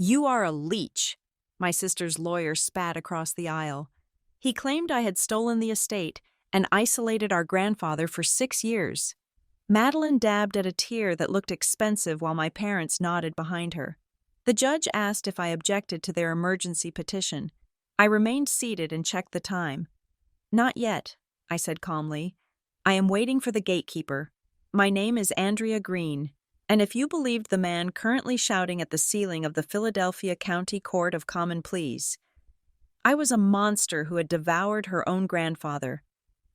"You are a leech," my sister's lawyer spat across the aisle. He claimed I had stolen the estate and isolated our grandfather for 6 years. Madeline dabbed at a tear that looked expensive while my parents nodded behind her. The judge asked if I objected to their emergency petition. I remained seated and checked the time. "Not yet," I said calmly. "I am waiting for the gatekeeper. My name is Andrea Green, and if you believed the man currently shouting at the ceiling of the Philadelphia County Court of Common Pleas, I was a monster who had devoured her own grandfather."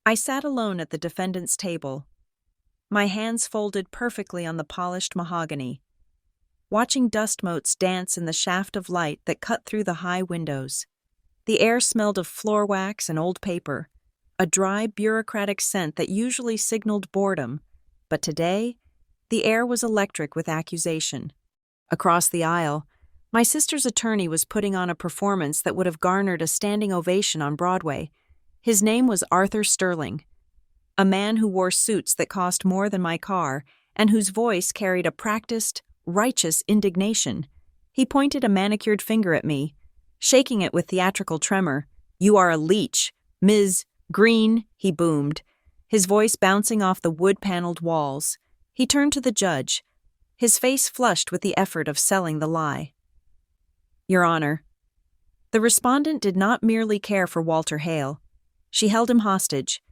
I sat alone at the defendant's table, my hands folded perfectly on the polished mahogany, watching dust motes dance in the shaft of light that cut through the high windows. The air smelled of floor wax and old paper, a dry, bureaucratic scent that usually signaled boredom, but today, the air was electric with accusation. Across the aisle, my sister's attorney was putting on a performance that would have garnered a standing ovation on Broadway. His name was Arthur Sterling, a man who wore suits that cost more than my car and whose voice carried a practiced, righteous indignation. He pointed a manicured finger at me, shaking it with theatrical tremor. "You are a leech, Ms. Green," he boomed, his voice bouncing off the wood-paneled walls. He turned to the judge, his face flushed with the effort of selling the lie. "Your Honor." The respondent did not merely care for Walter Hale. She held him hostage.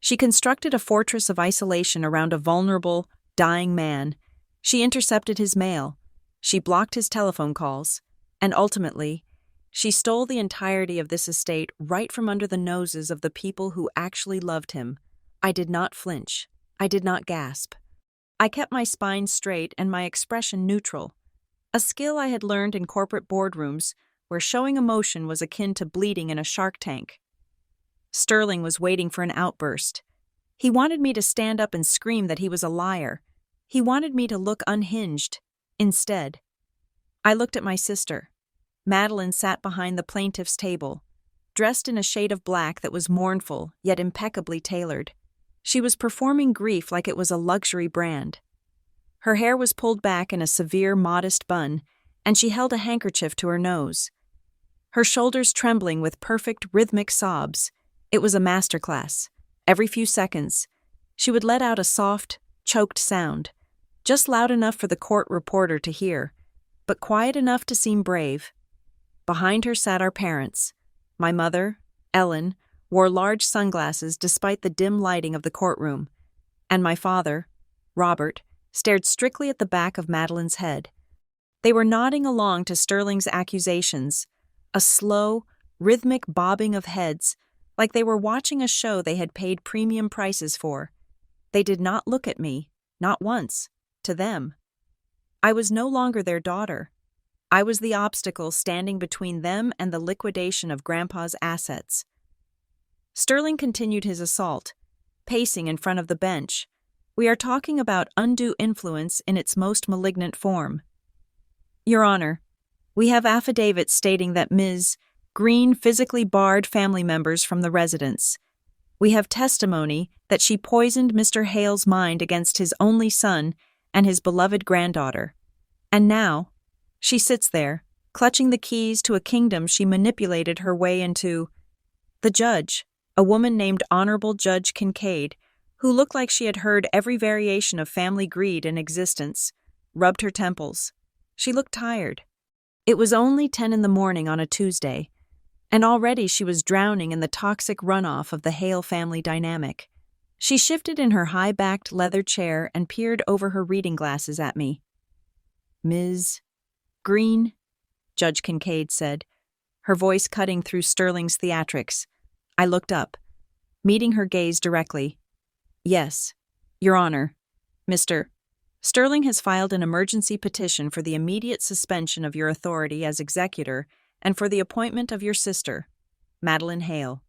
She constructed a fortress of isolation around a vulnerable, dying man. She intercepted his mail. She blocked his telephone calls. And ultimately, she stole the entirety of this estate right from under the noses of the people who actually loved him. I did not flinch. I did not gasp. I kept my spine straight and my expression neutral, a skill I had learned in corporate boardrooms where showing emotion was akin to bleeding in a shark tank. Sterling was waiting for an outburst. He wanted me to stand up and scream that he was a liar. He wanted me to look unhinged. Instead, I looked at my sister. Madeline sat behind the plaintiff's table, dressed in a shade of black that was mournful yet impeccably tailored. She was performing grief like it was a luxury brand. Her hair was pulled back in a severe, modest bun, and she held a handkerchief to her nose, her shoulders trembling with perfect, rhythmic sobs. It was a masterclass. Every few seconds, she would let out a soft, choked sound, just loud enough for the court reporter to hear, but quiet enough to seem brave. Behind her sat our parents. My mother, Ellen, wore large sunglasses despite the dim lighting of the courtroom, and my father, Robert, stared strictly at the back of Madeline's head. They were nodding along to Sterling's accusations, a slow, rhythmic bobbing of heads, like they were watching a show they had paid premium prices for. They did not look at me, not once, to them. I was no longer their daughter. I was the obstacle standing between them and the liquidation of Grandpa's assets. Sterling continued his assault, pacing in front of the bench. We are talking about undue influence in its most malignant form. Your Honor, we have affidavits stating that Ms. Green physically barred family members from the residence. We have testimony that she poisoned Mr. Hale's mind against his only son and his beloved granddaughter. And now, she sits there, clutching the keys to a kingdom she manipulated her way into. The judge, a woman named Honorable Judge Kincaid, who looked like she had heard every variation of family greed in existence, rubbed her temples. She looked tired. It was only 10 in the morning on a Tuesday, and already she was drowning in the toxic runoff of the Hale family dynamic. She shifted in her high-backed leather chair and peered over her reading glasses at me. "Ms. Green," Judge Kincaid said, her voice cutting through Sterling's theatrics. I looked up, meeting her gaze directly. "Yes, Your Honor, Mr. Sterling has filed an emergency petition for the immediate suspension of your authority as executor and for the appointment of your sister, Madeline Hale,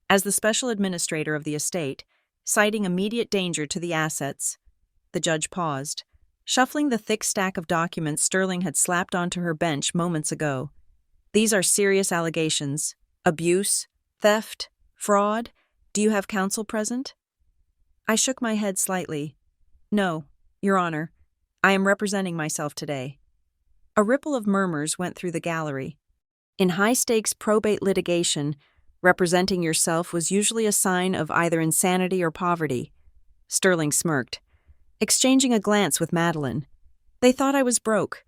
as the special administrator of the estate, citing immediate danger to the assets." The judge paused, shuffling the thick stack of documents Sterling had slapped onto her bench moments ago. "These are serious allegations. Abuse, theft, fraud. Do you have counsel present?" I shook my head slightly. "No, Your Honor. I am representing myself today." A ripple of murmurs went through the gallery. In high-stakes probate litigation, representing yourself was usually a sign of either insanity or poverty. Sterling smirked, exchanging a glance with Madeline. They thought I was broke.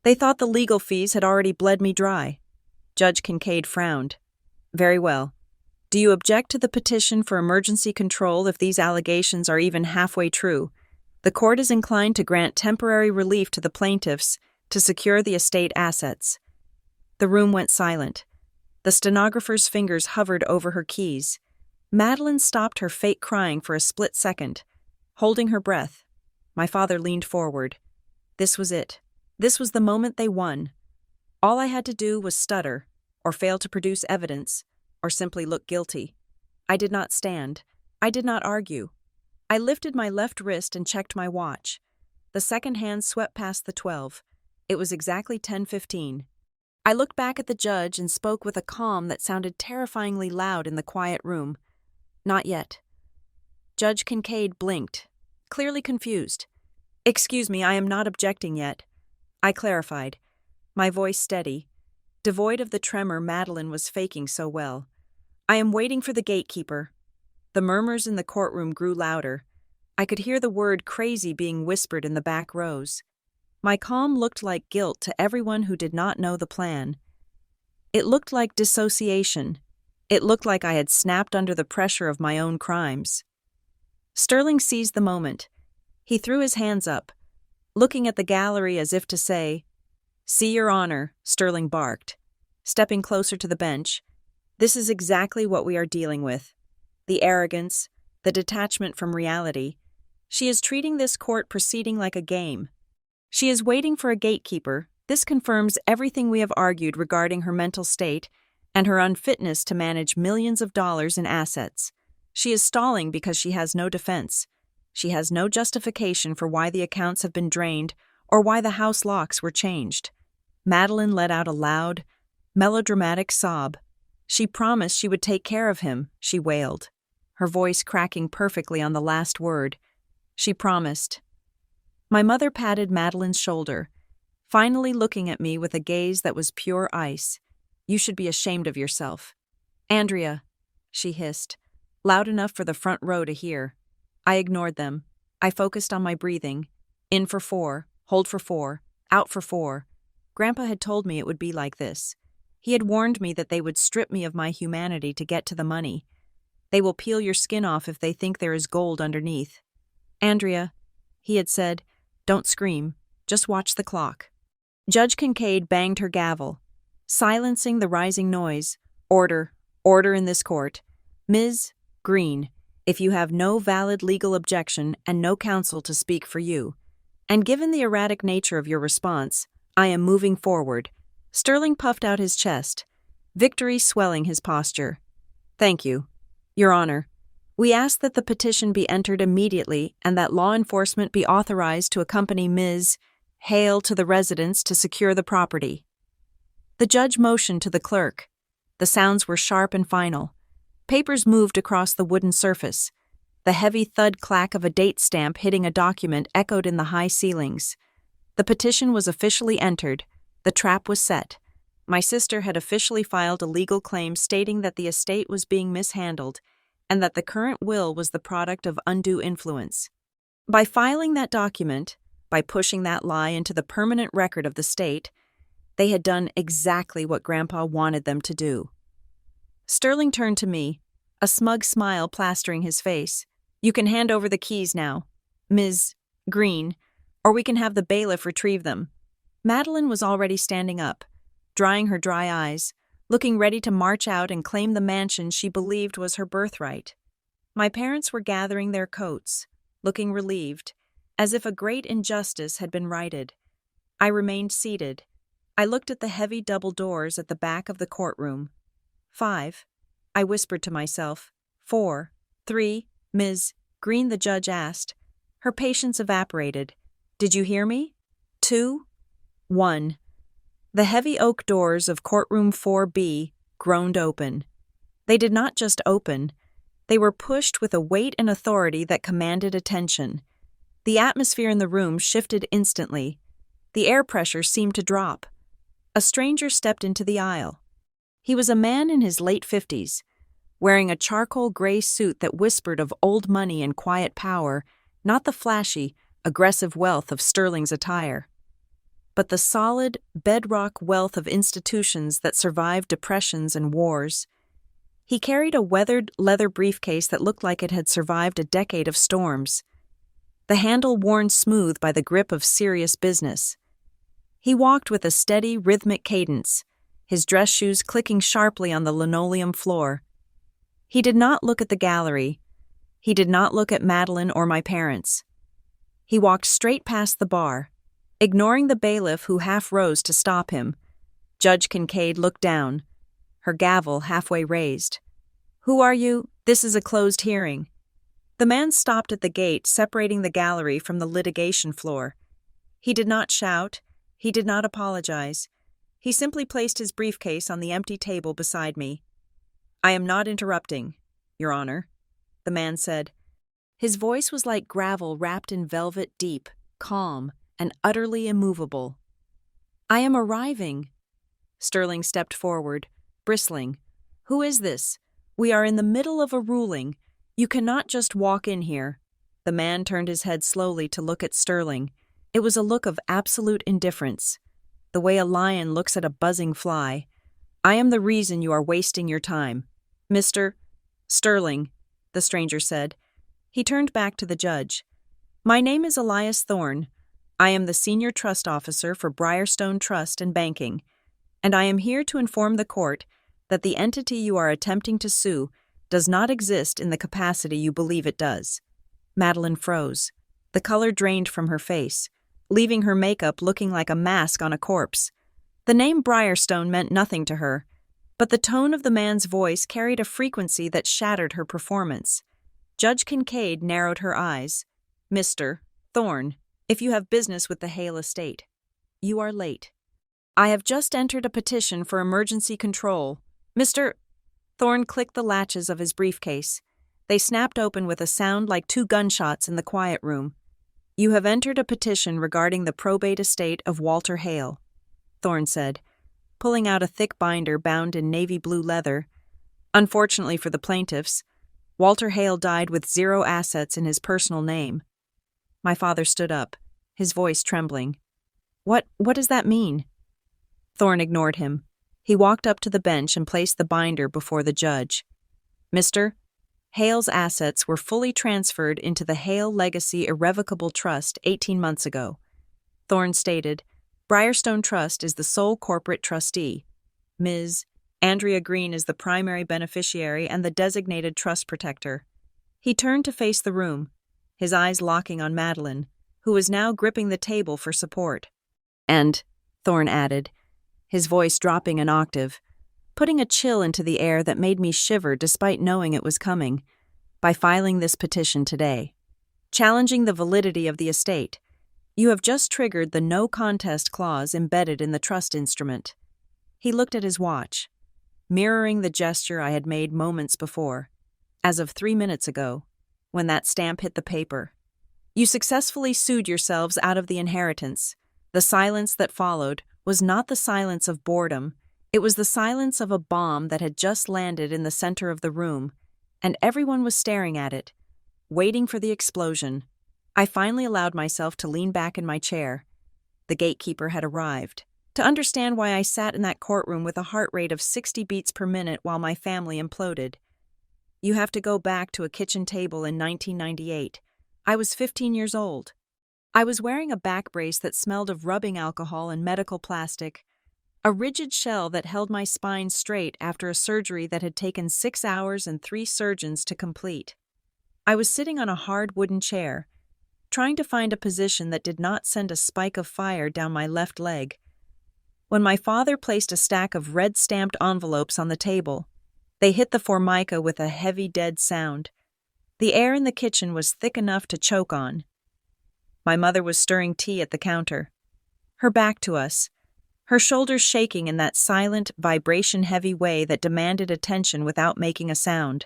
They thought the legal fees had already bled me dry. Judge Kincaid frowned. Very well. Do you object to the petition for emergency control if these allegations are even halfway true? The court is inclined to grant temporary relief to the plaintiffs to secure the estate assets. The room went silent. The stenographer's fingers hovered over her keys. Madeline stopped her fake crying for a split second, holding her breath. My father leaned forward. This was it. This was the moment they won. All I had to do was stutter, or fail to produce evidence, or simply look guilty. I did not stand. I did not argue. I lifted my left wrist and checked my watch. The second hand swept past the 12. It was exactly 10:15. I looked back at the judge and spoke with a calm that sounded terrifyingly loud in the quiet room. Not yet. Judge Kincaid blinked, clearly confused. Excuse me, I am not objecting yet. I clarified, my voice steady, devoid of the tremor Madeline was faking so well. I am waiting for the gatekeeper. The murmurs in the courtroom grew louder. I could hear the word crazy being whispered in the back rows. My calm looked like guilt to everyone who did not know the plan. It looked like dissociation. It looked like I had snapped under the pressure of my own crimes. Sterling seized the moment. He threw his hands up, looking at the gallery as if to say, "See, Your Honor," Sterling barked, stepping closer to the bench. This is exactly what we are dealing with. The arrogance, the detachment from reality. She is treating this court proceeding like a game. She is waiting for a gatekeeper. This confirms everything we have argued regarding her mental state and her unfitness to manage millions of dollars in assets. She is stalling because she has no defense. She has no justification for why the accounts have been drained or why the house locks were changed. Madeline let out a loud, melodramatic sob. She promised she would take care of him, she wailed, her voice cracking perfectly on the last word. She promised. My mother patted Madeline's shoulder, finally looking at me with a gaze that was pure ice. You should be ashamed of yourself. Andrea, she hissed, loud enough for the front row to hear. I ignored them. I focused on my breathing. In for 4, hold for 4, out for 4. Grandpa had told me it would be like this. He had warned me that they would strip me of my humanity to get to the money. They will peel your skin off if they think there is gold underneath. Andrea, he had said, don't scream, just watch the clock. Judge Kincaid banged her gavel, silencing the rising noise. Order in this court. Ms. Green, if you have no valid legal objection and no counsel to speak for you, and given the erratic nature of your response, I am moving forward. Sterling puffed out his chest, victory swelling his posture. Thank you, Your Honor. We ask that the petition be entered immediately and that law enforcement be authorized to accompany Ms. Hale to the residence to secure the property. The judge motioned to the clerk. The sounds were sharp and final. Papers moved across the wooden surface. The heavy thud clack of a date stamp hitting a document echoed in the high ceilings. The petition was officially entered. The trap was set. My sister had officially filed a legal claim stating that the estate was being mishandled and that the current will was the product of undue influence. By filing that document, by pushing that lie into the permanent record of the state, they had done exactly what Grandpa wanted them to do. Sterling turned to me, a smug smile plastering his face. You can hand over the keys now, Ms. Green, or we can have the bailiff retrieve them. Madeline was already standing up, drying her dry eyes, looking ready to march out and claim the mansion she believed was her birthright. My parents were gathering their coats, looking relieved, as if a great injustice had been righted. I remained seated. I looked at the heavy double doors at the back of the courtroom. 5, I whispered to myself. 4, 3, Ms. Green, the judge asked. Her patience evaporated. Did you hear me? 2, 1. The heavy oak doors of courtroom 4B groaned open. They did not just open. They were pushed with a weight and authority that commanded attention. The atmosphere in the room shifted instantly. The air pressure seemed to drop. A stranger stepped into the aisle. He was a man in his late 50s, wearing a charcoal gray suit that whispered of old money and quiet power, not the flashy, aggressive wealth of Sterling's attire, but the solid, bedrock wealth of institutions that survived depressions and wars. He carried a weathered leather briefcase that looked like it had survived a decade of storms, the handle worn smooth by the grip of serious business. He walked with a steady, rhythmic cadence, his dress shoes clicking sharply on the linoleum floor. He did not look at the gallery. He did not look at Madeline or my parents. He walked straight past the bar, ignoring the bailiff who half rose to stop him. Judge Kincaid looked down, her gavel halfway raised. "Who are you? This is a closed hearing." The man stopped at the gate separating the gallery from the litigation floor. He did not shout. He did not apologize. He simply placed his briefcase on the empty table beside me. "I am not interrupting, Your Honor," the man said. His voice was like gravel wrapped in velvet, deep, calm, and utterly immovable. "I am arriving." Sterling stepped forward, bristling. "Who is this? We are in the middle of a ruling. You cannot just walk in here." The man turned his head slowly to look at Sterling. It was a look of absolute indifference, the way a lion looks at a buzzing fly. "I am the reason you are wasting your time. Mr. Sterling," the stranger said. He turned back to the judge. "My name is Elias Thorne. I am the senior trust officer for Briarstone Trust and Banking, and I am here to inform the court that the entity you are attempting to sue does not exist in the capacity you believe it does." Madeline froze. The color drained from her face, leaving her makeup looking like a mask on a corpse. The name Briarstone meant nothing to her, but the tone of the man's voice carried a frequency that shattered her performance. Judge Kincaid narrowed her eyes. "Mr. Thorne, if you have business with the Hale estate, you are late. I have just entered a petition for emergency control." Mr. Thorne clicked the latches of his briefcase. They snapped open with a sound like 2 gunshots in the quiet room. "You have entered a petition regarding the probate estate of Walter Hale," Thorne said, pulling out a thick binder bound in navy blue leather. "Unfortunately for the plaintiffs, Walter Hale died with 0 assets in his personal name." My father stood up, his voice trembling. What does that mean?" Thorne ignored him. He walked up to the bench and placed the binder before the judge. "Mr. Hale's assets were fully transferred into the Hale Legacy Irrevocable Trust 18 months ago." Thorne stated, "Briarstone Trust is the sole corporate trustee. Ms. Andrea Green is the primary beneficiary and the designated trust protector." He turned to face the room, his eyes locking on Madeline, who was now gripping the table for support. "And," Thorne added, his voice dropping an octave, putting a chill into the air that made me shiver despite knowing it was coming, "by filing this petition today, challenging the validity of the estate, you have just triggered the no contest clause embedded in the trust instrument." He looked at his watch, mirroring the gesture I had made moments before, as of 3 minutes ago, when that stamp hit the paper. "You successfully sued yourselves out of the inheritance." The silence that followed was not the silence of boredom. It was the silence of a bomb that had just landed in the center of the room, and everyone was staring at it, waiting for the explosion. I finally allowed myself to lean back in my chair. The gatekeeper had arrived. To understand why I sat in that courtroom with a heart rate of 60 beats per minute while my family imploded, you have to go back to a kitchen table in 1998. I was 15 years old. I was wearing a back brace that smelled of rubbing alcohol and medical plastic, a rigid shell that held my spine straight after a surgery that had taken 6 hours and 3 surgeons to complete. I was sitting on a hard wooden chair, trying to find a position that did not send a spike of fire down my left leg, when my father placed a stack of red-stamped envelopes on the table. They hit the formica with a heavy, dead sound. The air in the kitchen was thick enough to choke on. My mother was stirring tea at the counter, her back to us, her shoulders shaking in that silent, vibration-heavy way that demanded attention without making a sound.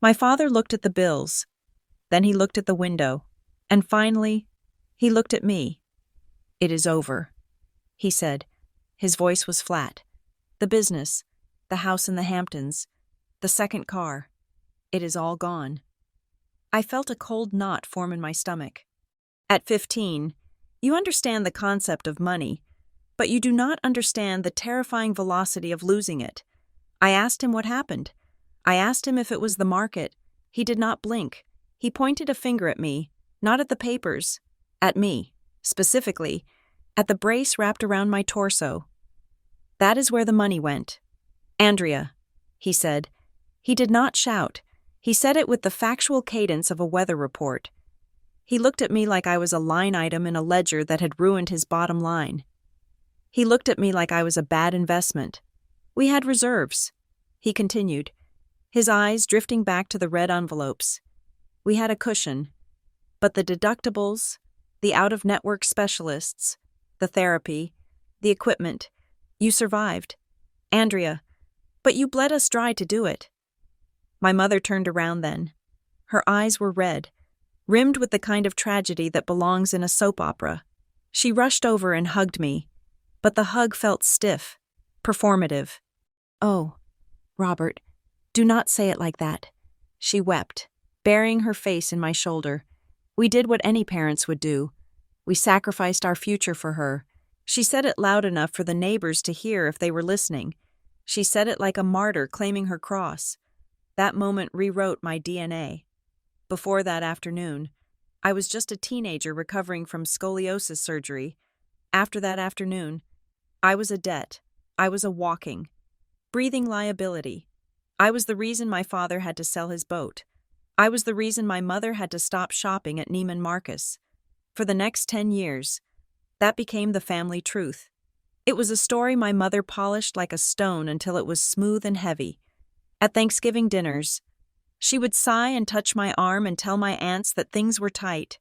My father looked at the bills, then he looked at the window, and finally, he looked at me. It is over, he said. His voice was flat. The business, the house in the Hamptons, the second car. It is all gone. I felt a cold knot form in my stomach. At 15, you understand the concept of money, but you do not understand the terrifying velocity of losing it. I asked him what happened. I asked him if it was the market. He did not blink. He pointed a finger at me, not at the papers, at me, specifically, at the brace wrapped around my torso. That is where the money went. Andrea, he said. He did not shout. He said it with the factual cadence of a weather report. He looked at me like I was a line item in a ledger that had ruined his bottom line. He looked at me like I was a bad investment. We had reserves, he continued, his eyes drifting back to the red envelopes. We had a cushion, but the deductibles, the out-of-network specialists, the therapy, the equipment, you survived. Andrea, but you bled us dry to do it. My mother turned around then. Her eyes were red, rimmed with the kind of tragedy that belongs in a soap opera. She rushed over and hugged me, but the hug felt stiff, performative. Oh, Robert, do not say it like that. She wept, burying her face in my shoulder. We did what any parents would do. We sacrificed our future for her. She said it loud enough for the neighbors to hear if they were listening. She said it like a martyr claiming her cross. That moment rewrote my DNA. Before that afternoon, I was just a teenager recovering from scoliosis surgery. After that afternoon, I was a debt. I was a walking, breathing liability. I was the reason my father had to sell his boat. I was the reason my mother had to stop shopping at Neiman Marcus. For the next 10 years, that became the family truth. It was a story my mother polished like a stone until it was smooth and heavy. At Thanksgiving dinners, she would sigh and touch my arm and tell my aunts that things were tight,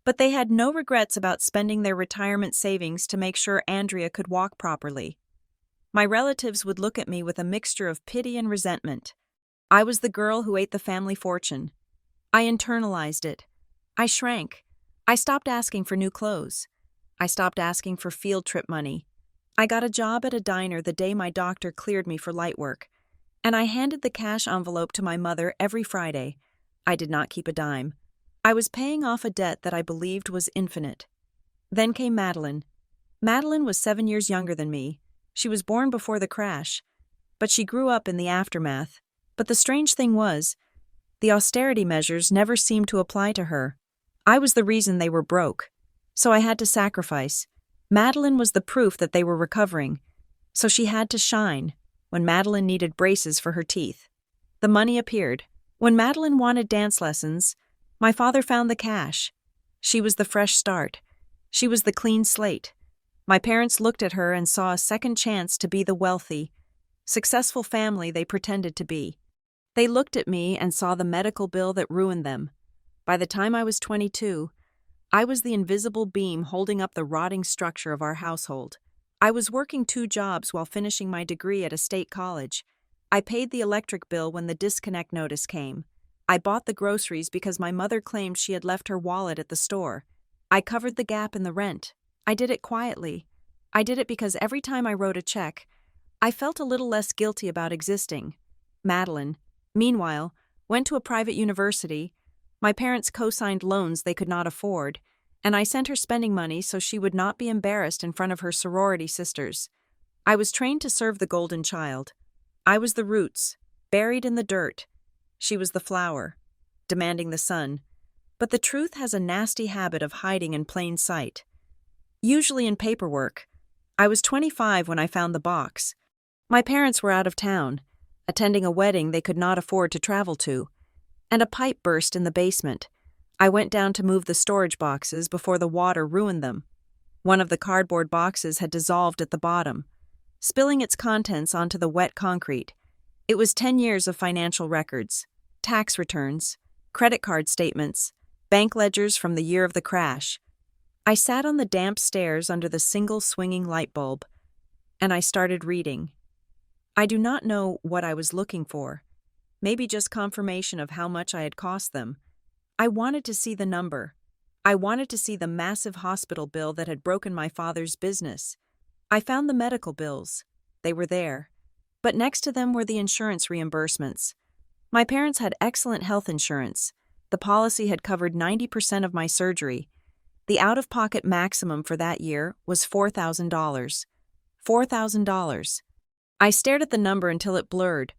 but they had no regrets about spending their retirement savings to make sure Andrea could walk properly. My relatives would look at me with a mixture of pity and resentment. I was the girl who ate the family fortune. I internalized it. I shrank. I stopped asking for new clothes. I stopped asking for field trip money. I got a job at a diner the day my doctor cleared me for light work, and I handed the cash envelope to my mother every Friday. I did not keep a dime. I was paying off a debt that I believed was infinite. Then came Madeline. Madeline was 7 years younger than me. She was born before the crash, but she grew up in the aftermath. But the strange thing was, the austerity measures never seemed to apply to her. I was the reason they were broke, so I had to sacrifice. Madeline was the proof that they were recovering, so she had to shine when Madeline needed braces for her teeth. The money appeared. When Madeline wanted dance lessons, my father found the cash. She was the fresh start. She was the clean slate. My parents looked at her and saw a second chance to be the wealthy, successful family they pretended to be. They looked at me and saw the medical bill that ruined them. By the time I was 22, I was the invisible beam holding up the rotting structure of our household. I was working 2 jobs while finishing my degree at a state college. I paid the electric bill when the disconnect notice came. I bought the groceries because my mother claimed she had left her wallet at the store. I covered the gap in the rent. I did it quietly. I did it because every time I wrote a check, I felt a little less guilty about existing. Madeline, meanwhile, went to a private university. My parents co-signed loans they could not afford, and I sent her spending money so she would not be embarrassed in front of her sorority sisters. I was trained to serve the golden child. I was the roots, buried in the dirt. She was the flower, demanding the sun. But the truth has a nasty habit of hiding in plain sight. Usually in paperwork. I was 25 when I found the box. My parents were out of town, attending a wedding they could not afford to travel to, and a pipe burst in the basement. I went down to move the storage boxes before the water ruined them. One of the cardboard boxes had dissolved at the bottom, spilling its contents onto the wet concrete. It was 10 years of financial records, tax returns, credit card statements, bank ledgers from the year of the crash. I sat on the damp stairs under the single swinging light bulb, and I started reading. I do not know what I was looking for, maybe just confirmation of how much I had cost them. I wanted to see the number. I wanted to see the massive hospital bill that had broken my father's business. I found the medical bills. They were there. But next to them were the insurance reimbursements. My parents had excellent health insurance. The policy had covered 90% of my surgery. The out-of-pocket maximum for that year was $4,000. $4,000. I stared at the number until it blurred.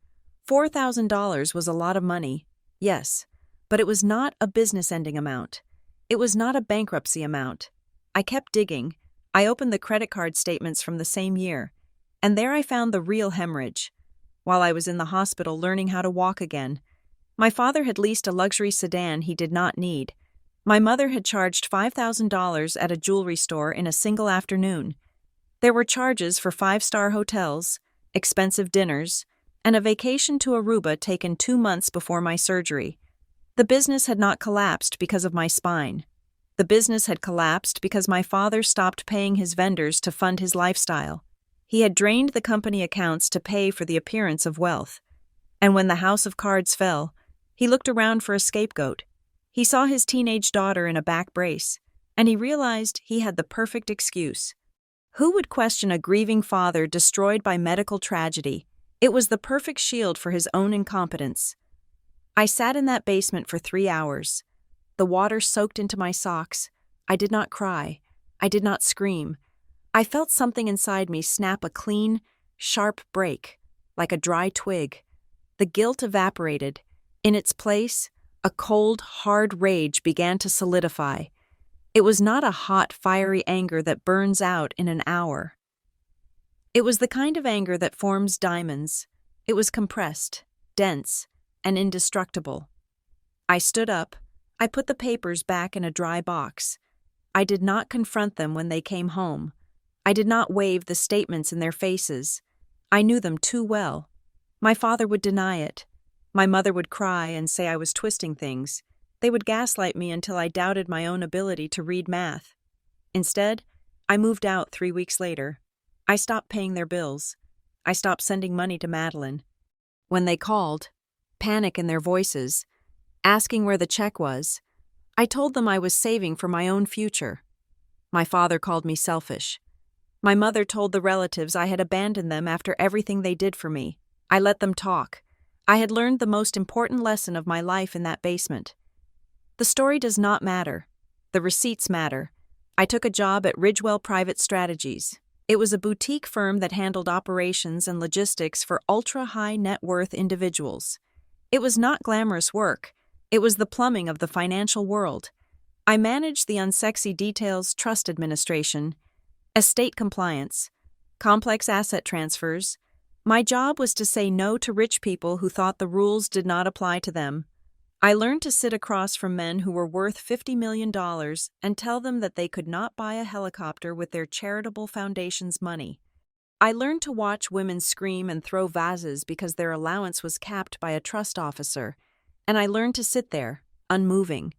$4,000 was a lot of money, yes, but it was not a business-ending amount. It was not a bankruptcy amount. I kept digging. I opened the credit card statements from the same year, and there I found the real hemorrhage. While I was in the hospital learning how to walk again, my father had leased a luxury sedan he did not need. My mother had charged $5,000 at a jewelry store in a single afternoon. There were charges for 5-star hotels, expensive dinners, and a vacation to Aruba taken 2 months before my surgery. The business had not collapsed because of my spine. The business had collapsed because my father stopped paying his vendors to fund his lifestyle. He had drained the company accounts to pay for the appearance of wealth. And when the house of cards fell, he looked around for a scapegoat. He saw his teenage daughter in a back brace, and he realized he had the perfect excuse. Who would question a grieving father destroyed by medical tragedy? It was the perfect shield for his own incompetence. I sat in that basement for 3 hours. The water soaked into my socks. I did not cry. I did not scream. I felt something inside me snap a clean, sharp break, like a dry twig. The guilt evaporated. In its place, a cold, hard rage began to solidify. It was not a hot, fiery anger that burns out in an hour. It was the kind of anger that forms diamonds. It was compressed, dense, and indestructible. I stood up. I put the papers back in a dry box. I did not confront them when they came home. I did not wave the statements in their faces. I knew them too well. My father would deny it. My mother would cry and say I was twisting things. They would gaslight me until I doubted my own ability to read math. Instead, I moved out 3 weeks later. I stopped paying their bills. I stopped sending money to Madeline. When they called, panic in their voices, asking where the check was, I told them I was saving for my own future. My father called me selfish. My mother told the relatives I had abandoned them after everything they did for me. I let them talk. I had learned the most important lesson of my life in that basement. The story does not matter. The receipts matter. I took a job at Ridgewell Private Strategies. It was a boutique firm that handled operations and logistics for ultra-high net worth individuals. It was not glamorous work. It was the plumbing of the financial world. I managed the unsexy details: trust administration, estate compliance, complex asset transfers. My job was to say no to rich people who thought the rules did not apply to them. I learned to sit across from men who were worth $50 million and tell them that they could not buy a helicopter with their charitable foundation's money. I learned to watch women scream and throw vases because their allowance was capped by a trust officer, and I learned to sit there, unmoving,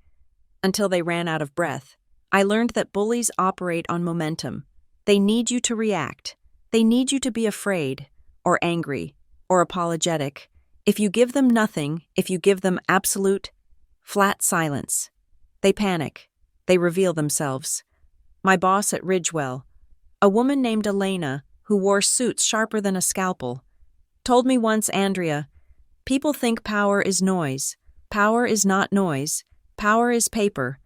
until they ran out of breath. I learned that bullies operate on momentum. They need you to react. They need you to be afraid, or angry, or apologetic. If you give them nothing, if you give them absolute, flat silence, they panic. They reveal themselves. My boss at Ridgewell, a woman named Elena, who wore suits sharper than a scalpel, told me once, "Andrea, people think power is noise. Power is not noise. Power is paper.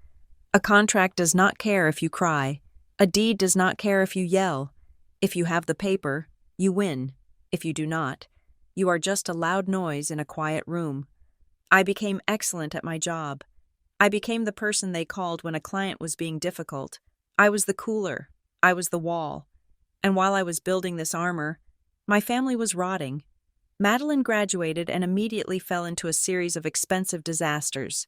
A contract does not care if you cry. A deed does not care if you yell. If you have the paper, you win. If you do not, you are just a loud noise in a quiet room." I became excellent at my job. I became the person they called when a client was being difficult. I was the cooler. I was the wall. And while I was building this armor, my family was rotting. Madeline graduated and immediately fell into a series of expensive disasters.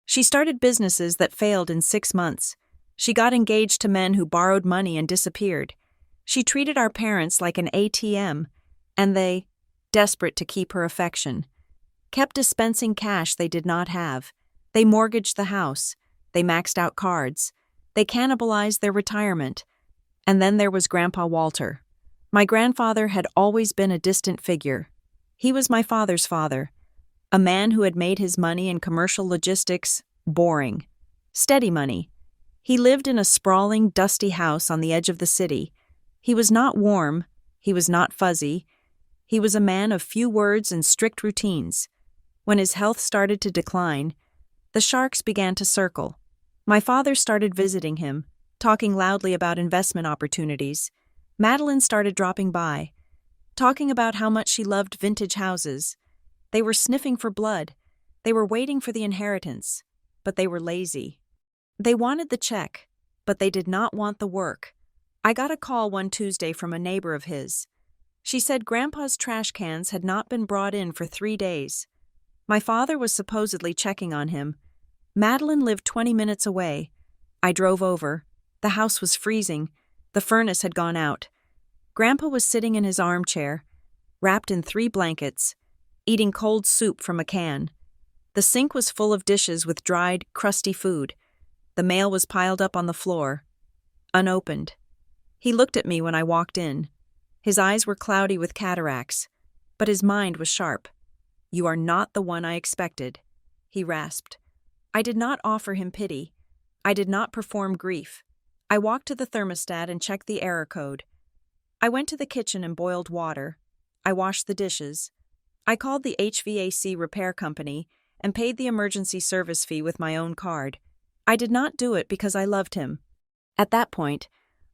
She started businesses that failed in 6 months. She got engaged to men who borrowed money and disappeared. She treated our parents like an ATM, and they, desperate to keep her affection, kept dispensing cash they did not have. They mortgaged the house. They maxed out cards. They cannibalized their retirement. And then there was Grandpa Walter. My grandfather had always been a distant figure. He was my father's father, a man who had made his money in commercial logistics boring. Steady money. He lived in a sprawling, dusty house on the edge of the city. He was not warm, he was not fuzzy. He was a man of few words and strict routines. When his health started to decline, the sharks began to circle. My father started visiting him, talking loudly about investment opportunities. Madeline started dropping by, talking about how much she loved vintage houses. They were sniffing for blood. They were waiting for the inheritance, but they were lazy. They wanted the check, but they did not want the work. I got a call one Tuesday from a neighbor of his. She said Grandpa's trash cans had not been brought in for 3 days. My father was supposedly checking on him. Madeline lived 20 minutes away. I drove over. The house was freezing. The furnace had gone out. Grandpa was sitting in his armchair, wrapped in 3 blankets, eating cold soup from a can. The sink was full of dishes with dried, crusty food. The mail was piled up on the floor, unopened. He looked at me when I walked in. His eyes were cloudy with cataracts, but his mind was sharp. "You are not the one I expected," he rasped. I did not offer him pity. I did not perform grief. I walked to the thermostat and checked the error code. I went to the kitchen and boiled water. I washed the dishes. I called the HVAC repair company and paid the emergency service fee with my own card. I did not do it because I loved him. At that point,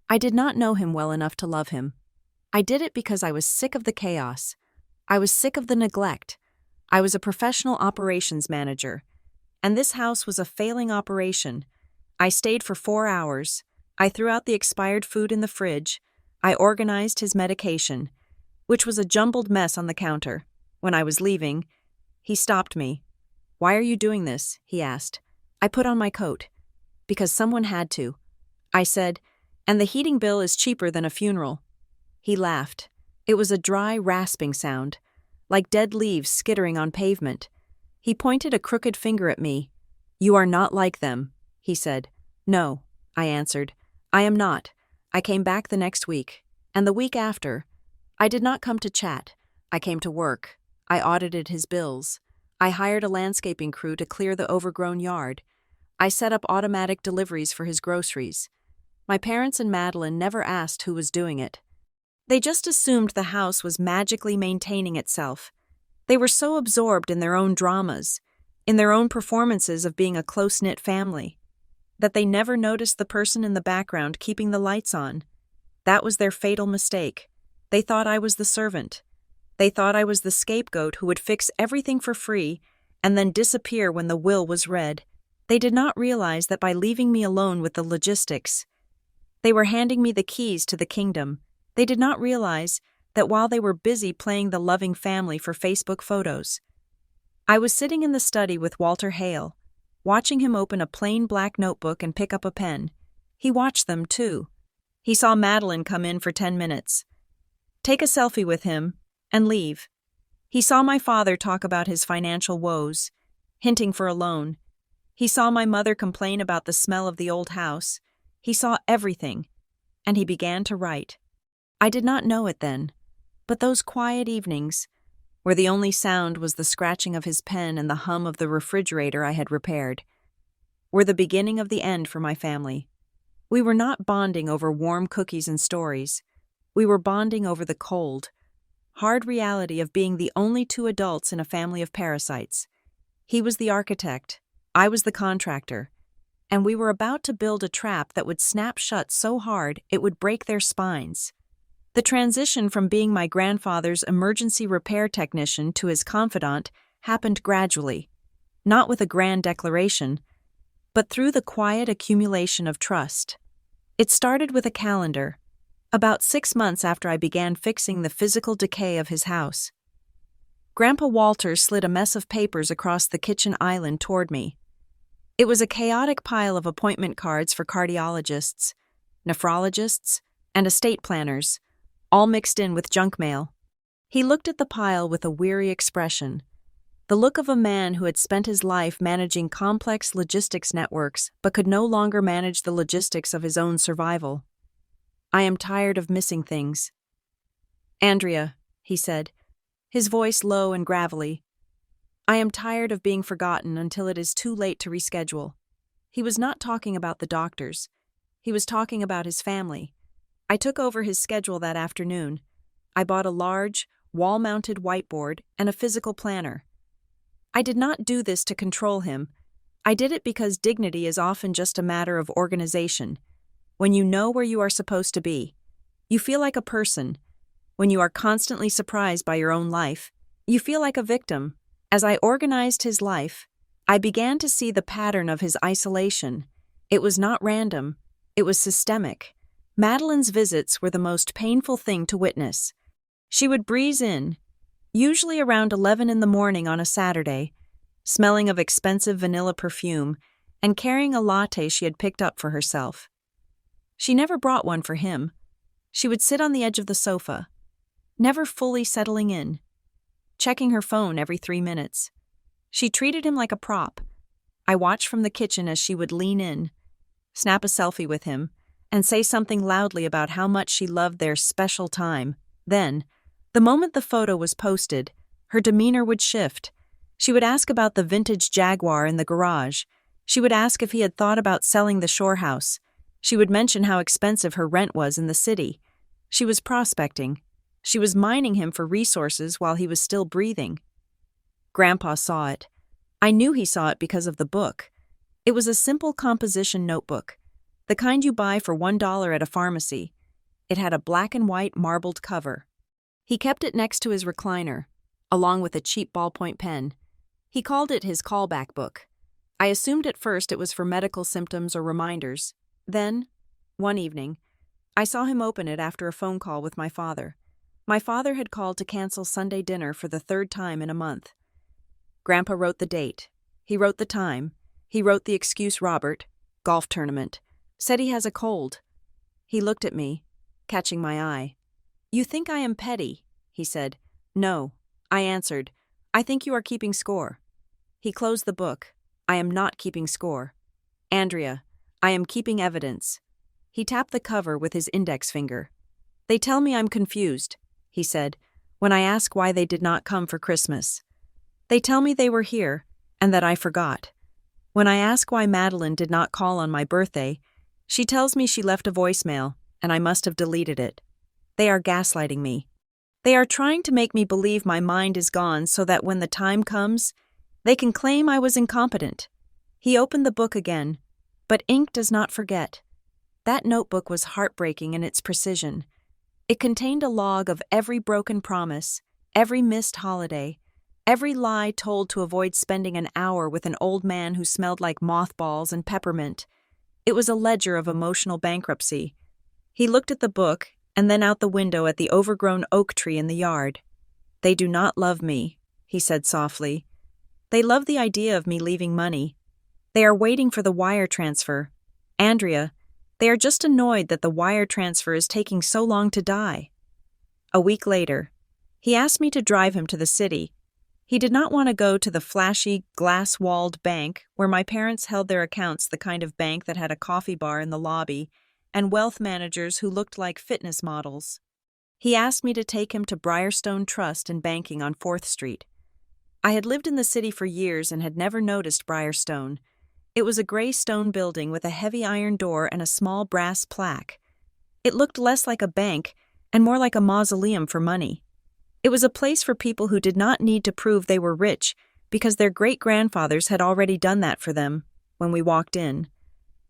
I did not know him well enough to love him. I did it because I was sick of the chaos. I was sick of the neglect. I was a professional operations manager, and this house was a failing operation. I stayed for 4 hours. I threw out the expired food in the fridge. I organized his medication, which was a jumbled mess on the counter. When I was leaving, he stopped me. "Why are you doing this?" he asked. I put on my coat. "Because someone had to," I said, "and the heating bill is cheaper than a funeral." He laughed. It was a dry, rasping sound, like dead leaves skittering on pavement. He pointed a crooked finger at me. "You are not like them," he said. "No," I answered. "I am not." I came back the next week, and the week after. I did not come to chat. I came to work. I audited his bills. I hired a landscaping crew to clear the overgrown yard. I set up automatic deliveries for his groceries. My parents and Madeline never asked who was doing it. They just assumed the house was magically maintaining itself. They were so absorbed in their own dramas, in their own performances of being a close-knit family, that they never noticed the person in the background keeping the lights on. That was their fatal mistake. They thought I was the servant. They thought I was the scapegoat who would fix everything for free and then disappear when the will was read. They did not realize that by leaving me alone with the logistics, they were handing me the keys to the kingdom. They did not realize that while they were busy playing the loving family for Facebook photos, I was sitting in the study with Walter Hale, watching him open a plain black notebook and pick up a pen. He watched them, too. He saw Madeline come in for 10 minutes, take a selfie with him, and leave. He saw my father talk about his financial woes, hinting for a loan. He saw my mother complain about the smell of the old house. He saw everything, and he began to write. I did not know it then, but those quiet evenings, where the only sound was the scratching of his pen and the hum of the refrigerator I had repaired, were the beginning of the end for my family. We were not bonding over warm cookies and stories. We were bonding over the cold, hard reality of being the only 2 adults in a family of parasites. He was the architect, I was the contractor, and we were about to build a trap that would snap shut so hard it would break their spines. The transition from being my grandfather's emergency repair technician to his confidant happened gradually, not with a grand declaration, but through the quiet accumulation of trust. It started with a calendar, about 6 months after I began fixing the physical decay of his house. Grandpa Walter slid a mess of papers across the kitchen island toward me. It was a chaotic pile of appointment cards for cardiologists, nephrologists, and estate planners, all mixed in with junk mail. He looked at the pile with a weary expression, the look of a man who had spent his life managing complex logistics networks but could no longer manage the logistics of his own survival. "I am tired of missing things." "Andrea," he said, his voice low and gravelly, "I am tired of being forgotten until it is too late to reschedule. He was not talking about the doctors. He was talking about his family. I took over his schedule that afternoon. I bought a large, wall-mounted whiteboard and a physical planner. I did not do this to control him. I did it because dignity is often just a matter of organization. When you know where you are supposed to be, you feel like a person. When you are constantly surprised by your own life, you feel like a victim. As I organized his life, I began to see the pattern of his isolation. It was not random. It was systemic. Madeline's visits were the most painful thing to witness. She would breeze in, usually around 11 in the morning on a Saturday, smelling of expensive vanilla perfume and carrying a latte she had picked up for herself. She never brought one for him. She would sit on the edge of the sofa, never fully settling in, checking her phone every 3 minutes. She treated him like a prop. I watched from the kitchen as she would lean in, snap a selfie with him, and say something loudly about how much she loved their special time. Then, the moment the photo was posted, her demeanor would shift. She would ask about the vintage Jaguar in the garage. She would ask if he had thought about selling the shore house. She would mention how expensive her rent was in the city. She was prospecting. She was mining him for resources while he was still breathing. Grandpa saw it. I knew he saw it because of the book. It was a simple composition notebook, the kind you buy for $1 at a pharmacy. It had a black and white marbled cover. He kept it next to his recliner, along with a cheap ballpoint pen. He called it his callback book. I assumed at first it was for medical symptoms or reminders. Then, one evening, I saw him open it after a phone call with my father. My father had called to cancel Sunday dinner for the 3rd time in a month. Grandpa wrote the date. He wrote the time. He wrote the excuse Robert, golf tournament, said he has a cold. He looked at me, catching my eye. "You think I am petty," he said. "No," I answered. "I think you are keeping score." He closed the book. "I am not keeping score. Andrea, I am keeping evidence." He tapped the cover with his index finger. "They tell me I'm confused," he said, "when I ask why they did not come for Christmas. They tell me they were here, and that I forgot. When I ask why Madeline did not call on my birthday, she tells me she left a voicemail, and I must have deleted it. They are gaslighting me. They are trying to make me believe my mind is gone so that when the time comes, they can claim I was incompetent." He opened the book again, but ink does not forget. That notebook was heartbreaking in its precision. It contained a log of every broken promise, every missed holiday, every lie told to avoid spending an hour with an old man who smelled like mothballs and peppermint. It was a ledger of emotional bankruptcy. He looked at the book and then out the window at the overgrown oak tree in the yard. "They do not love me," he said softly. "They love the idea of me leaving money. They are waiting for the wire transfer. Andrea, they are just annoyed that the wire transfer is taking so long to die." A week later, he asked me to drive him to the city. He did not want to go to the flashy, glass-walled bank where my parents held their accounts, the kind of bank that had a coffee bar in the lobby and wealth managers who looked like fitness models. He asked me to take him to Briarstone Trust and Banking on 4th Street. I had lived in the city for years and had never noticed Briarstone. It was a gray stone building with a heavy iron door and a small brass plaque. It looked less like a bank and more like a mausoleum for money. It was a place for people who did not need to prove they were rich because their great-grandfathers had already done that for them when we walked in.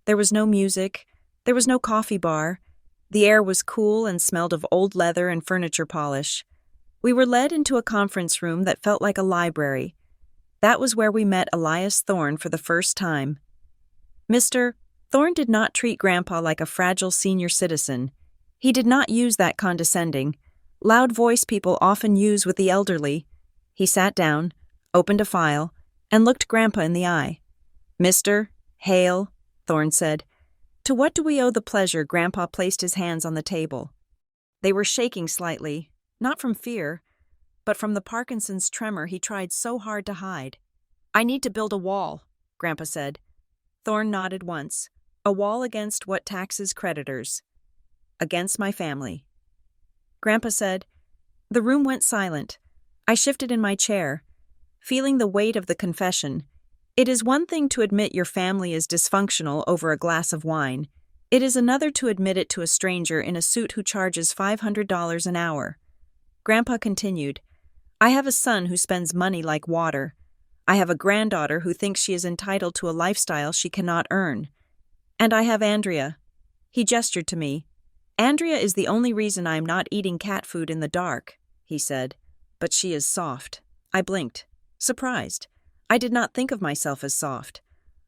There was no music. There was no coffee bar. The air was cool and smelled of old leather and furniture polish. We were led into a conference room that felt like a library. That was where we met Elias Thorne for the first time. Mr. Thorne did not treat Grandpa like a fragile senior citizen. He did not use that condescending, loud voice people often use with the elderly. He sat down, opened a file, and looked Grandpa in the eye. "Mr. Hale," Thorne said, "to what do we owe the pleasure?" Grandpa placed his hands on the table. They were shaking slightly, not from fear, but from the Parkinson's tremor he tried so hard to hide. "I need to build a wall," Grandpa said. Thorne nodded once. "A wall against what taxes creditors?" "Against my family." Grandpa said. The room went silent. I shifted in my chair, feeling the weight of the confession. It is one thing to admit your family is dysfunctional over a glass of wine. It is another to admit it to a stranger in a suit who charges $500 an hour. Grandpa continued, I have a son who spends money like water. I have a granddaughter who thinks she is entitled to a lifestyle she cannot earn. And I have Andrea. He gestured to me. Andrea is the only reason I am not eating cat food in the dark, he said. But she is soft. I blinked, surprised. I did not think of myself as soft.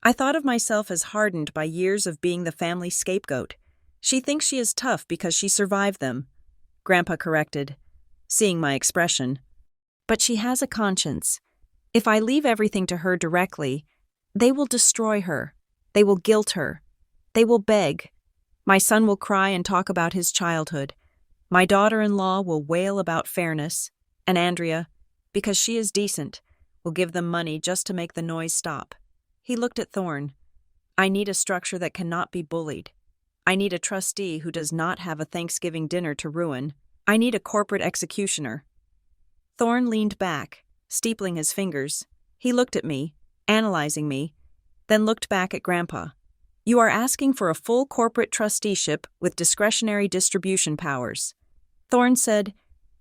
I thought of myself as hardened by years of being the family scapegoat. She thinks she is tough because she survived them. Grandpa corrected, seeing my expression. But she has a conscience. If I leave everything to her directly, they will destroy her. They will guilt her. They will beg. My son will cry and talk about his childhood. My daughter-in-law will wail about fairness. And Andrea, because she is decent, will give them money just to make the noise stop. He looked at Thorne. I need a structure that cannot be bullied. I need a trustee who does not have a Thanksgiving dinner to ruin. I need a corporate executioner. Thorne leaned back, steepling his fingers. He looked at me, analyzing me, then looked back at Grandpa. You are asking for a full corporate trusteeship with discretionary distribution powers. Thorne said,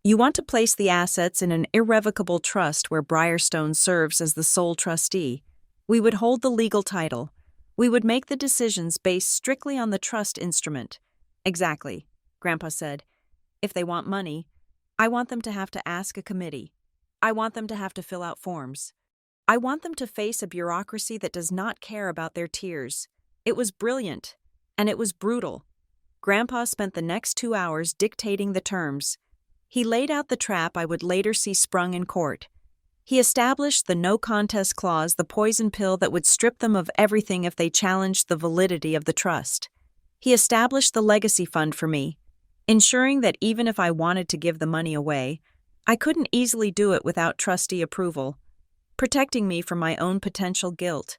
You want to place the assets in an irrevocable trust where Briarstone serves as the sole trustee. We would hold the legal title. We would make the decisions based strictly on the trust instrument. Exactly, Grandpa said. If they want money, I want them to have to ask a committee. I want them to have to fill out forms. I want them to face a bureaucracy that does not care about their tears. It was brilliant, and it was brutal. Grandpa spent the next 2 hours dictating the terms. He laid out the trap I would later see sprung in court. He established the no-contest clause, the poison pill that would strip them of everything if they challenged the validity of the trust. He established the legacy fund for me, ensuring that even if I wanted to give the money away, I couldn't easily do it without trustee approval, protecting me from my own potential guilt.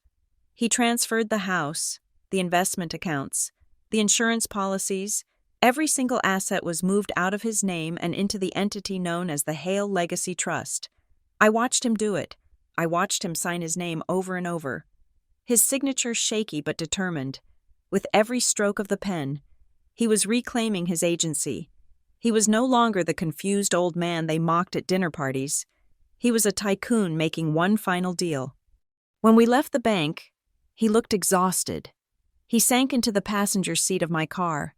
He transferred the house, the investment accounts, the insurance policies. Every single asset was moved out of his name and into the entity known as the Hale Legacy Trust. I watched him do it. I watched him sign his name over and over. His signature shaky but determined. With every stroke of the pen, he was reclaiming his agency. He was no longer the confused old man they mocked at dinner parties. He was a tycoon making one final deal. When we left the bank, he looked exhausted. He sank into the passenger seat of my car,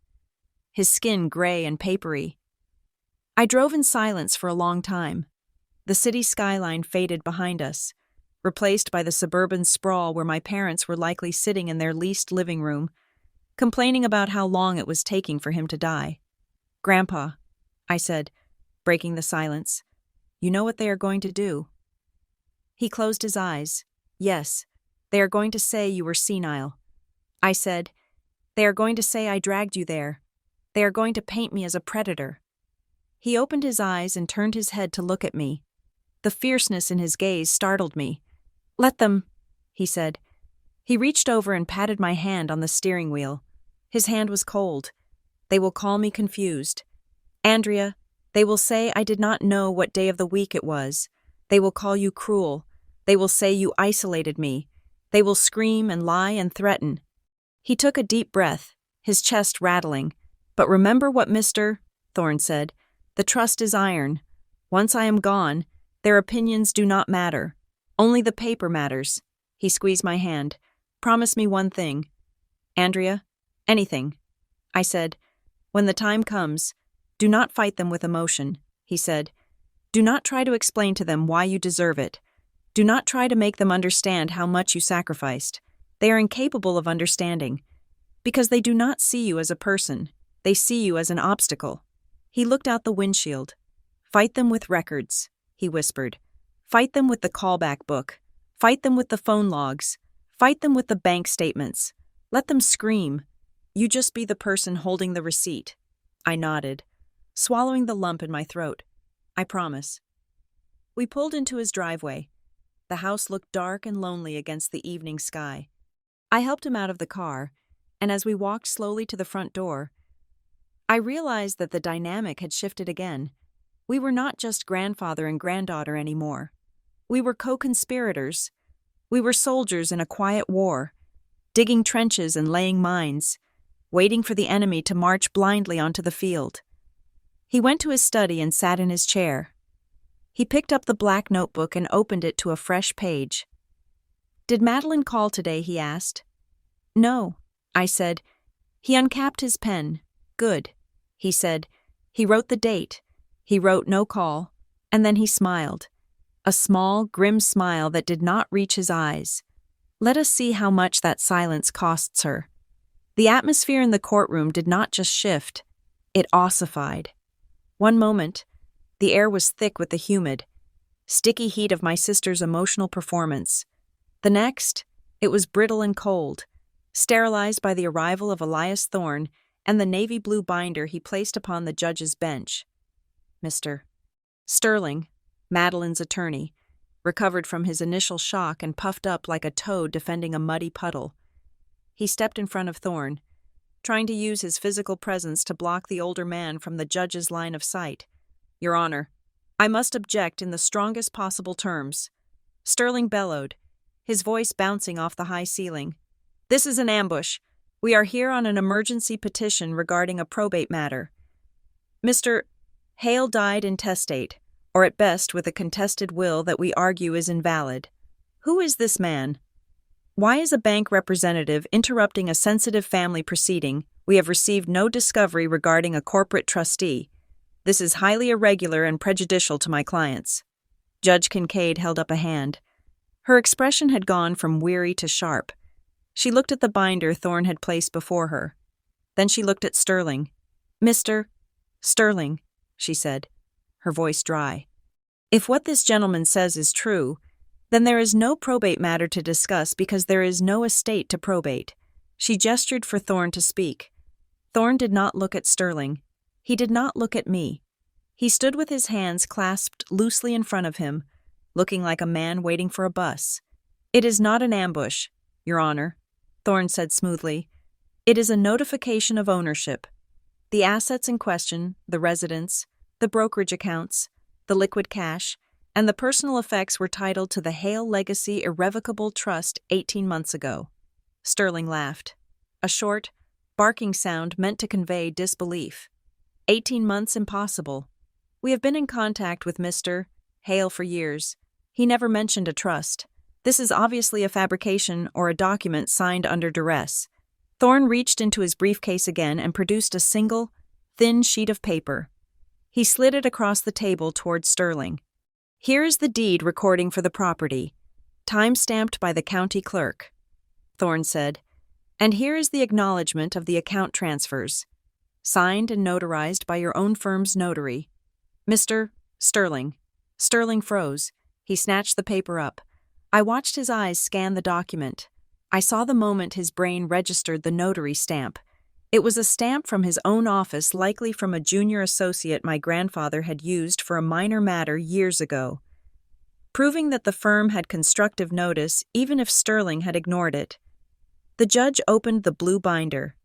his skin gray and papery. I drove in silence for a long time. The city skyline faded behind us, replaced by the suburban sprawl where my parents were likely sitting in their leased living room, complaining about how long it was taking for him to die. Grandpa, I said, breaking the silence, you know what they are going to do. He closed his eyes. Yes, they are going to say you were senile. I said, they are going to say I dragged you there. They are going to paint me as a predator. He opened his eyes and turned his head to look at me. The fierceness in his gaze startled me. Let them, he said. He reached over and patted my hand on the steering wheel. His hand was cold. They will call me confused. Andrea, they will say I did not know what day of the week it was. They will call you cruel. They will say you isolated me. They will scream and lie and threaten. He took a deep breath, his chest rattling. But remember what Mr. Thorne said. The trust is iron. Once I am gone, their opinions do not matter. Only the paper matters. He squeezed my hand. Promise me one thing. Andrea, anything. I said, when the time comes, do not fight them with emotion, he said. Do not try to explain to them why you deserve it. Do not try to make them understand how much you sacrificed. They are incapable of understanding. Because they do not see you as a person. They see you as an obstacle. He looked out the windshield. Fight them with records, he whispered. Fight them with the callback book. Fight them with the phone logs. Fight them with the bank statements. Let them scream. You just be the person holding the receipt. I nodded, swallowing the lump in my throat. I promise. We pulled into his driveway. The house looked dark and lonely against the evening sky. I helped him out of the car, and as we walked slowly to the front door, I realized that the dynamic had shifted again. We were not just grandfather and granddaughter anymore. We were co-conspirators. We were soldiers in a quiet war, digging trenches and laying mines, waiting for the enemy to march blindly onto the field. He went to his study and sat in his chair. He picked up the black notebook and opened it to a fresh page. "Did Madeline call today?" he asked. "No," I said. He uncapped his pen. "Good," he said. He wrote the date. He wrote "no call," and then he smiled. A small, grim smile that did not reach his eyes. Let us see how much that silence costs her. The atmosphere in the courtroom did not just shift, it ossified. One moment, the air was thick with the humid, sticky heat of my sister's emotional performance. The next, it was brittle and cold, sterilized by the arrival of Elias Thorne and the navy blue binder he placed upon the judge's bench. Mr. Sterling, Madeline's attorney, recovered from his initial shock and puffed up like a toad defending a muddy puddle. He stepped in front of Thorne, trying to use his physical presence to block the older man from the judge's line of sight. "Your Honor, I must object in the strongest possible terms," Sterling bellowed, his voice bouncing off the high ceiling. "This is an ambush. We are here on an emergency petition regarding a probate matter. Mr. Hale died intestate, or at best with a contested will that we argue is invalid. Who is this man? Why is a bank representative interrupting a sensitive family proceeding? We have received no discovery regarding a corporate trustee. This is highly irregular and prejudicial to my clients." Judge Kincaid held up a hand. Her expression had gone from weary to sharp. She looked at the binder Thorne had placed before her. Then she looked at Sterling. "Mr. Sterling," she said, her voice dry. "If what this gentleman says is true, then there is no probate matter to discuss because there is no estate to probate." She gestured for Thorne to speak. Thorne did not look at Sterling. He did not look at me. He stood with his hands clasped loosely in front of him, looking like a man waiting for a bus. "It is not an ambush, Your Honor," Thorne said smoothly. "It is a notification of ownership. The assets in question, the residence, the brokerage accounts, the liquid cash, and the personal effects were titled to the Hale Legacy Irrevocable Trust 18 months ago." Sterling laughed. A short, barking sound meant to convey disbelief. 18 months impossible. We have been in contact with Mr. Hale for years. He never mentioned a trust. This is obviously a fabrication or a document signed under duress. Thorne reached into his briefcase again and produced a single, thin sheet of paper. He slid it across the table toward Sterling. "Here is the deed recording for the property, time-stamped by the county clerk," Thorne said. "And here is the acknowledgement of the account transfers, signed and notarized by your own firm's notary. Mr. Sterling." Sterling froze. He snatched the paper up. I watched his eyes scan the document. I saw the moment his brain registered the notary stamp. It was a stamp from his own office, likely from a junior associate my grandfather had used for a minor matter years ago, proving that the firm had constructive notice even if Sterling had ignored it. The judge opened the blue binder.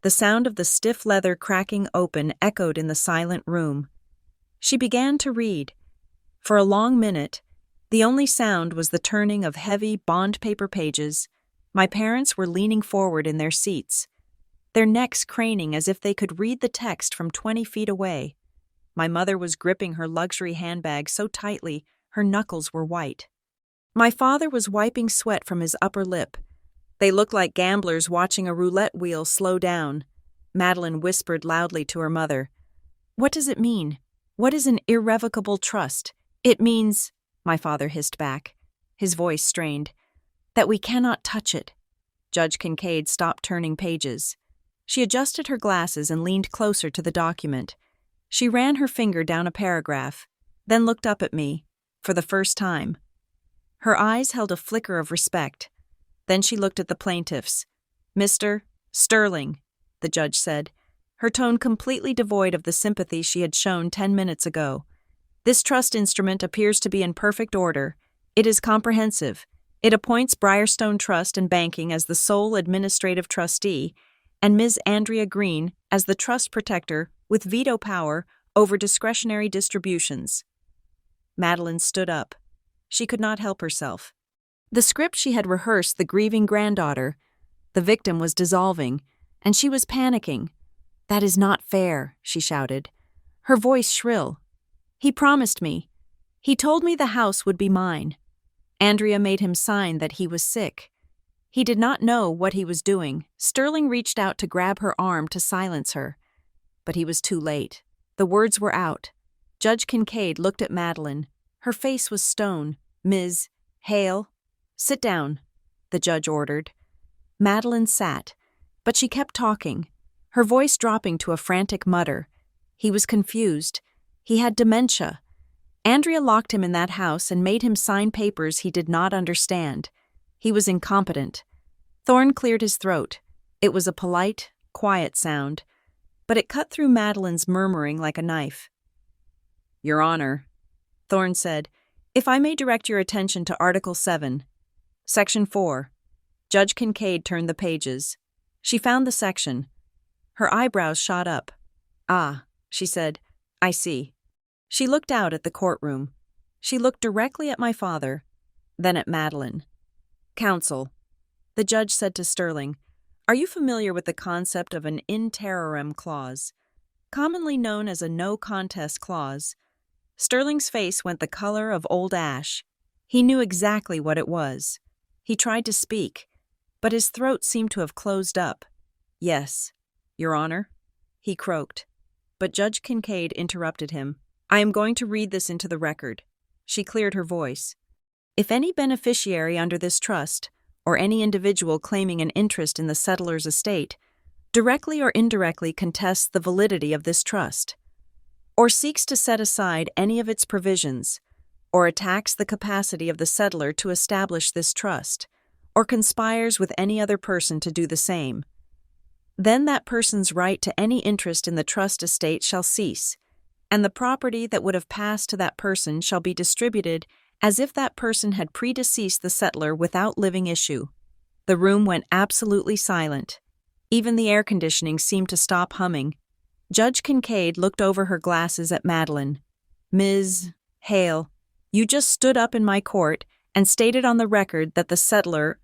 The sound of the stiff leather cracking open echoed in the silent room. She began to read. For a long minute, the only sound was the turning of heavy bond paper pages. My parents were leaning forward in their seats, their necks craning as if they could read the text from 20 feet away. My mother was gripping her luxury handbag so tightly her knuckles were white. My father was wiping sweat from his upper lip. They looked like gamblers watching a roulette wheel slow down. Madeline whispered loudly to her mother, "What does it mean? What is an irrevocable trust?" "It means," my father hissed back, his voice strained, "that we cannot touch it." Judge Kincaid stopped turning pages. She adjusted her glasses and leaned closer to the document. She ran her finger down a paragraph, then looked up at me, for the first time. Her eyes held a flicker of respect. Then she looked at the plaintiffs. "Mr. Sterling," the judge said, her tone completely devoid of the sympathy she had shown 10 minutes ago. "This trust instrument appears to be in perfect order. It is comprehensive. It appoints Briarstone Trust and Banking as the sole administrative trustee, and Ms. Andrea Green as the trust protector with veto power over discretionary distributions." Madeline stood up. She could not help herself. The script she had rehearsed the grieving granddaughter. The victim was dissolving, and she was panicking. "That is not fair," she shouted, her voice shrill. "He promised me. He told me the house would be mine." Andrea made him sign that he was sick. He did not know what he was doing. Sterling reached out to grab her arm to silence her. But he was too late. The words were out. Judge Kincaid looked at Madeline. Her face was stone. "Ms. Hale, sit down," the judge ordered. Madeline sat, but she kept talking, her voice dropping to a frantic mutter. He was confused. He had dementia. Andrea locked him in that house and made him sign papers he did not understand. He was incompetent. Thorne cleared his throat. It was a polite, quiet sound, but it cut through Madeline's murmuring like a knife. "Your Honor," Thorne said, "if I may direct your attention to Article 7, Section 4. Judge Kincaid turned the pages. She found the section. Her eyebrows shot up. "Ah," she said, "I see." She looked out at the courtroom. She looked directly at my father, then at Madeline. "Counsel," the judge said to Sterling, "are you familiar with the concept of an in terrorem clause, commonly known as a no contest clause?" Sterling's face went the color of old ash. He knew exactly what it was. He tried to speak, but his throat seemed to have closed up. "Yes, Your Honor," he croaked. But Judge Kincaid interrupted him. "I am going to read this into the record." She cleared her voice. "If any beneficiary under this trust, or any individual claiming an interest in the settler's estate, directly or indirectly contests the validity of this trust, or seeks to set aside any of its provisions, or attacks the capacity of the settler to establish this trust, or conspires with any other person to do the same, then that person's right to any interest in the trust estate shall cease, and the property that would have passed to that person shall be distributed as if that person had predeceased the settler without living issue." The room went absolutely silent. Even the air conditioning seemed to stop humming. Judge Kincaid looked over her glasses at Madeline. "Ms. Hale, you just stood up in my court and stated on the record that the settler,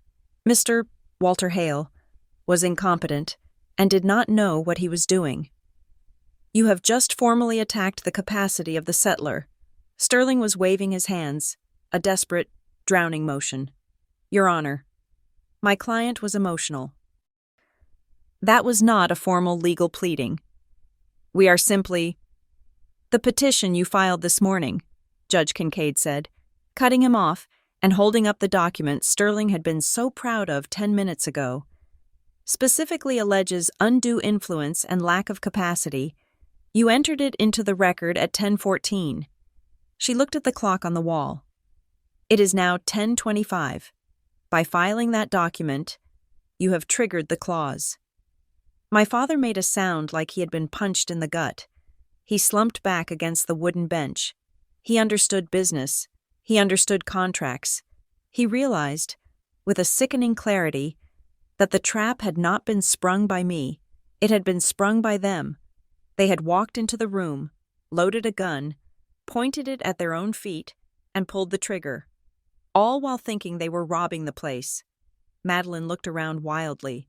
Mr. Walter Hale, was incompetent and did not know what he was doing. You have just formally attacked the capacity of the settler." Sterling was waving his hands, a desperate, drowning motion. "Your Honor." My client was emotional. "That was not a formal legal pleading. We are simply—" "The petition you filed this morning," Judge Kincaid said, cutting him off and holding up the document Sterling had been so proud of 10 minutes ago, "specifically alleges undue influence and lack of capacity. You entered it into the record at 10:14. She looked at the clock on the wall. "It is now 10:25. By filing that document, you have triggered the clause." My father made a sound like he had been punched in the gut. He slumped back against the wooden bench. He understood business. He understood contracts. He realized, with a sickening clarity, that the trap had not been sprung by me. It had been sprung by them. They had walked into the room, loaded a gun, pointed it at their own feet, and pulled the trigger, all while thinking they were robbing the place. Madeline looked around wildly.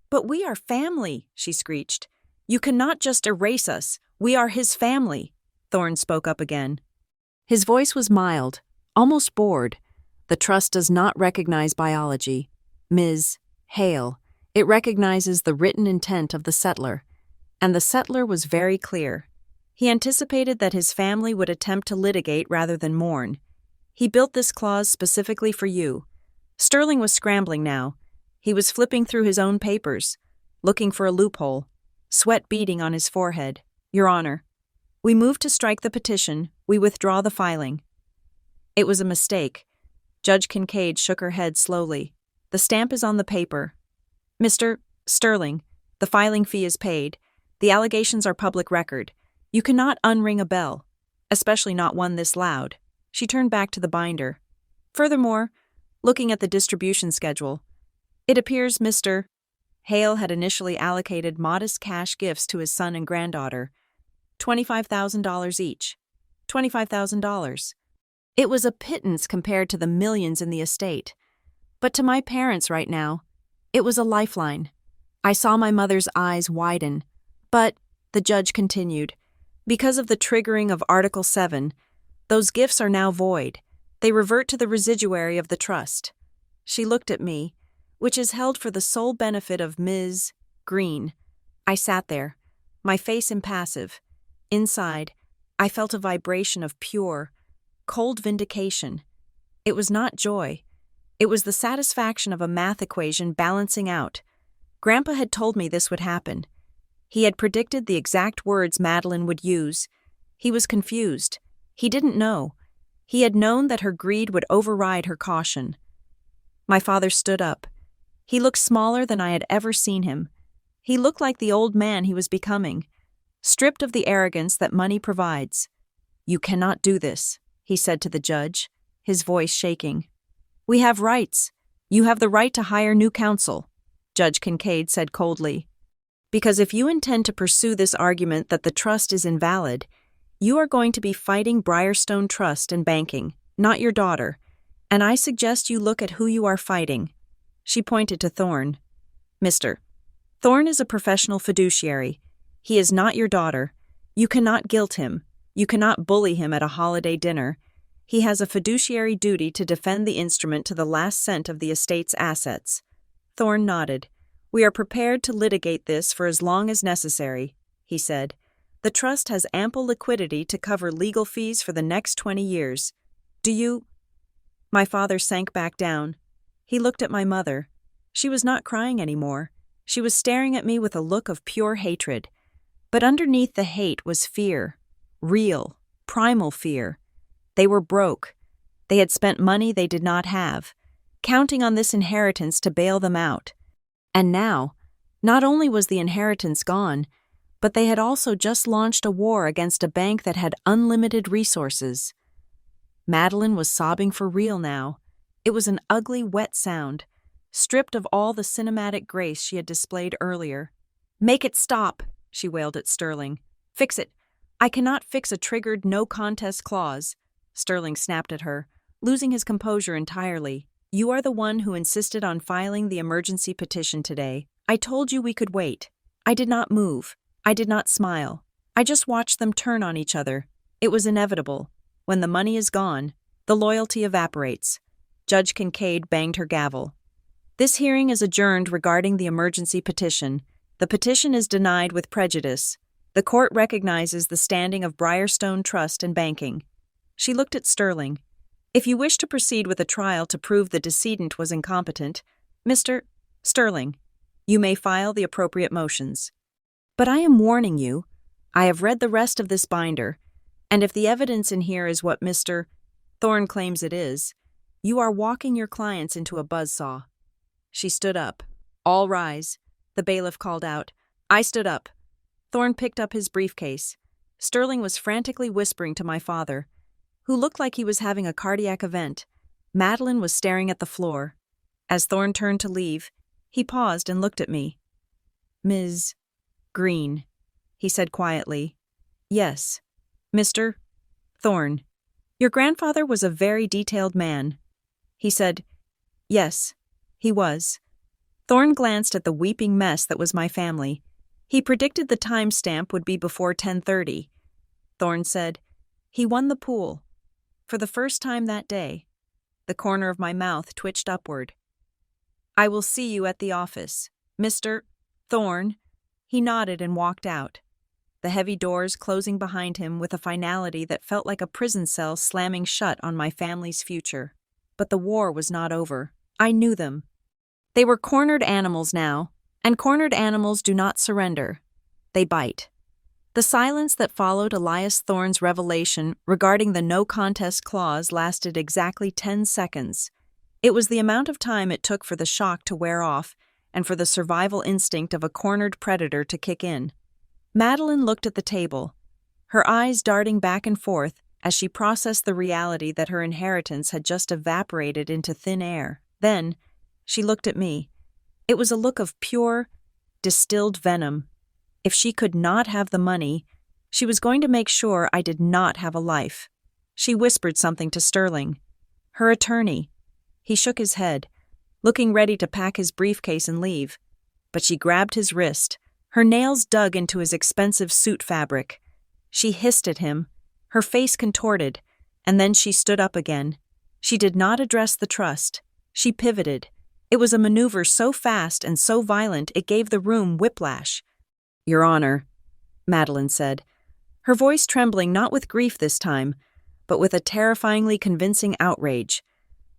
"But we are family," she screeched. "You cannot just erase us. We are his family." Thorne spoke up again. His voice was mild, almost bored. "The trust does not recognize biology, Ms. Hale. It recognizes the written intent of the settler." And the settler was very clear. He anticipated that his family would attempt to litigate rather than mourn. He built this clause specifically for you. Sterling was scrambling now. He was flipping through his own papers, looking for a loophole, sweat beading on his forehead. "Your Honor, we move to strike the petition. We withdraw the filing." It was a mistake. Judge Kincaid shook her head slowly. "The stamp is on the paper. Mr. Sterling, the filing fee is paid. The allegations are public record. You cannot unring a bell, especially not one this loud." She turned back to the binder. "Furthermore, looking at the distribution schedule, it appears Mr. Hale had initially allocated modest cash gifts to his son and granddaughter, $25,000 each. $25,000. It was a pittance compared to the millions in the estate. But to my parents right now, it was a lifeline. I saw my mother's eyes widen. But, the judge continued, because of the triggering of Article 7, those gifts are now void. They revert to the residuary of the trust. She looked at me, which is held for the sole benefit of Ms. Green. I sat there, my face impassive. Inside, I felt a vibration of pure, cold vindication. It was not joy. It was the satisfaction of a math equation balancing out. Grandpa had told me this would happen. He had predicted the exact words Madeline would use. He was confused. He didn't know. He had known that her greed would override her caution. My father stood up. He looked smaller than I had ever seen him. He looked like the old man he was becoming, stripped of the arrogance that money provides. "You cannot do this," he said to the judge, his voice shaking. "We have rights. You have the right to hire new counsel," Judge Kincaid said coldly. "Because if you intend to pursue this argument that the trust is invalid, you are going to be fighting Briarstone Trust and Banking, not your daughter, and I suggest you look at who you are fighting." She pointed to Thorne. "Mr. Thorne is a professional fiduciary. He is not your daughter. You cannot guilt him. You cannot bully him at a holiday dinner. He has a fiduciary duty to defend the instrument to the last cent of the estate's assets." Thorne nodded. "We are prepared to litigate this for as long as necessary," he said. "The trust has ample liquidity to cover legal fees for the next 20 years. Do you—" My father sank back down. He looked at my mother. She was not crying anymore. She was staring at me with a look of pure hatred. But underneath the hate was fear. Real, primal fear. They were broke. They had spent money they did not have, counting on this inheritance to bail them out. And now, not only was the inheritance gone, but they had also just launched a war against a bank that had unlimited resources. Madeline was sobbing for real now. It was an ugly, wet sound, stripped of all the cinematic grace she had displayed earlier. "Make it stop," she wailed at Sterling. "Fix it. I cannot fix a triggered no-contest clause." Sterling snapped at her, losing his composure entirely. "You are the one who insisted on filing the emergency petition today. I told you we could wait. I did not move. I did not smile. I just watched them turn on each other. It was inevitable. When the money is gone, the loyalty evaporates." Judge Kincaid banged her gavel. "This hearing is adjourned regarding the emergency petition. The petition is denied with prejudice. The court recognizes the standing of Briarstone Trust and Banking." She looked at Sterling. "If you wish to proceed with a trial to prove the decedent was incompetent, Mr. Sterling, you may file the appropriate motions. But I am warning you, I have read the rest of this binder, and if the evidence in here is what Mr. Thorne claims it is, you are walking your clients into a buzzsaw." She stood up. "All rise," the bailiff called out. I stood up. Thorne picked up his briefcase. Sterling was frantically whispering to my father, who looked like he was having a cardiac event. Madeline was staring at the floor. As Thorne turned to leave, he paused and looked at me. "Ms. Green," he said quietly. "Yes, Mr. Thorne. Your grandfather was a very detailed man." He said, "Yes, he was." Thorne glanced at the weeping mess that was my family. He predicted the timestamp would be before 10:30. Thorne said, "He won the pool." For the first time that day, the corner of my mouth twitched upward. "I will see you at the office, Mr. Thorne." He nodded and walked out, the heavy doors closing behind him with a finality that felt like a prison cell slamming shut on my family's future. But the war was not over. I knew them. They were cornered animals now, and cornered animals do not surrender. They bite. The silence that followed Elias Thorne's revelation regarding the no-contest clause lasted exactly 10 seconds. It was the amount of time it took for the shock to wear off and for the survival instinct of a cornered predator to kick in. Madeline looked at the table, her eyes darting back and forth as she processed the reality that her inheritance had just evaporated into thin air. Then, she looked at me. It was a look of pure, distilled venom. If she could not have the money, she was going to make sure I did not have a life. She whispered something to Sterling. Her attorney. He shook his head. looking ready to pack his briefcase and leave. But she grabbed his wrist. Her nails dug into his expensive suit fabric. She hissed at him, her face contorted, and then she stood up again. She did not address the trust. She pivoted. It was a maneuver so fast and so violent it gave the room whiplash. "Your Honor," Madeline said, her voice trembling not with grief this time, but with a terrifyingly convincing outrage.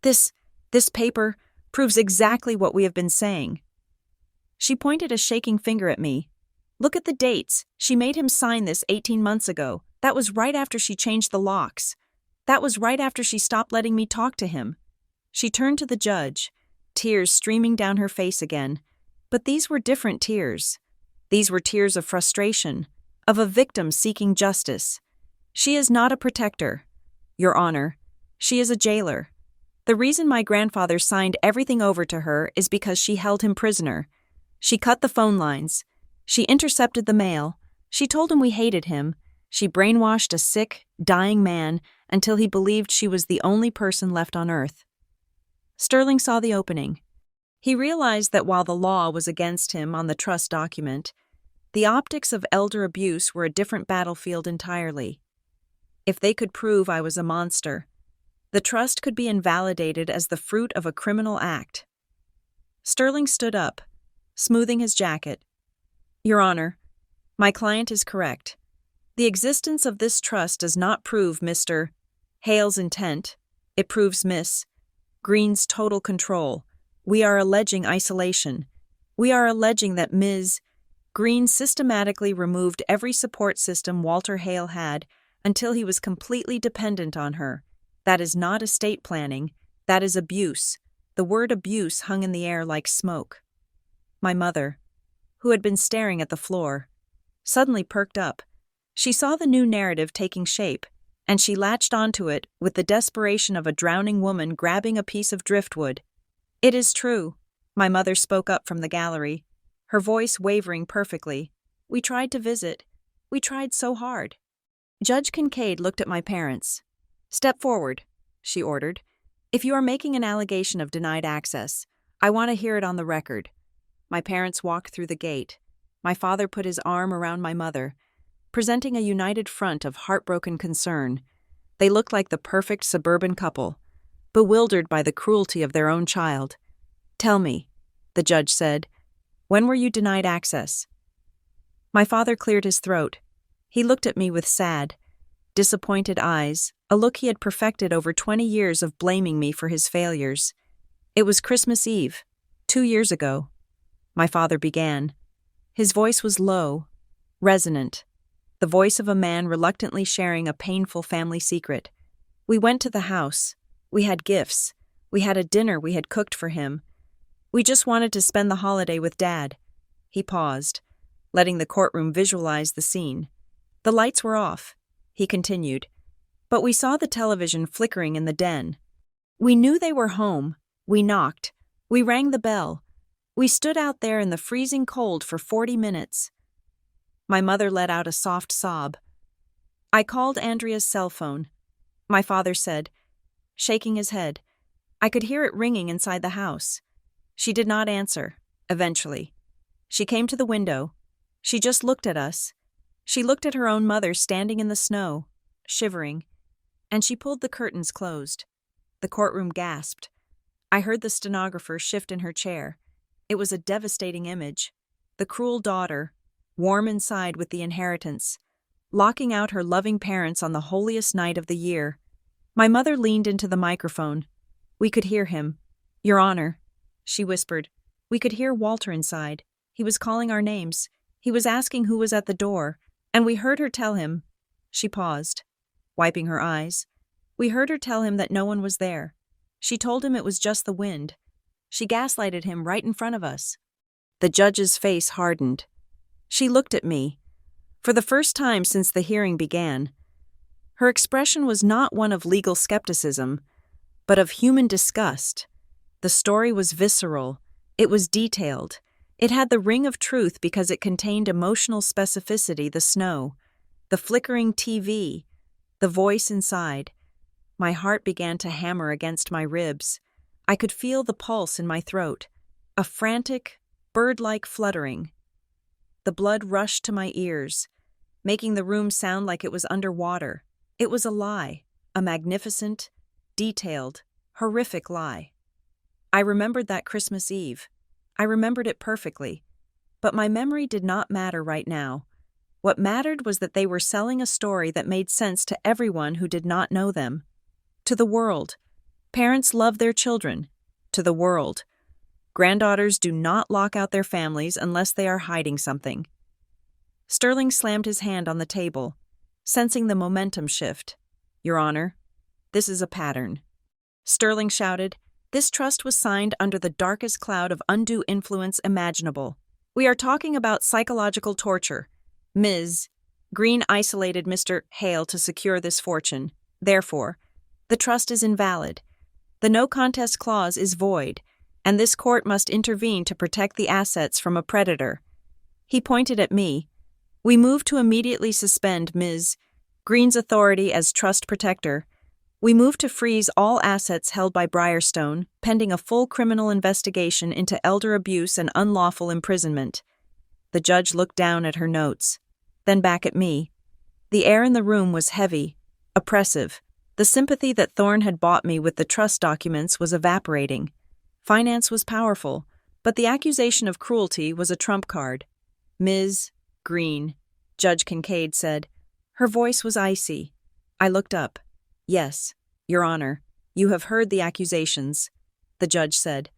This paper proves exactly what we have been saying." She pointed a shaking finger at me. "Look at the dates. She made him sign this 18 months ago. That was right after she changed the locks. That was right after she stopped letting me talk to him." She turned to the judge, tears streaming down her face again. But these were different tears. These were tears of frustration, of a victim seeking justice. "She is not a protector, Your Honor. She is a jailer. The reason my grandfather signed everything over to her is because she held him prisoner. She cut the phone lines. She intercepted the mail. She told him we hated him. She brainwashed a sick, dying man until he believed she was the only person left on earth." Sterling saw the opening. He realized that while the law was against him on the trust document, the optics of elder abuse were a different battlefield entirely. If they could prove I was a monster, the trust could be invalidated as the fruit of a criminal act. Sterling stood up, smoothing his jacket. "Your Honor, my client is correct. The existence of this trust does not prove Mr. Hale's intent. It proves Miss Green's total control. We are alleging isolation. We are alleging that Ms. Green systematically removed every support system Walter Hale had until he was completely dependent on her. That is not estate planning. That is abuse." The word abuse hung in the air like smoke. My mother, who had been staring at the floor, suddenly perked up. She saw the new narrative taking shape, and she latched onto it with the desperation of a drowning woman grabbing a piece of driftwood. "It is true," my mother spoke up from the gallery, her voice wavering perfectly. "We tried to visit. We tried so hard." Judge Kincaid looked at my parents. "Step forward," she ordered. "If you are making an allegation of denied access, I want to hear it on the record." My parents walked through the gate. My father put his arm around my mother, presenting a united front of heartbroken concern. They looked like the perfect suburban couple, bewildered by the cruelty of their own child. "Tell me," the judge said, "when were you denied access?" My father cleared his throat. He looked at me with sad, disappointed eyes, a look he had perfected over 20 years of blaming me for his failures. "It was Christmas Eve, 2 years ago," my father began. His voice was low, resonant, the voice of a man reluctantly sharing a painful family secret. "We went to the house. We had gifts. We had a dinner we had cooked for him. We just wanted to spend the holiday with Dad." He paused, letting the courtroom visualize the scene. "The lights were off," he continued, "but we saw the television flickering in the den. We knew they were home. We knocked. We rang the bell. We stood out there in the freezing cold for 40 minutes. My mother let out a soft sob. "I called Andrea's cell phone," my father said, shaking his head. "I could hear it ringing inside the house. She did not answer, eventually. She came to the window. She just looked at us. She looked at her own mother standing in the snow, shivering, and she pulled the curtains closed." The courtroom gasped. I heard the stenographer shift in her chair. It was a devastating image. The cruel daughter, warm inside with the inheritance, locking out her loving parents on the holiest night of the year. My mother leaned into the microphone. We could hear him. "Your Honor," she whispered. "We could hear Walter inside. He was calling our names. He was asking who was at the door, and we heard her tell him." She paused, wiping her eyes. "We heard her tell him that no one was there. She told him it was just the wind. She gaslighted him right in front of us." The judge's face hardened. She looked at me. For the first time since the hearing began, her expression was not one of legal skepticism, but of human disgust. The story was visceral. It was detailed. It had the ring of truth because it contained emotional specificity: the snow, the flickering TV, the voice inside. My heart began to hammer against my ribs. I could feel the pulse in my throat, a frantic, bird-like fluttering. The blood rushed to my ears, making the room sound like it was underwater. It was a lie, a magnificent, detailed, horrific lie. I remembered that Christmas Eve. I remembered it perfectly. But my memory did not matter right now. What mattered was that they were selling a story that made sense to everyone who did not know them. To the world. Parents love their children. To the world. Granddaughters do not lock out their families unless they are hiding something. Sterling slammed his hand on the table, sensing the momentum shift. Your Honor, this is a pattern. Sterling shouted, this trust was signed under the darkest cloud of undue influence imaginable. We are talking about psychological torture. Ms. Green isolated Mr. Hale to secure this fortune. Therefore, the trust is invalid. The no contest clause is void, and this court must intervene to protect the assets from a predator. He pointed at me. We move to immediately suspend Ms. Green's authority as trust protector. We move to freeze all assets held by Briarstone, pending a full criminal investigation into elder abuse and unlawful imprisonment. The judge looked down at her notes, then back at me. The air in the room was heavy, oppressive. The sympathy that Thorne had bought me with the trust documents was evaporating. Finance was powerful, but the accusation of cruelty was a trump card. Ms. Green, Judge Kincaid said. Her voice was icy. I looked up. Yes, Your Honor, you have heard the accusations, the judge said.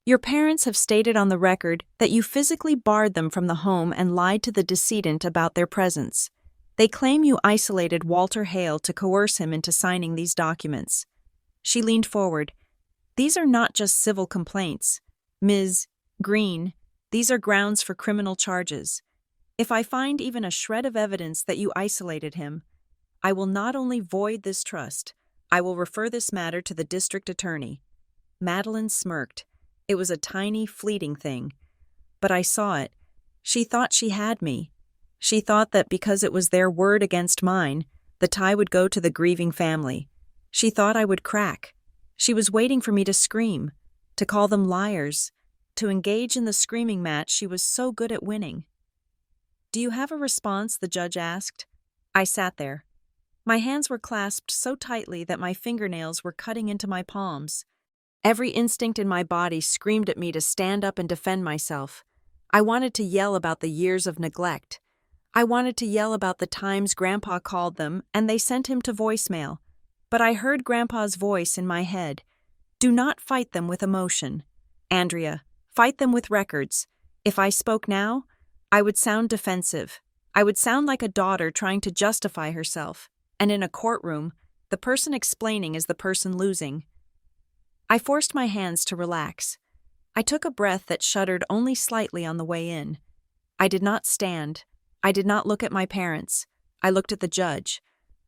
Your parents have stated on the record that you physically barred them from the home and lied to the decedent about their presence. They claim you isolated Walter Hale to coerce him into signing these documents. She leaned forward. These are not just civil complaints. Ms. Green, these are grounds for criminal charges. If I find even a shred of evidence that you isolated him, I will not only void this trust, I will refer this matter to the district attorney. Madeline smirked. It was a tiny, fleeting thing. But I saw it. She thought she had me. She thought that because it was their word against mine, the tie would go to the grieving family. She thought I would crack. She was waiting for me to scream, to call them liars, to engage in the screaming match she was so good at winning. Do you have a response? The judge asked. I sat there. My hands were clasped so tightly that my fingernails were cutting into my palms. Every instinct in my body screamed at me to stand up and defend myself. I wanted to yell about the years of neglect. I wanted to yell about the times Grandpa called them and they sent him to voicemail. But I heard Grandpa's voice in my head. Do not fight them with emotion. Andrea, fight them with records. If I spoke now, I would sound defensive. I would sound like a daughter trying to justify herself. And in a courtroom, the person explaining is the person losing. I forced my hands to relax. I took a breath that shuddered only slightly on the way in. I did not stand. I did not look at my parents. I looked at the judge.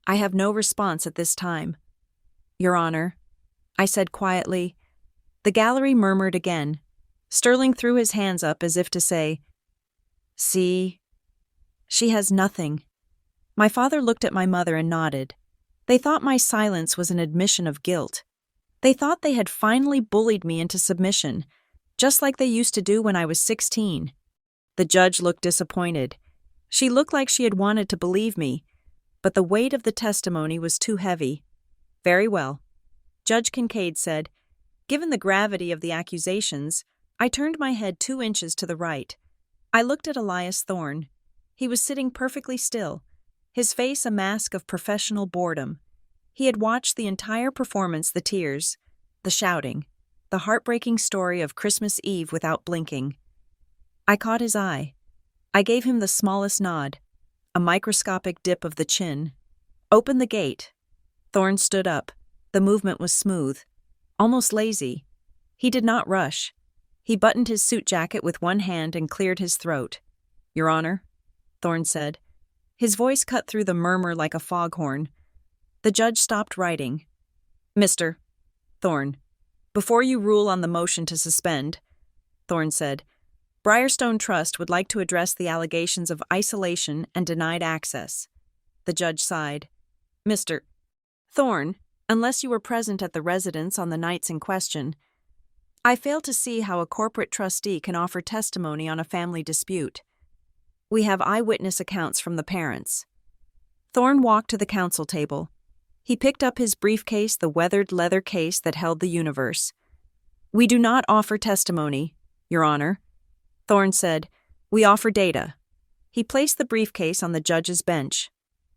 I have no response at this time. Your Honor, I said quietly. The gallery murmured again. Sterling threw his hands up as if to say, See? She has nothing. My father looked at my mother and nodded. They thought my silence was an admission of guilt. They thought they had finally bullied me into submission, just like they used to do when I was 16. The judge looked disappointed. She looked like she had wanted to believe me, but the weight of the testimony was too heavy. Very well. Judge Kincaid said, given the gravity of the accusations, I turned my head 2 inches to the right. I looked at Elias Thorne. He was sitting perfectly still, his face a mask of professional boredom. He had watched the entire performance, the tears, the shouting, the heartbreaking story of Christmas Eve without blinking. I caught his eye. I gave him the smallest nod, a microscopic dip of the chin. Open the gate. Thorne stood up. The movement was smooth, almost lazy. He did not rush. He buttoned his suit jacket with one hand and cleared his throat. Your Honor, Thorne said. His voice cut through the murmur like a foghorn. The judge stopped writing. Mr. Thorne, before you rule on the motion to suspend, Thorne said, Briarstone Trust would like to address the allegations of isolation and denied access. The judge sighed. Mr. Thorne, unless you were present at the residence on the nights in question, I fail to see how a corporate trustee can offer testimony on a family dispute. We have eyewitness accounts from the parents. Thorne walked to the counsel table. He picked up his briefcase, the weathered leather case that held the universe. We do not offer testimony, Your Honor. Thorne said, we offer data. He placed the briefcase on the judge's bench,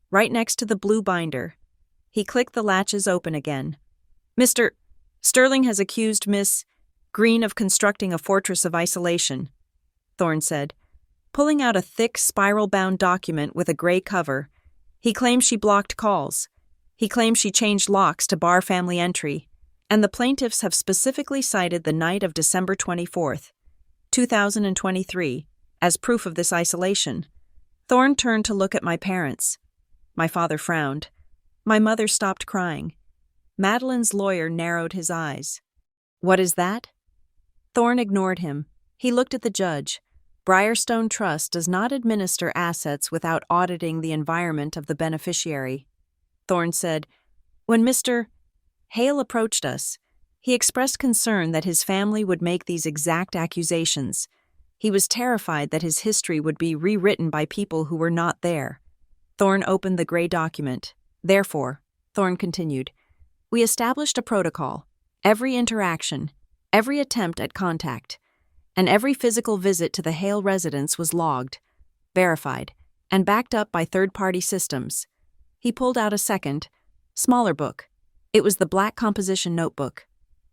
right next to the blue binder. He clicked the latches open again. Mr. Sterling has accused Miss Green of constructing a fortress of isolation, Thorne said, pulling out a thick, spiral-bound document with a gray cover. He claims she blocked calls. He claims she changed locks to bar family entry, and the plaintiffs have specifically cited the night of December 24th, 2023, as proof of this isolation. Thorne turned to look at my parents. My father frowned. My mother stopped crying. Madeline's lawyer narrowed his eyes. What is that? Thorne ignored him. He looked at the judge. Briarstone Trust does not administer assets without auditing the environment of the beneficiary. Thorne said, when Mr. Hale approached us, he expressed concern that his family would make these exact accusations. He was terrified that his history would be rewritten by people who were not there. Thorne opened the gray document. Therefore, Thorne continued, we established a protocol. Every interaction, every attempt at contact, and every physical visit to the Hale residence was logged, verified, and backed up by third-party systems. He pulled out a second, smaller book. It was the black composition notebook,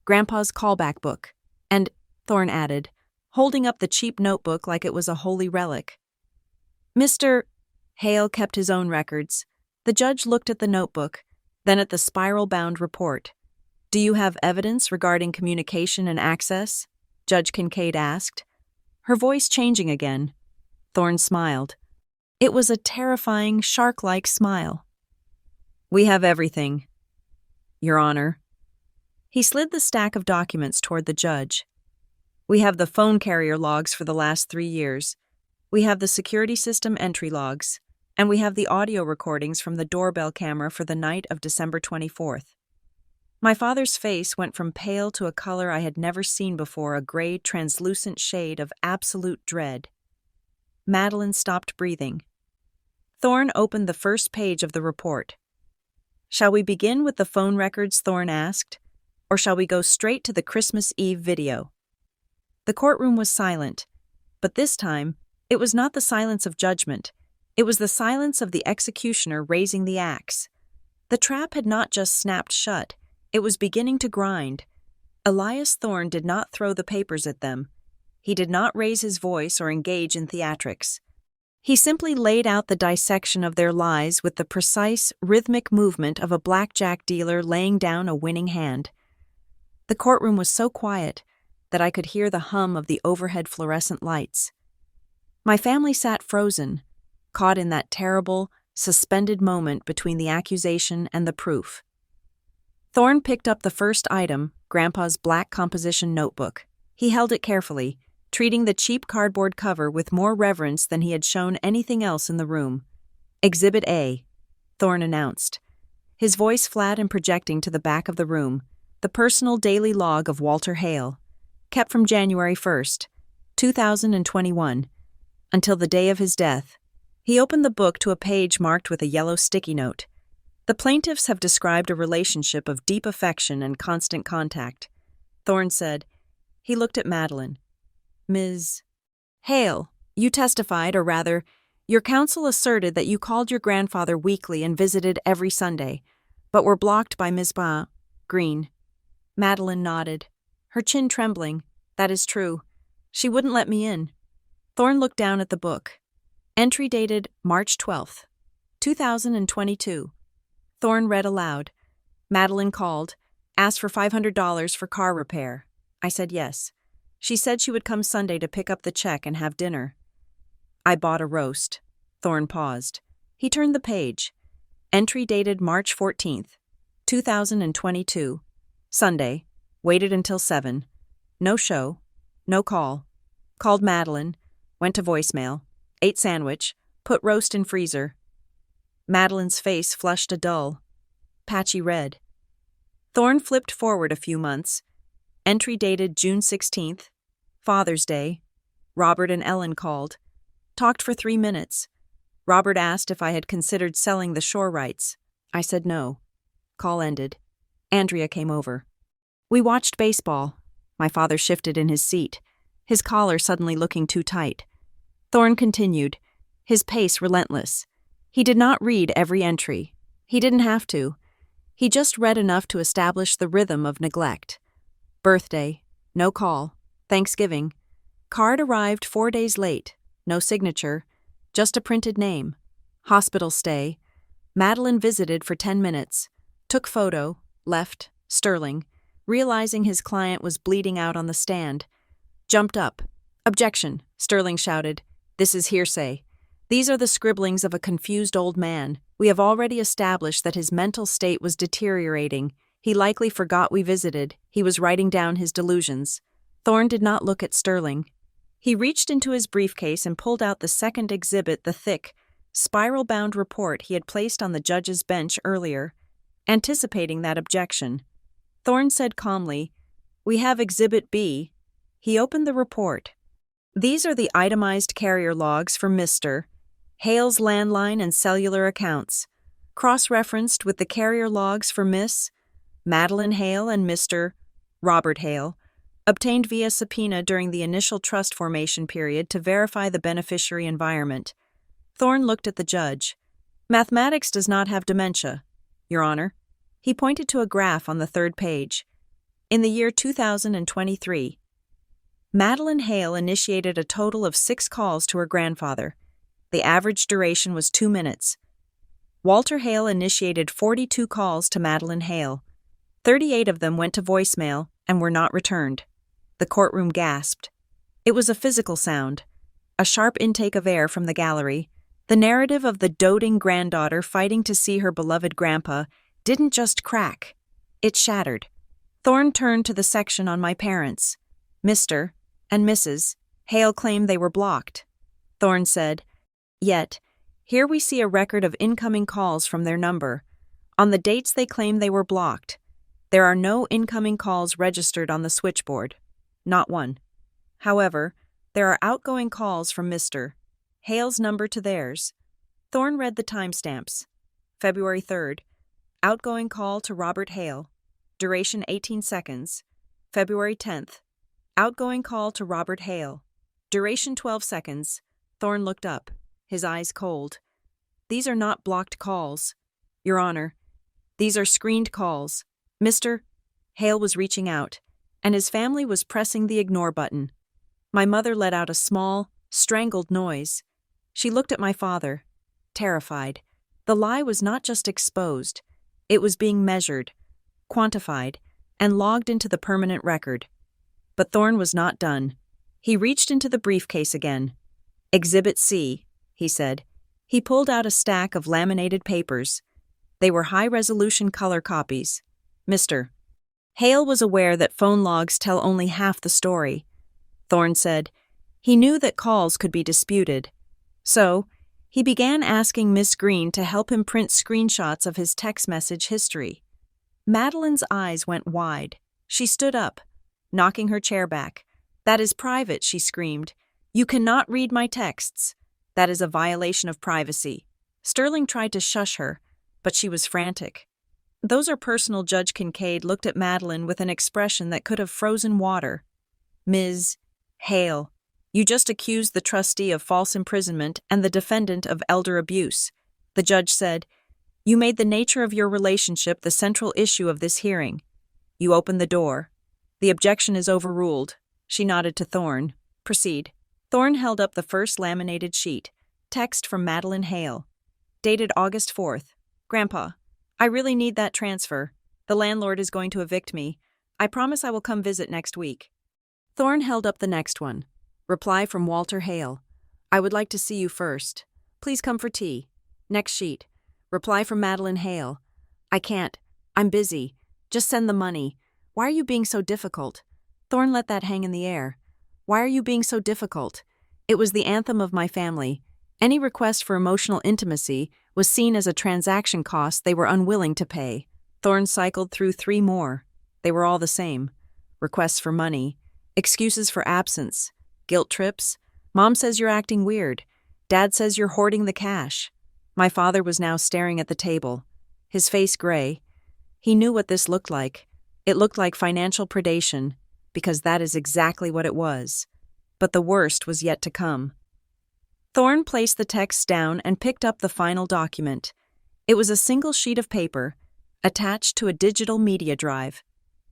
Grandpa's callback book, and, Thorne added, holding up the cheap notebook like it was a holy relic. Mr. Hale kept his own records. The judge looked at the notebook, then at the spiral-bound report. Do you have evidence regarding communication and access? Judge Kincaid asked, her voice changing again. Thorne smiled. It was a terrifying, shark-like smile. We have everything, Your Honor. He slid the stack of documents toward the judge. We have the phone carrier logs for the last 3 years. We have the security system entry logs. And we have the audio recordings from the doorbell camera for the night of December 24th. My father's face went from pale to a color I had never seen before, a gray, translucent shade of absolute dread. Madeline stopped breathing. Thorne opened the first page of the report. Shall we begin with the phone records, Thorne asked, or shall we go straight to the Christmas Eve video? The courtroom was silent, but this time, it was not the silence of judgment. It was the silence of the executioner raising the axe. The trap had not just snapped shut, it was beginning to grind. Elias Thorne did not throw the papers at them. He did not raise his voice or engage in theatrics. He simply laid out the dissection of their lies with the precise, rhythmic movement of a blackjack dealer laying down a winning hand. The courtroom was so quiet that I could hear the hum of the overhead fluorescent lights. My family sat frozen, caught in that terrible, suspended moment between the accusation and the proof. Thorne picked up the first item, Grandpa's black composition notebook. He held it carefully, treating the cheap cardboard cover with more reverence than he had shown anything else in the room. Exhibit A, Thorne announced, his voice flat and projecting to the back of the room, the personal daily log of Walter Hale, kept from January 1st, 2021, until the day of his death. He opened the book to a page marked with a yellow sticky note. The plaintiffs have described a relationship of deep affection and constant contact. Thorne said. He looked at Madeline. Ms. Hale, you testified, or rather, your counsel asserted that you called your grandfather weekly and visited every Sunday, but were blocked by Ms. Green. Madeline nodded, her chin trembling. That is true. She wouldn't let me in. Thorne looked down at the book. Entry dated March 12th, 2022. Thorne read aloud. Madeline called, asked for $500 for car repair. I said yes. She said she would come Sunday to pick up the check and have dinner. I bought a roast. Thorne paused. He turned the page. Entry dated March 14th, 2022. Sunday. Waited until 7. No show. No call. Called Madeline. Went to voicemail. Ate sandwich. Put roast in freezer. Madeline's face flushed a dull, patchy red. Thorne flipped forward a few months. Entry dated June 16th. Father's Day. Robert and Ellen called. Talked for 3 minutes. Robert asked if I had considered selling the shore rights. I said no. Call ended. Andrea came over. We watched baseball. My father shifted in his seat, his collar suddenly looking too tight. Thorne continued, his pace relentless. He did not read every entry. He didn't have to. He just read enough to establish the rhythm of neglect. Birthday. No call. Thanksgiving. Card arrived 4 days late. No signature. Just a printed name. Hospital stay. Madeline visited for 10 minutes. Took photo. Left. Sterling. Realizing his client was bleeding out on the stand. Jumped up. Objection, Sterling shouted. This is hearsay. These are the scribblings of a confused old man. We have already established that his mental state was deteriorating. He likely forgot we visited. He was writing down his delusions. Thorne did not look at Sterling. He reached into his briefcase and pulled out the second exhibit, the thick, spiral-bound report he had placed on the judge's bench earlier. Anticipating that objection, Thorne said calmly, "We have Exhibit B." He opened the report. These are the itemized carrier logs for Mr. Hale's landline and cellular accounts, cross-referenced with the carrier logs for Miss Madeline Hale and Mr. Robert Hale, obtained via subpoena during the initial trust formation period to verify the beneficiary environment. Thorne looked at the judge. Mathematics does not have dementia, Your Honor. He pointed to a graph on the third page. In the year 2023, Madeline Hale initiated a total of 6 calls to her grandfather. The average duration was 2 minutes. Walter Hale initiated 42 calls to Madeline Hale. 38 of them went to voicemail and were not returned. The courtroom gasped. It was a physical sound, a sharp intake of air from the gallery. The narrative of the doting granddaughter fighting to see her beloved grandpa didn't just crack, it shattered. Thorne turned to the section on my parents. Mr. and Mrs. Hale claimed they were blocked. Thorne said, "Yet, here we see a record of incoming calls from their number. On the dates they claim they were blocked, there are no incoming calls registered on the switchboard. Not one. However, there are outgoing calls from Mr. Hale's number to theirs." Thorne read the timestamps. February 3rd. Outgoing call to Robert Hale. Duration 18 seconds. February 10th. Outgoing call to Robert Hale. Duration 12 seconds. Thorne looked up, his eyes cold. These are not blocked calls, Your Honor. These are screened calls. Mr. Hale was reaching out, and his family was pressing the ignore button. My mother let out a small, strangled noise. She looked at my father, terrified. The lie was not just exposed. It was being measured, quantified, and logged into the permanent record. But Thorne was not done. He reached into the briefcase again. Exhibit C, he said. He pulled out a stack of laminated papers. They were high-resolution color copies. Mr. Hale was aware that phone logs tell only half the story. Thorne said he knew that calls could be disputed. So, he began asking Miss Green to help him print screenshots of his text message history. Madeline's eyes went wide. She stood up, knocking her chair back. "That is private," she screamed. "You cannot read my texts. That is a violation of privacy." Sterling tried to shush her, but she was frantic. "Those are personal." Judge Kincaid looked at Madeline with an expression that could have frozen water. "Ms. Hale, you just accused the trustee of false imprisonment and the defendant of elder abuse." The judge said, "You made the nature of your relationship the central issue of this hearing. You opened the door. The objection is overruled." She nodded to Thorne. "Proceed." Thorne held up the first laminated sheet. Text from Madeline Hale. Dated August 4th. "Grandpa, I really need that transfer. The landlord is going to evict me. I promise I will come visit next week." Thorne held up the next one. Reply from Walter Hale. "I would like to see you first. Please come for tea." Next sheet. Reply from Madeline Hale. "I can't. I'm busy. Just send the money. Why are you being so difficult?" Thorne let that hang in the air. "Why are you being so difficult?" It was the anthem of my family. Any request for emotional intimacy was seen as a transaction cost they were unwilling to pay. Thorne cycled through 3 more. They were all the same. requests for money, excuses for absence, guilt trips. Mom says you're acting weird. Dad says you're hoarding the cash. My father was now staring at the table, his face gray. He knew what this looked like. It looked like financial predation, because that is exactly what it was. But the worst was yet to come. Thorne placed the text down and picked up the final document. It was a single sheet of paper, attached to a digital media drive.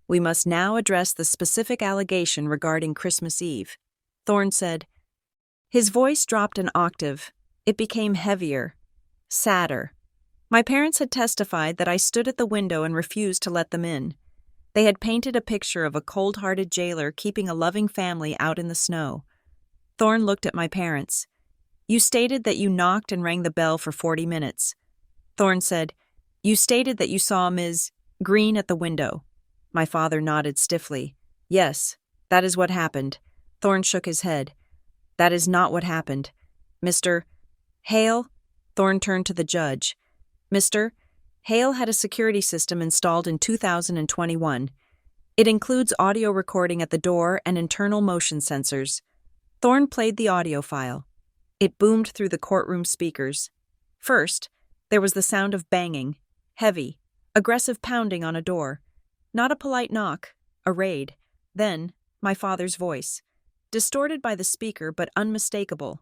We must now address the specific allegation regarding Christmas Eve, Thorne said. His voice dropped an octave. It became heavier, sadder. My parents had testified that I stood at the window and refused to let them in. They had painted a picture of a cold-hearted jailer keeping a loving family out in the snow. Thorne looked at my parents. You stated that you knocked and rang the bell for 40 minutes. Thorne said, You stated that you saw Ms. Green at the window. My father nodded stiffly. Yes, that is what happened. Thorne shook his head. That is not what happened. Mr. Hale? Thorne turned to the judge. Mr. Hale had a security system installed in 2021. It includes audio recording at the door and internal motion sensors. Thorne played the audio file. It boomed through the courtroom speakers. First, there was the sound of banging, heavy, aggressive pounding on a door. Not a polite knock, a raid. Then, my father's voice, distorted by the speaker but unmistakable.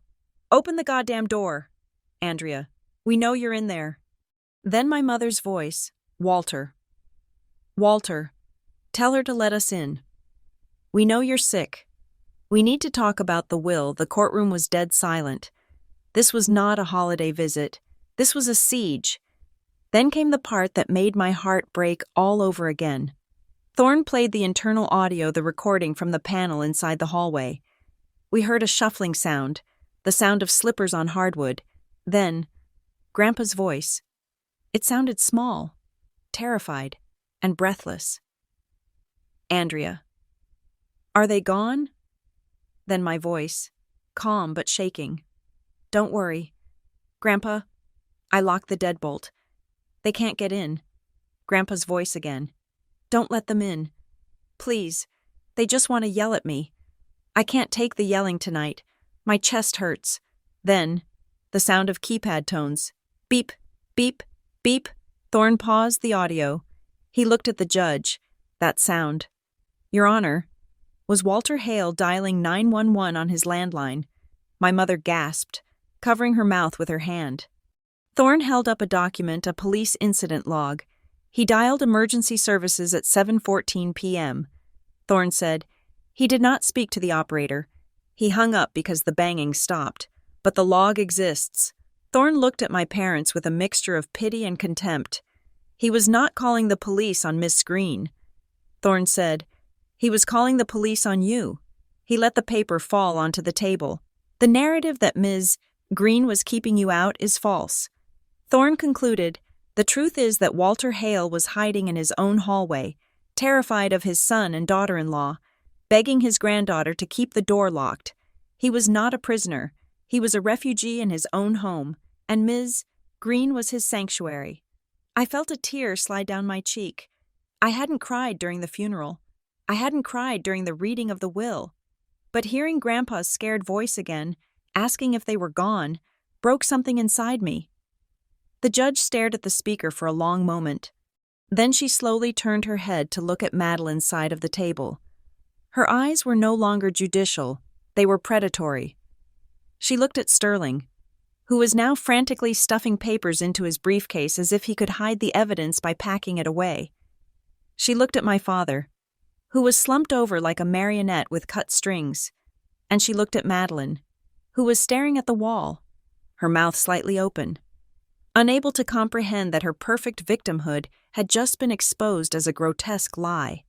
Open the goddamn door, Andrea. We know you're in there. Then my mother's voice, Walter. Walter, tell her to let us in. We know you're sick. We need to talk about the will. The courtroom was dead silent. This was not a holiday visit. This was a siege. Then came the part that made my heart break all over again. Thorne played the internal audio, the recording from the panel inside the hallway. We heard a shuffling sound, the sound of slippers on hardwood. Then, Grandpa's voice. It sounded small, terrified, and breathless. Andrea. Are they gone? Then my voice, calm but shaking. Don't worry. Grandpa, I locked the deadbolt. They can't get in. Grandpa's voice again. Don't let them in. Please, they just want to yell at me. I can't take the yelling tonight. My chest hurts. Then, the sound of keypad tones. Beep, beep, beep. Thorne paused the audio. He looked at the judge. That sound. Your Honor, was Walter Hale dialing 911 on his landline? My mother gasped, covering her mouth with her hand. Thorne held up a document, a police incident log. He dialed emergency services at 7:14 p.m. Thorne said, He did not speak to the operator. He hung up because the banging stopped. But the log exists. Thorne looked at my parents with a mixture of pity and contempt. He was not calling the police on Miss Green. Thorne said, He was calling the police on you. He let the paper fall onto the table. The narrative that Ms. Green was keeping you out is false. Thorne concluded, The truth is that Walter Hale was hiding in his own hallway, terrified of his son and daughter-in-law, begging his granddaughter to keep the door locked. He was not a prisoner. He was a refugee in his own home, and Ms. Green was his sanctuary. I felt a tear slide down my cheek. I hadn't cried during the funeral. I hadn't cried during the reading of the will. But hearing Grandpa's scared voice again, asking if they were gone, broke something inside me. The judge stared at the speaker for a long moment. Then she slowly turned her head to look at Madeline's side of the table. Her eyes were no longer judicial, they were predatory. She looked at Sterling, who was now frantically stuffing papers into his briefcase as if he could hide the evidence by packing it away. She looked at my father, who was slumped over like a marionette with cut strings, and she looked at Madeline, who was staring at the wall, her mouth slightly open, unable to comprehend that her perfect victimhood had just been exposed as a grotesque lie.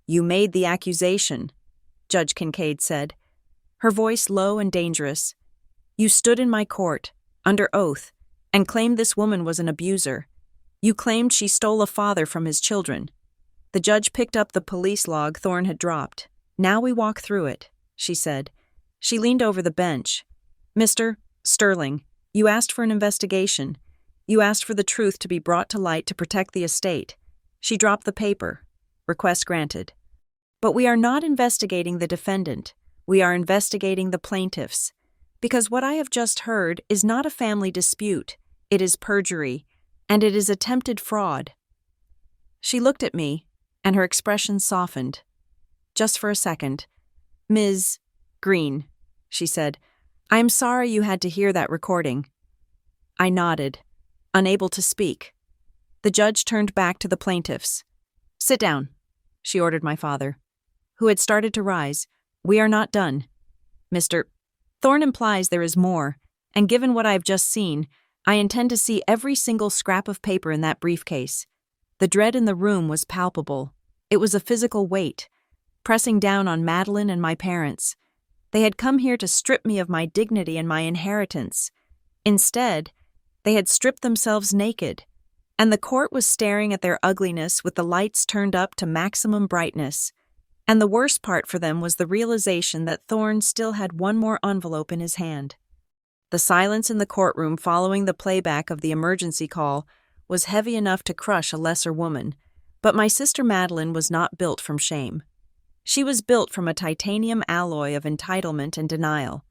You made the accusation, Judge Kincaid said, her voice low and dangerous. You stood in my court, under oath, and claimed this woman was an abuser. You claimed she stole a father from his children. The judge picked up the police log Thorne had dropped. Now we walk through it, she said. She leaned over the bench. Mr. Sterling, you asked for an investigation. You asked for the truth to be brought to light to protect the estate. She dropped the paper. Request granted. But we are not investigating the defendant. We are investigating the plaintiffs. Because what I have just heard is not a family dispute. It is perjury, and it is attempted fraud." She looked at me, and her expression softened. Just for a second. "Ms. Green," she said, "I am sorry you had to hear that recording." I nodded, unable to speak. The judge turned back to the plaintiffs. "Sit down," she ordered my father, who had started to rise. "We are not done. Mr. Thorne implies there is more, and given what I have just seen, I intend to see every single scrap of paper in that briefcase." The dread in the room was palpable. It was a physical weight, pressing down on Madeline and my parents. They had come here to strip me of my dignity and my inheritance. Instead, they had stripped themselves naked, and the court was staring at their ugliness with the lights turned up to maximum brightness. And the worst part for them was the realization that Thorne still had one more envelope in his hand. The silence in the courtroom following the playback of the emergency call was heavy enough to crush a lesser woman, but my sister Madeline was not built from shame. She was built from a titanium alloy of entitlement and denial.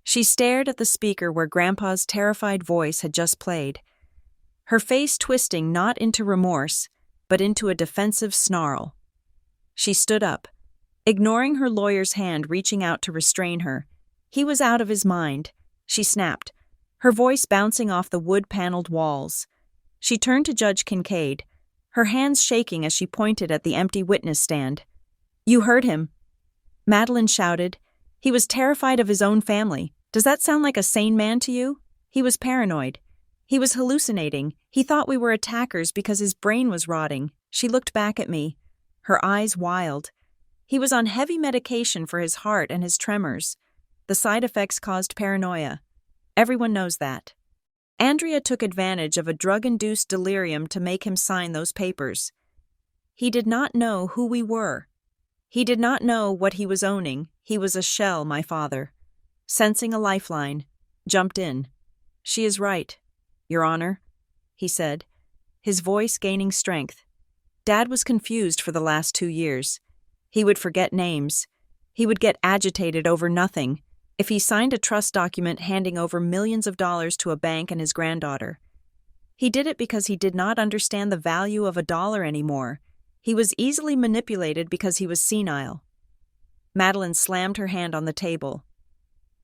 She stared at the speaker where Grandpa's terrified voice had just played, her face twisting not into remorse, but into a defensive snarl. She stood up, ignoring her lawyer's hand reaching out to restrain her. He was out of his mind, she snapped, her voice bouncing off the wood-paneled walls. She turned to Judge Kincaid, her hands shaking as she pointed at the empty witness stand. "You heard him," Madeline shouted. "He was terrified of his own family. Does that sound like a sane man to you? He was paranoid. He was hallucinating. He thought we were attackers because his brain was rotting." She looked back at me, her eyes wild. "He was on heavy medication for his heart and his tremors. The side effects caused paranoia. Everyone knows that. Andrea took advantage of a drug-induced delirium to make him sign those papers. He did not know who we were. He did not know what he was owning. He was a shell, my father." Sensing a lifeline, jumped in. "She is right, Your Honor," he said, his voice gaining strength. "Dad was confused for the last 2 years. He would forget names. He would get agitated over nothing. If he signed a trust document handing over millions of dollars to a bank and his granddaughter. He did it because he did not understand the value of a dollar anymore. He was easily manipulated because he was senile." Madeline slammed her hand on the table.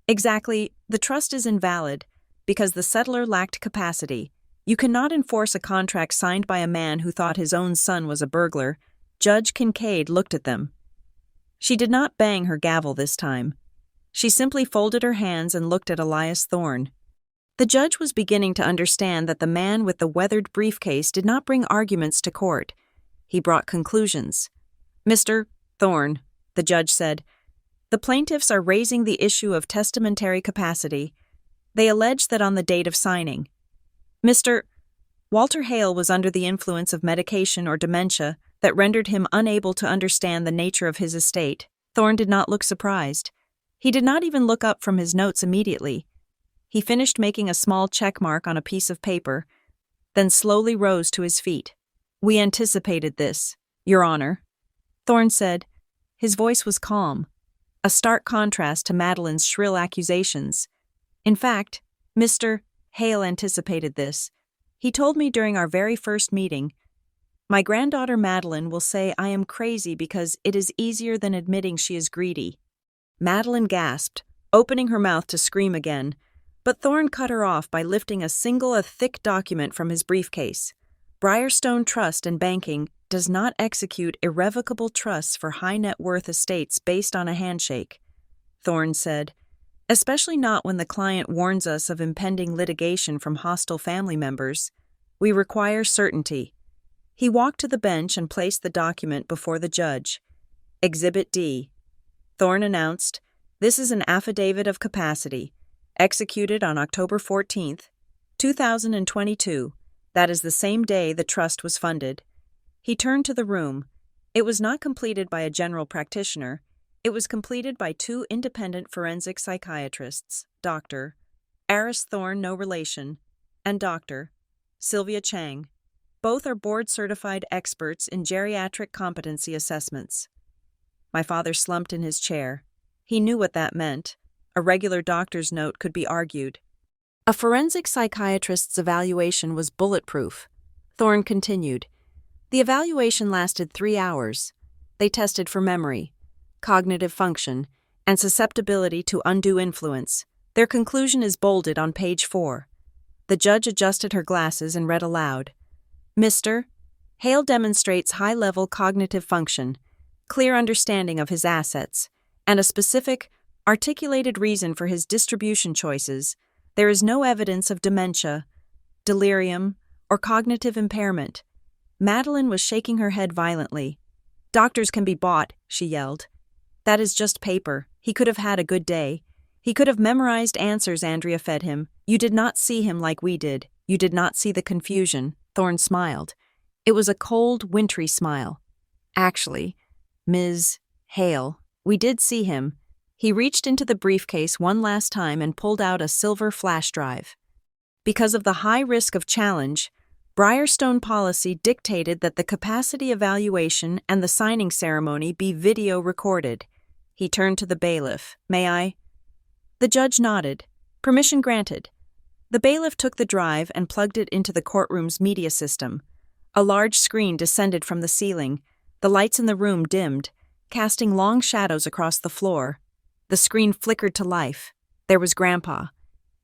"Exactly, the trust is invalid because the settlor lacked capacity. You cannot enforce a contract signed by a man who thought his own son was a burglar." Judge Kincaid looked at them. She did not bang her gavel this time. She simply folded her hands and looked at Elias Thorne. The judge was beginning to understand that the man with the weathered briefcase did not bring arguments to court. He brought conclusions. "Mr. Thorne," the judge said, "the plaintiffs are raising the issue of testamentary capacity. They allege that on the date of signing, Mr. Walter Hale was under the influence of medication or dementia that rendered him unable to understand the nature of his estate." Thorne did not look surprised. He did not even look up from his notes immediately. He finished making a small check mark on a piece of paper, then slowly rose to his feet. "We anticipated this, Your Honor," Thorne said. His voice was calm, a stark contrast to Madeline's shrill accusations. "In fact, Mr. Hale anticipated this. He told me during our very first meeting, 'My granddaughter Madeline will say I am crazy because it is easier than admitting she is greedy.'" Madeline gasped, opening her mouth to scream again, but Thorne cut her off by lifting a thick document from his briefcase. "Briarstone Trust and Banking does not execute irrevocable trusts for high-net-worth estates based on a handshake," Thorne said, "especially not when the client warns us of impending litigation from hostile family members. We require certainty." He walked to the bench and placed the document before the judge. "Exhibit D," Thorne announced, "This is an affidavit of capacity, executed on October 14th, 2022. That is the same day the trust was funded." He turned to the room. It was not completed by a general practitioner. It was completed by 2 independent forensic psychiatrists, Dr. Aris Thorne, no relation, and Dr. Sylvia Chang. Both are board-certified experts in geriatric competency assessments. My father slumped in his chair. He knew what that meant. A regular doctor's note could be argued. A forensic psychiatrist's evaluation was bulletproof. Thorne continued. The evaluation lasted 3 hours. They tested for memory, cognitive function, and susceptibility to undue influence. Their conclusion is bolded on page 4. The judge adjusted her glasses and read aloud. Mr. Hale demonstrates high-level cognitive function, clear understanding of his assets, and a specific, articulated reason for his distribution choices. There is no evidence of dementia, delirium, or cognitive impairment. Madeline was shaking her head violently. Doctors can be bought, she yelled. That is just paper. He could have had a good day. He could have memorized answers Andrea fed him. You did not see him like we did. You did not see the confusion. Thorne smiled. It was a cold, wintry smile. Actually, Ms. Hale, we did see him. He reached into the briefcase one last time and pulled out a silver flash drive. Because of the high risk of challenge, Briarstone policy dictated that the capacity evaluation and the signing ceremony be video recorded. He turned to the bailiff. May I? The judge nodded. Permission granted. The bailiff took the drive and plugged it into the courtroom's media system. A large screen descended from the ceiling. The lights in the room dimmed, casting long shadows across the floor. The screen flickered to life. There was Grandpa.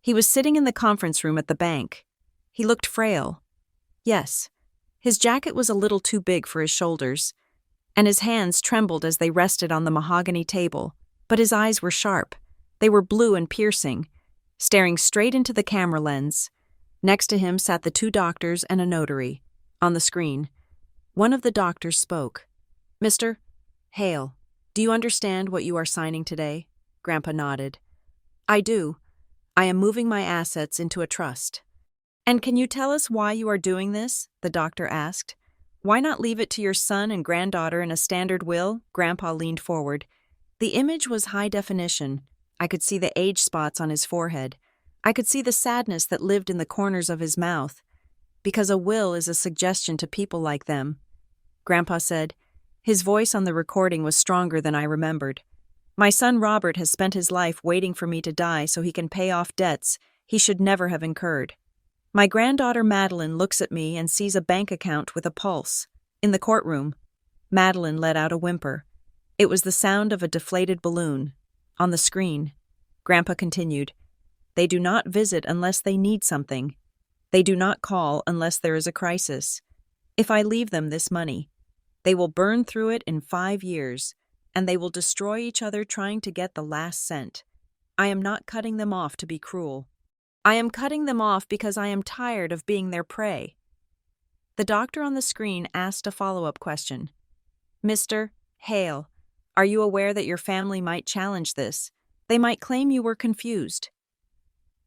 He was sitting in the conference room at the bank. He looked frail. Yes, his jacket was a little too big for his shoulders, and his hands trembled as they rested on the mahogany table, but his eyes were sharp. They were blue and piercing, staring straight into the camera lens. Next to him sat the 2 doctors and a notary. On the screen, one of the doctors spoke. Mr. Hale, do you understand what you are signing today? Grandpa nodded. I do. I am moving my assets into a trust. And can you tell us why you are doing this? The doctor asked. Why not leave it to your son and granddaughter in a standard will? Grandpa leaned forward. The image was high definition. I could see the age spots on his forehead. I could see the sadness that lived in the corners of his mouth. Because a will is a suggestion to people like them. Grandpa said. His voice on the recording was stronger than I remembered. My son Robert has spent his life waiting for me to die so he can pay off debts he should never have incurred. My granddaughter Madeline looks at me and sees a bank account with a pulse. In the courtroom, Madeline let out a whimper. It was the sound of a deflated balloon. On the screen, Grandpa continued, They do not visit unless they need something. They do not call unless there is a crisis. If I leave them this money, they will burn through it in 5 years, and they will destroy each other trying to get the last cent. I am not cutting them off to be cruel. I am cutting them off because I am tired of being their prey. The doctor on the screen asked a follow-up question. Mr. Hale, are you aware that your family might challenge this? They might claim you were confused.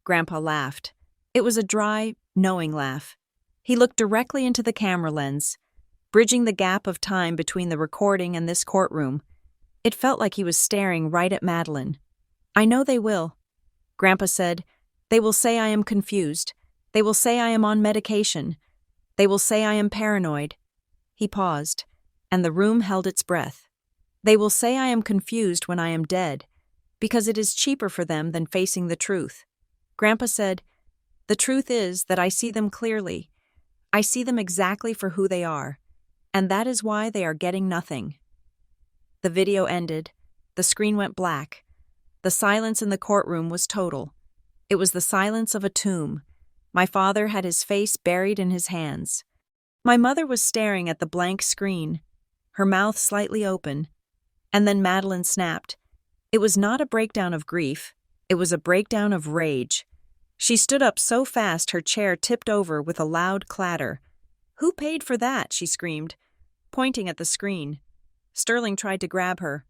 Grandpa laughed. It was a dry, knowing laugh. He looked directly into the camera lens, bridging the gap of time between the recording and this courtroom. It felt like he was staring right at Madeline. I know they will. Grandpa said, They will say I am confused. They will say I am on medication. They will say I am paranoid. He paused, and the room held its breath. They will say I am confused when I am dead, because it is cheaper for them than facing the truth. Grandpa said, The truth is that I see them clearly. I see them exactly for who they are, and that is why they are getting nothing. The video ended. The screen went black. The silence in the courtroom was total. It was the silence of a tomb. My father had his face buried in his hands. My mother was staring at the blank screen, her mouth slightly open. And then Madeline snapped. It was not a breakdown of grief. It was a breakdown of rage. She stood up so fast her chair tipped over with a loud clatter. Who paid for that? She screamed, pointing at the screen. Sterling tried to grab her.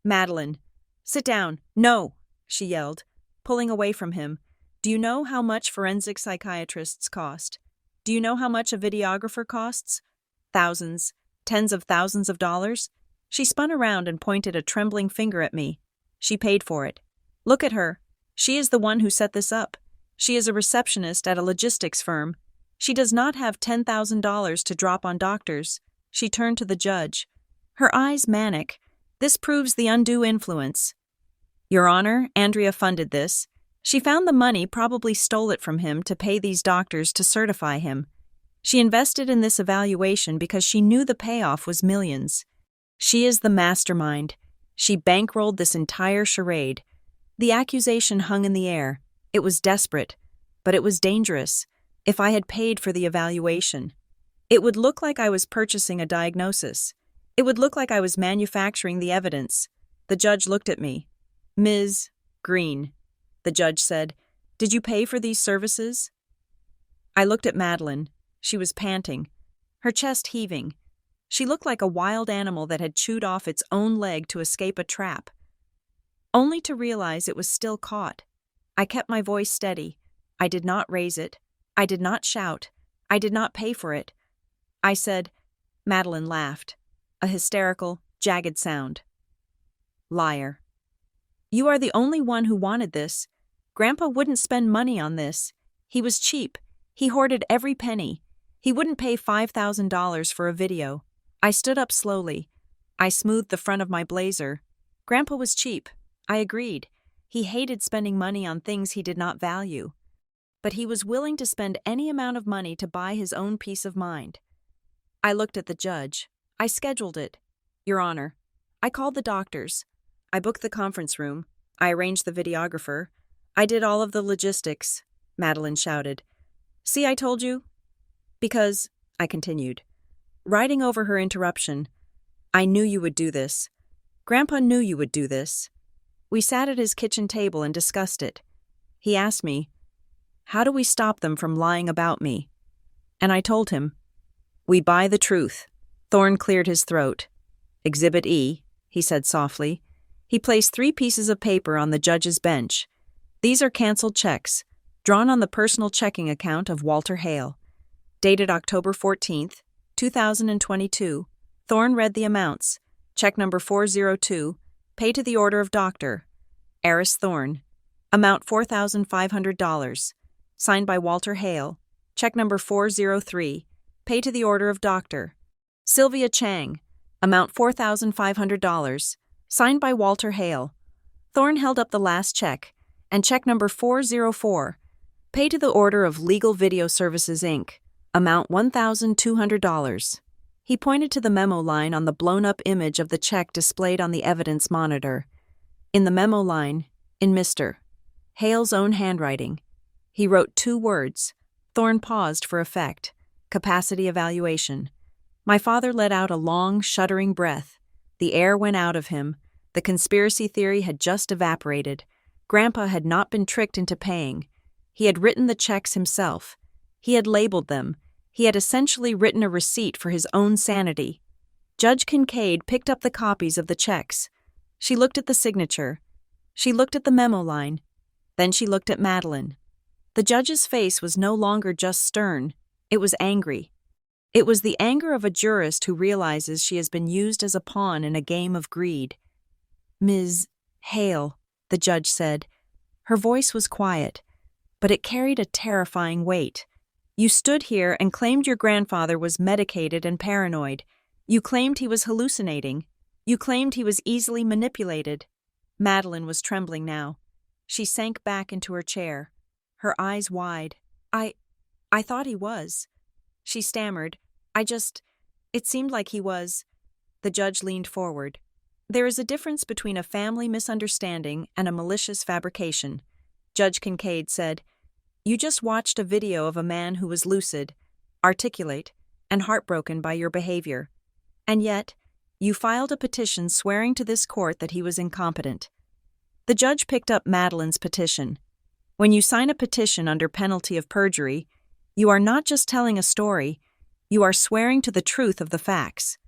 Madeline, sit down. No, she yelled, pulling away from him. Do you know how much forensic psychiatrists cost? Do you know how much a videographer costs? Thousands, tens of thousands of dollars? She spun around and pointed a trembling finger at me. She paid for it. Look at her. She is the one who set this up. She is a receptionist at a logistics firm. She does not have $10,000 to drop on doctors. She turned to the judge. Her eyes manic. This proves the undue influence. Your Honor, Andrea funded this. She found the money, probably stole it from him to pay these doctors to certify him. She invested in this evaluation because she knew the payoff was millions. She is the mastermind. She bankrolled this entire charade. The accusation hung in the air. It was desperate, but it was dangerous. If I had paid for the evaluation, it would look like I was purchasing a diagnosis. It would look like I was manufacturing the evidence. The judge looked at me. Ms. Green, the judge said, did you pay for these services? I looked at Madeline. She was panting, her chest heaving. She looked like a wild animal that had chewed off its own leg to escape a trap, only to realize it was still caught. I kept my voice steady. I did not raise it. I did not shout. I did not pay for it. I said, Madeline laughed, a hysterical, jagged sound. Liar. You are the only one who wanted this. Grandpa wouldn't spend money on this. He was cheap. He hoarded every penny. He wouldn't pay $5,000 for a video. I stood up slowly. I smoothed the front of my blazer. Grandpa was cheap. I agreed. He hated spending money on things he did not value. But he was willing to spend any amount of money to buy his own peace of mind. I looked at the judge. I scheduled it. Your Honor, I called the doctors. I booked the conference room. I arranged the videographer. I did all of the logistics, Madeline shouted. See, I told you? Because, I continued, riding over her interruption, I knew you would do this. Grandpa knew you would do this. We sat at his kitchen table and discussed it. He asked me, how do we stop them from lying about me? And I told him, we buy the truth. Thorne cleared his throat. Exhibit E, he said softly. He placed 3 pieces of paper on the judge's bench. These are canceled checks, drawn on the personal checking account of Walter Hale. Dated October 14th, 2022, Thorne read the amounts. Check number 402, pay to the order of Dr. Eris Thorne. Amount $4,500. Signed by Walter Hale. Check number 403, pay to the order of Dr. Sylvia Chang. Amount $4,500. Signed by Walter Hale. Thorne held up the last check, and check number 404, pay to the order of Legal Video Services, Inc., amount $1,200. He pointed to the memo line on the blown-up image of the check displayed on the evidence monitor. In the memo line, in Mr. Hale's own handwriting, he wrote 2 words. Thorne paused for effect. Capacity evaluation. My father let out a long, shuddering breath. The air went out of him. The conspiracy theory had just evaporated. Grandpa had not been tricked into paying. He had written the checks himself. He had labeled them. He had essentially written a receipt for his own sanity. Judge Kincaid picked up the copies of the checks. She looked at the signature. She looked at the memo line. Then she looked at Madeline. The judge's face was no longer just stern. It was angry. It was the anger of a jurist who realizes she has been used as a pawn in a game of greed. Ms. Hale, the judge said. Her voice was quiet, but it carried a terrifying weight. You stood here and claimed your grandfather was medicated and paranoid. You claimed he was hallucinating. You claimed he was easily manipulated. Madeline was trembling now. She sank back into her chair, her eyes wide. I thought he was. She stammered. It seemed like he was. The judge leaned forward. There is a difference between a family misunderstanding and a malicious fabrication. Judge Kincaid said, you just watched a video of a man who was lucid, articulate, and heartbroken by your behavior. And yet, you filed a petition swearing to this court that he was incompetent. The judge picked up Madeline's petition. When you sign a petition under penalty of perjury, you are not just telling a story, you are swearing to the truth of the facts.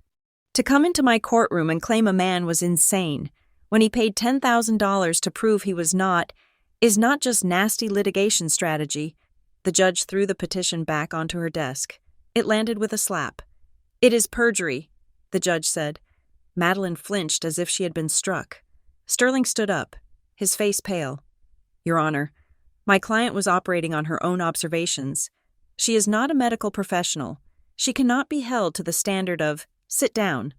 To come into my courtroom and claim a man was insane, when he paid $10,000 to prove he was not, is not just nasty litigation strategy. The judge threw the petition back onto her desk. It landed with a slap. It is perjury, the judge said. Madeline flinched as if she had been struck. Sterling stood up, his face pale. Your Honor, my client was operating on her own observations. She is not a medical professional. She cannot be held to the standard of, sit down.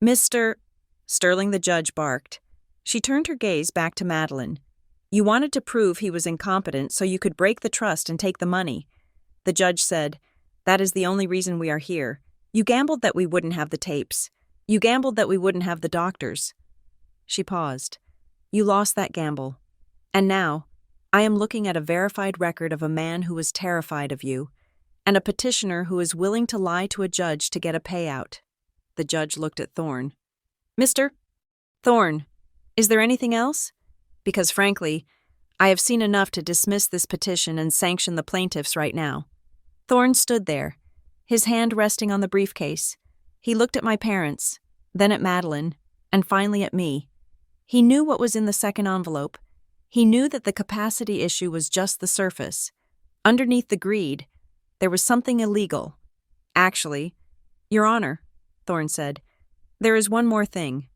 Mr. Sterling, the judge, barked. She turned her gaze back to Madeline. You wanted to prove he was incompetent so you could break the trust and take the money. The judge said, That is the only reason we are here. You gambled that we wouldn't have the tapes. You gambled that we wouldn't have the doctors. She paused. You lost that gamble. And now, I am looking at a verified record of a man who was terrified of you, and a petitioner who is willing to lie to a judge to get a payout. The judge looked at Thorne. Mr. Thorne, is there anything else? Because frankly, I have seen enough to dismiss this petition and sanction the plaintiffs right now. Thorne stood there, his hand resting on the briefcase. He looked at my parents, then at Madeline, and finally at me. He knew what was in the second envelope. He knew that the capacity issue was just the surface. Underneath the greed, there was something illegal. Actually, Your Honor, Thorne said, there is one more thing.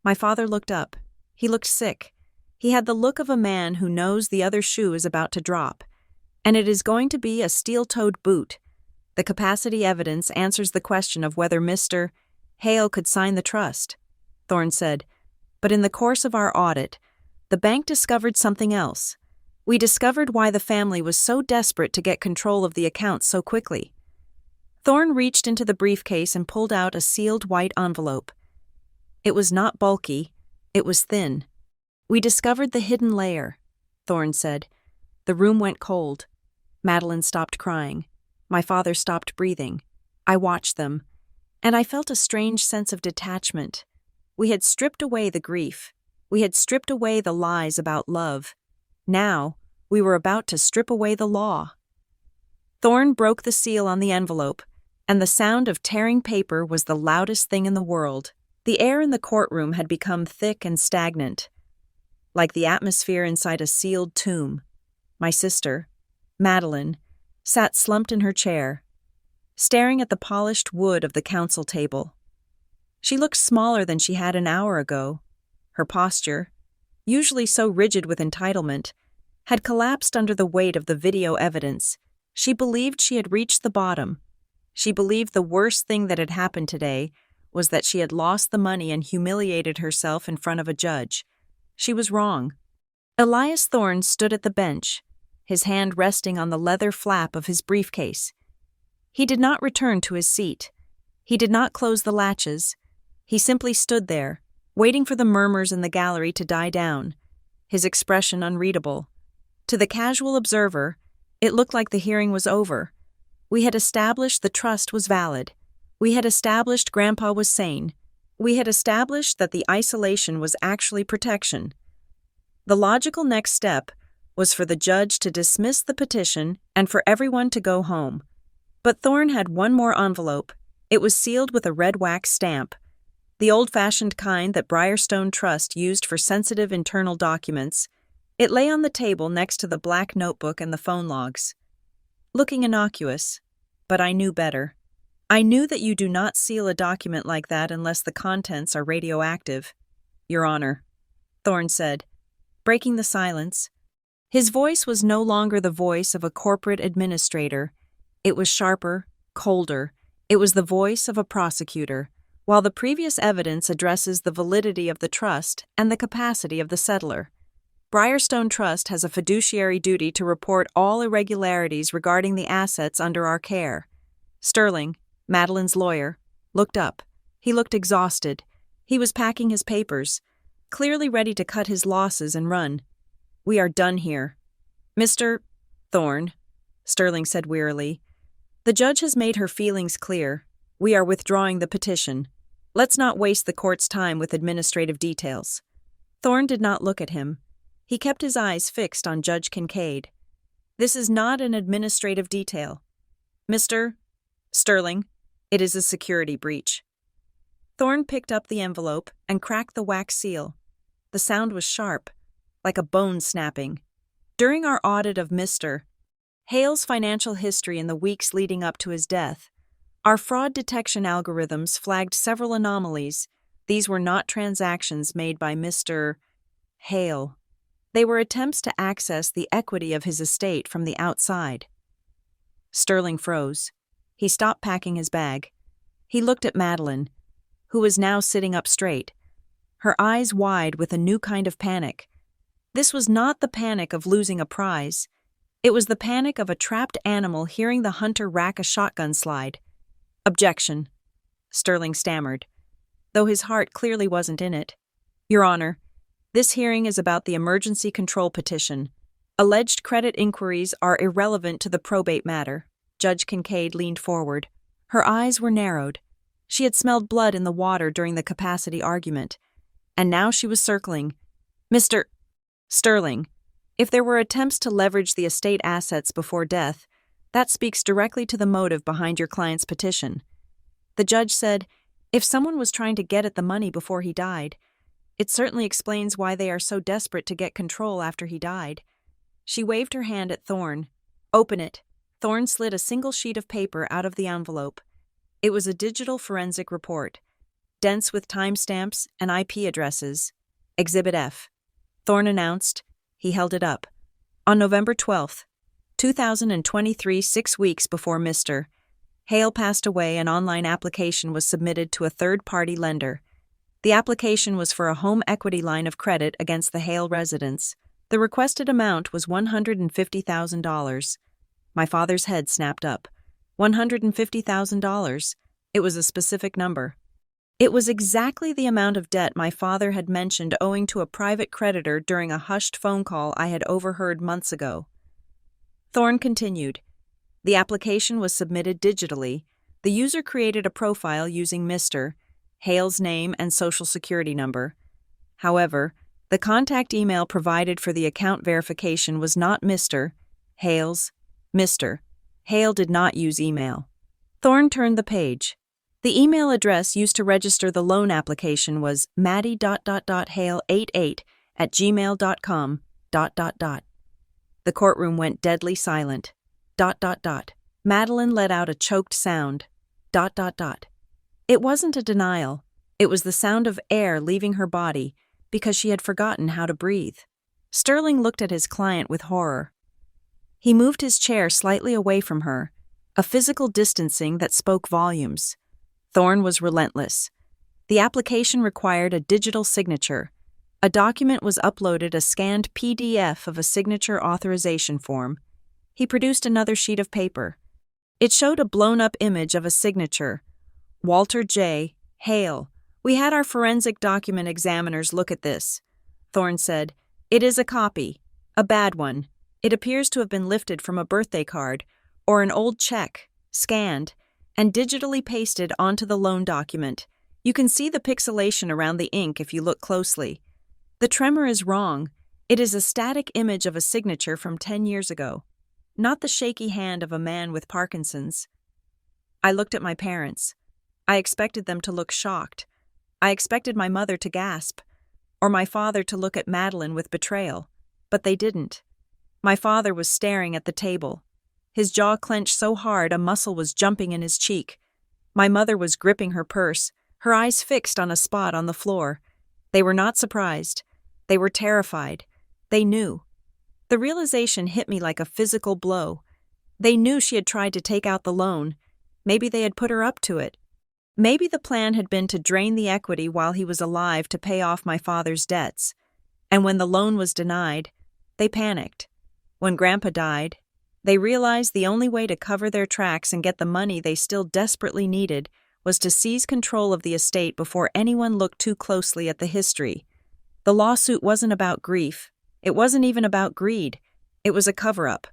My father looked up. He looked sick. He had the look of a man who knows the other shoe is about to drop, and it is going to be a steel-toed boot. The capacity evidence answers the question of whether Mr. Hale could sign the trust, Thorne said. But in the course of our audit, the bank discovered something else. We discovered why the family was so desperate to get control of the accounts so quickly. Thorne reached into the briefcase and pulled out a sealed white envelope. It was not bulky, it was thin. We discovered the hidden layer, Thorne said. The room went cold. Madeline stopped crying. My father stopped breathing. I watched them, and I felt a strange sense of detachment. We had stripped away the grief. We had stripped away the lies about love. Now, we were about to strip away the law. Thorne broke the seal on the envelope, and the sound of tearing paper was the loudest thing in the world. The air in the courtroom had become thick and stagnant, like the atmosphere inside a sealed tomb. My sister, Madeline, sat slumped in her chair, staring at the polished wood of the counsel table. She looked smaller than she had an hour ago. Her posture, usually so rigid with entitlement, had collapsed under the weight of the video evidence. She believed she had reached the bottom. She believed the worst thing that had happened today was that she had lost the money and humiliated herself in front of a judge. She was wrong. Elias Thorne stood at the bench, his hand resting on the leather flap of his briefcase. He did not return to his seat. He did not close the latches. He simply stood there, waiting for the murmurs in the gallery to die down, his expression unreadable. To the casual observer, it looked like the hearing was over. We had established the trust was valid. We had established Grandpa was sane. We had established that the isolation was actually protection. The logical next step was for the judge to dismiss the petition and for everyone to go home. But Thorne had one more envelope. It was sealed with a red wax stamp, the old-fashioned kind that Briarstone Trust used for sensitive internal documents. It lay on the table next to the black notebook and the phone logs. Looking innocuous, but I knew better. I knew that you do not seal a document like that unless the contents are radioactive. Your Honor, Thorne said, breaking the silence. His voice was no longer the voice of a corporate administrator. It was sharper, colder. It was the voice of a prosecutor. While the previous evidence addresses the validity of the trust and the capacity of the settler, Briarstone Trust has a fiduciary duty to report all irregularities regarding the assets under our care. Sterling, Madeline's lawyer, looked up. He looked exhausted. He was packing his papers, clearly ready to cut his losses and run. We are done here. Mr. Thorne, Sterling said wearily, the judge has made her feelings clear. We are withdrawing the petition. Let's not waste the court's time with administrative details. Thorne did not look at him. He kept his eyes fixed on Judge Kincaid. This is not an administrative detail. Mr. Sterling, it is a security breach. Thorne picked up the envelope and cracked the wax seal. The sound was sharp, like a bone snapping. During our audit of Mr. Hale's financial history in the weeks leading up to his death, our fraud detection algorithms flagged several anomalies. These were not transactions made by Mr. Hale. They were attempts to access the equity of his estate from the outside. Sterling froze. He stopped packing his bag. He looked at Madeline, who was now sitting up straight. her eyes wide with a new kind of panic. This was not the panic of losing a prize. It was the panic of a trapped animal hearing the hunter rack a shotgun slide. "Objection," Sterling stammered, though his heart clearly wasn't in it. "Your Honor, this hearing is about the emergency control petition. Alleged credit inquiries are irrelevant to the probate matter." Judge Kincaid leaned forward. Her eyes were narrowed. She had smelled blood in the water during the capacity argument, and now she was circling. "Mr. Sterling, if there were attempts to leverage the estate assets before death, that speaks directly to the motive behind your client's petition." The judge said, "If someone was trying to get at the money before he died, it certainly explains why they are so desperate to get control after he died." She waved her hand at Thorne. "Open it." Thorne slid a single sheet of paper out of the envelope. It was a digital forensic report, dense with timestamps and IP addresses. "Exhibit F," Thorne announced. He held it up. On November 12th, 2023, 6 weeks before Mr. Hale passed away, an online application was submitted to a third-party lender. The application was for a home equity line of credit against the Hale residence. The requested amount was $150,000. My father's head snapped up. $150,000. It was a specific number. It was exactly the amount of debt my father had mentioned owing to a private creditor during a hushed phone call I had overheard months ago. Thorne continued. The application was submitted digitally. The user created a profile using Mr. Hale's name and social security number. However, the contact email provided for the account verification was not Mr. Hale's. Mr. Hale did not use email. Thorne turned the page. The email address used to register the loan application was maddie.hale88@gmail.com. The courtroom went deadly silent. Madeline let out a choked sound. It wasn't a denial. It was the sound of air leaving her body because she had forgotten how to breathe. Sterling looked at his client with horror. He moved his chair slightly away from her, a physical distancing that spoke volumes. Thorne was relentless. The application required a digital signature. A document was uploaded, a scanned PDF of a signature authorization form. He produced another sheet of paper. It showed a blown-up image of a signature. "Walter J. Hale. We had our forensic document examiners look at this." Thorne said, "It is a copy. A bad one. It appears to have been lifted from a birthday card or an old check, scanned, and digitally pasted onto the loan document. You can see the pixelation around the ink if you look closely. The tremor is wrong. It is a static image of a signature from 10 years ago, not the shaky hand of a man with Parkinson's." I looked at my parents. I expected them to look shocked. I expected my mother to gasp, or my father to look at Madeline with betrayal, but they didn't. My father was staring at the table. His jaw clenched so hard a muscle was jumping in his cheek. My mother was gripping her purse, her eyes fixed on a spot on the floor. They were not surprised. They were terrified. They knew. The realization hit me like a physical blow. They knew she had tried to take out the loan. Maybe they had put her up to it. Maybe the plan had been to drain the equity while he was alive to pay off my father's debts. And when the loan was denied, they panicked. When Grandpa died, they realized the only way to cover their tracks and get the money they still desperately needed was to seize control of the estate before anyone looked too closely at the history. The lawsuit wasn't about grief. It wasn't even about greed. It was a cover-up.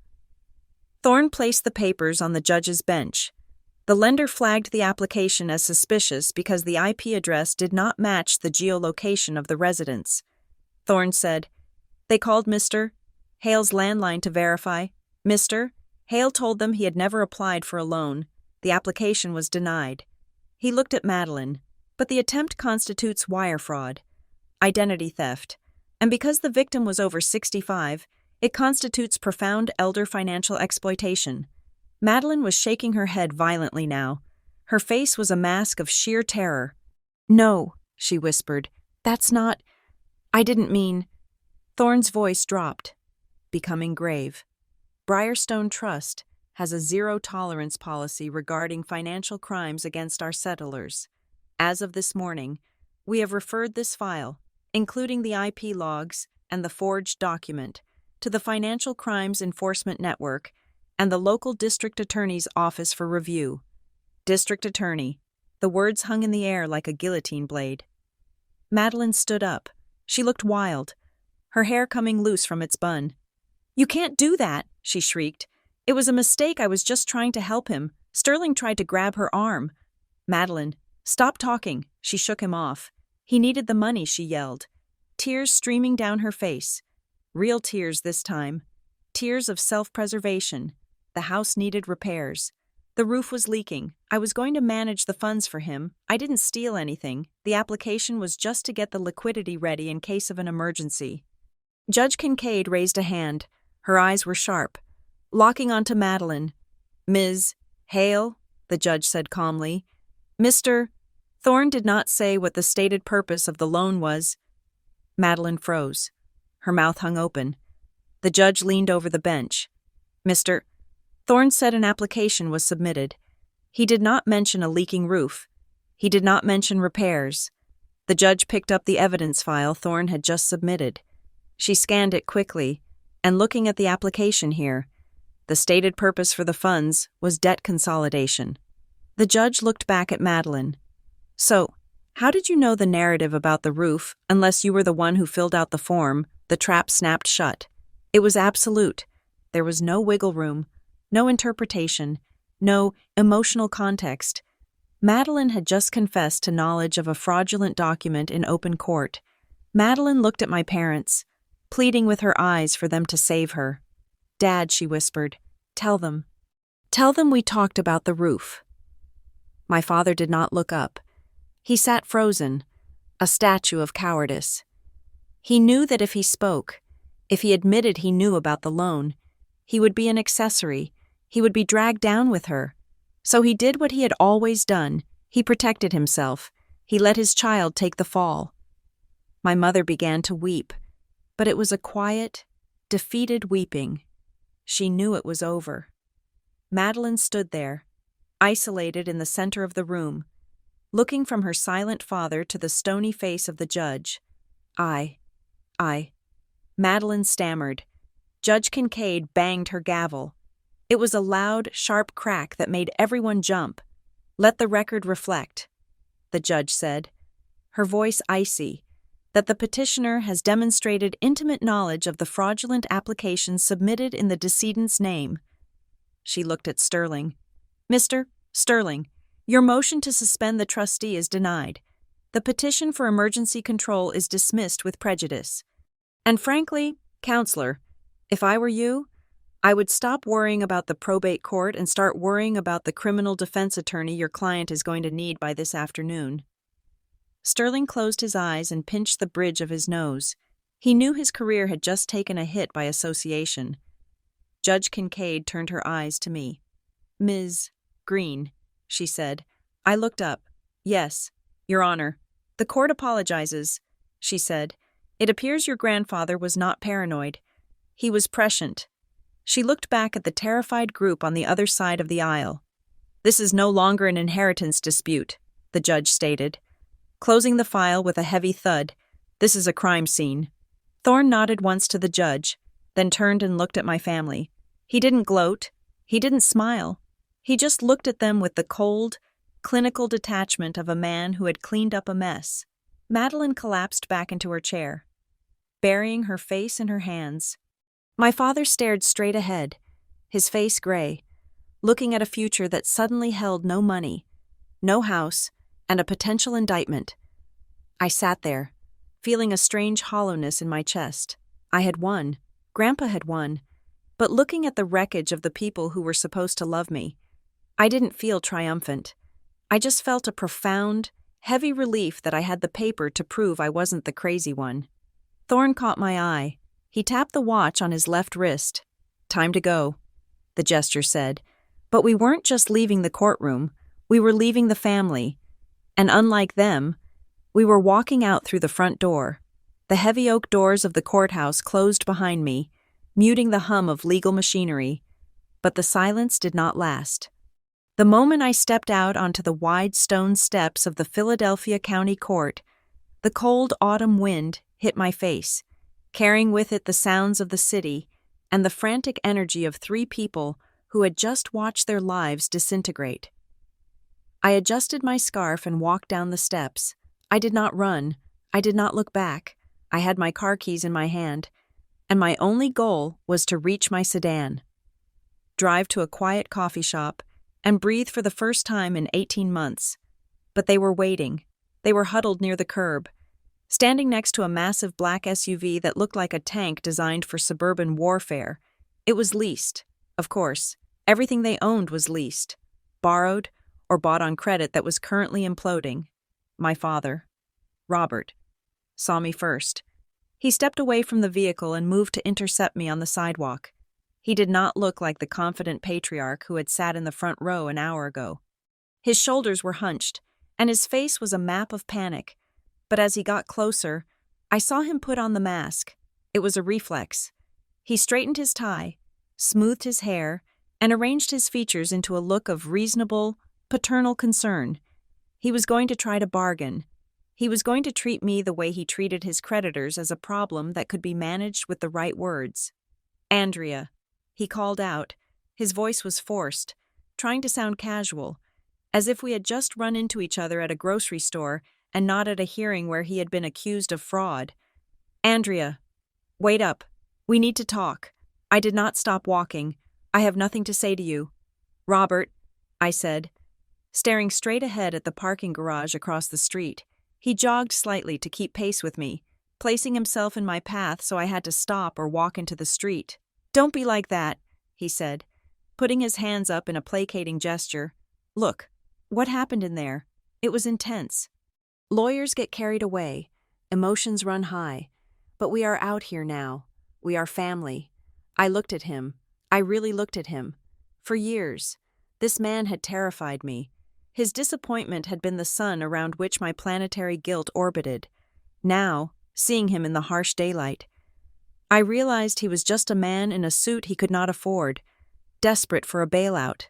Thorne placed the papers on the judge's bench. The lender flagged the application as suspicious because the IP address did not match the geolocation of the residence. Thorne said, "They called Mr. Hale's landline to verify. Mr. Hale told them he had never applied for a loan. The application was denied." He looked at Madeline. "But the attempt constitutes wire fraud, identity theft, and because the victim was over 65, it constitutes profound elder financial exploitation." Madeline was shaking her head violently now. Her face was a mask of sheer terror. "No," she whispered. "That's not... I didn't mean..." Thorne's voice dropped, becoming grave. Briarstone Trust has a zero-tolerance policy regarding financial crimes against our settlers. As of this morning, We have referred this file, including the IP logs and the forged document, to the Financial Crimes Enforcement Network and the local district attorney's office for review. District Attorney. The words hung in the air like a guillotine blade. Madeline stood up. She looked wild, her hair coming loose from its bun. "You can't do that," she shrieked. "It was a mistake. I was just trying to help him." Sterling tried to grab her arm. "Madeline, stop talking." She shook him off. "He needed the money," she yelled, tears streaming down her face. Real tears this time. Tears of self-preservation. The house needed repairs. The roof was leaking. I was going to manage the funds for him. I didn't steal anything. The application was just to get the liquidity ready in case of an emergency. Judge Kincaid raised a hand. Her eyes were sharp, locking onto Madeline. "Ms. Hale," the judge said calmly. "Mr. Thorne did not say what the stated purpose of the loan was." Madeline froze. Her mouth hung open. The judge leaned over the bench. "Mr. Thorne said an application was submitted. He did not mention a leaking roof. He did not mention repairs." The judge picked up the evidence file Thorne had just submitted. She scanned it quickly, and looking at the application here, the stated purpose for the funds was debt consolidation. The judge looked back at Madeline. "So, how did you know the narrative about the roof unless you were the one who filled out the form?" The trap snapped shut. It was absolute. There was no wiggle room, no interpretation, no emotional context. Madeline had just confessed to knowledge of a fraudulent document in open court. Madeline looked at my parents, pleading with her eyes for them to save her. "Dad," she whispered, "tell them. Tell them we talked about the roof." My father did not look up. He sat frozen, a statue of cowardice. He knew that if he spoke, if he admitted he knew about the loan, he would be an accessory, he would be dragged down with her. So he did what he had always done. He protected himself. He let his child take the fall. My mother began to weep, but it was a quiet, defeated weeping. She knew it was over. Madeline stood there, isolated in the center of the room, looking from her silent father to the stony face of the judge. I. Madeline stammered. Judge Kincaid banged her gavel. It was a loud, sharp crack that made everyone jump. "Let the record reflect," the judge said, her voice icy, "that the petitioner has demonstrated intimate knowledge of the fraudulent application submitted in the decedent's name." She looked at Sterling. "Mr. Sterling, your motion to suspend the trustee is denied. The petition for emergency control is dismissed with prejudice. And frankly, Counselor, if I were you, I would stop worrying about the probate court and start worrying about the criminal defense attorney your client is going to need by this afternoon." Sterling closed his eyes and pinched the bridge of his nose. He knew his career had just taken a hit by association. Judge Kincaid turned her eyes to me. "Ms. Green," she said. I looked up. "Yes, Your Honor. The court apologizes," she said. "It appears your grandfather was not paranoid. He was prescient." She looked back at the terrified group on the other side of the aisle. "This is no longer an inheritance dispute," the judge stated, closing the file with a heavy thud. "This is a crime scene." Thorne nodded once to the judge, then turned and looked at my family. He didn't gloat. He didn't smile. He just looked at them with the cold, clinical detachment of a man who had cleaned up a mess. Madeline collapsed back into her chair, burying her face in her hands. My father stared straight ahead, his face gray, looking at a future that suddenly held no money, no house, and a potential indictment. I sat there, feeling a strange hollowness in my chest. I had won. Grandpa had won. But looking at the wreckage of the people who were supposed to love me, I didn't feel triumphant. I just felt a profound, heavy relief that I had the paper to prove I wasn't the crazy one. Thorne caught my eye. He tapped the watch on his left wrist. "Time to go," the gesture said. But we weren't just leaving the courtroom. We were leaving the family. And unlike them, we were walking out through the front door. The heavy oak doors of the courthouse closed behind me, muting the hum of legal machinery. But the silence did not last. The moment I stepped out onto the wide stone steps of the Philadelphia County Court, The cold autumn wind hit my face, carrying with it the sounds of the city and the frantic energy of 3 people who had just watched their lives disintegrate. I adjusted my scarf and walked down the steps. I did not run. I did not look back. I had my car keys in my hand, and my only goal was to reach my sedan, drive to a quiet coffee shop, and breathe for the first time in 18 months. But they were waiting. They were huddled near the curb, standing next to a massive black SUV that looked like a tank designed for suburban warfare. It was leased, of course. Everything they owned was leased, borrowed, or bought on credit that was currently imploding. My father, Robert, saw me first. He stepped away from the vehicle and moved to intercept me on the sidewalk. He did not look like the confident patriarch who had sat in the front row an hour ago. His shoulders were hunched, and his face was a map of panic. But as he got closer, I saw him put on the mask. It was a reflex. He straightened his tie, smoothed his hair, and arranged his features into a look of reasonable, paternal concern. He was going to try to bargain. He was going to treat me the way he treated his creditors, as a problem that could be managed with the right words. "Andrea," he called out. His voice was forced, trying to sound casual, as if we had just run into each other at a grocery store and not at a hearing where he had been accused of fraud. "Andrea, wait up. We need to talk." I did not stop walking. "I have nothing to say to you." "Robert," I said, staring straight ahead at the parking garage across the street. He jogged slightly to keep pace with me, placing himself in my path so I had to stop or walk into the street. "Don't be like that," he said, putting his hands up in a placating gesture. "Look, what happened in there? It was intense. Lawyers get carried away, emotions run high, but we are out here now. We are family." I looked at him. I really looked at him. For years, this man had terrified me. His disappointment had been the sun around which my planetary guilt orbited. Now, seeing him in the harsh daylight, I realized he was just a man in a suit he could not afford, desperate for a bailout.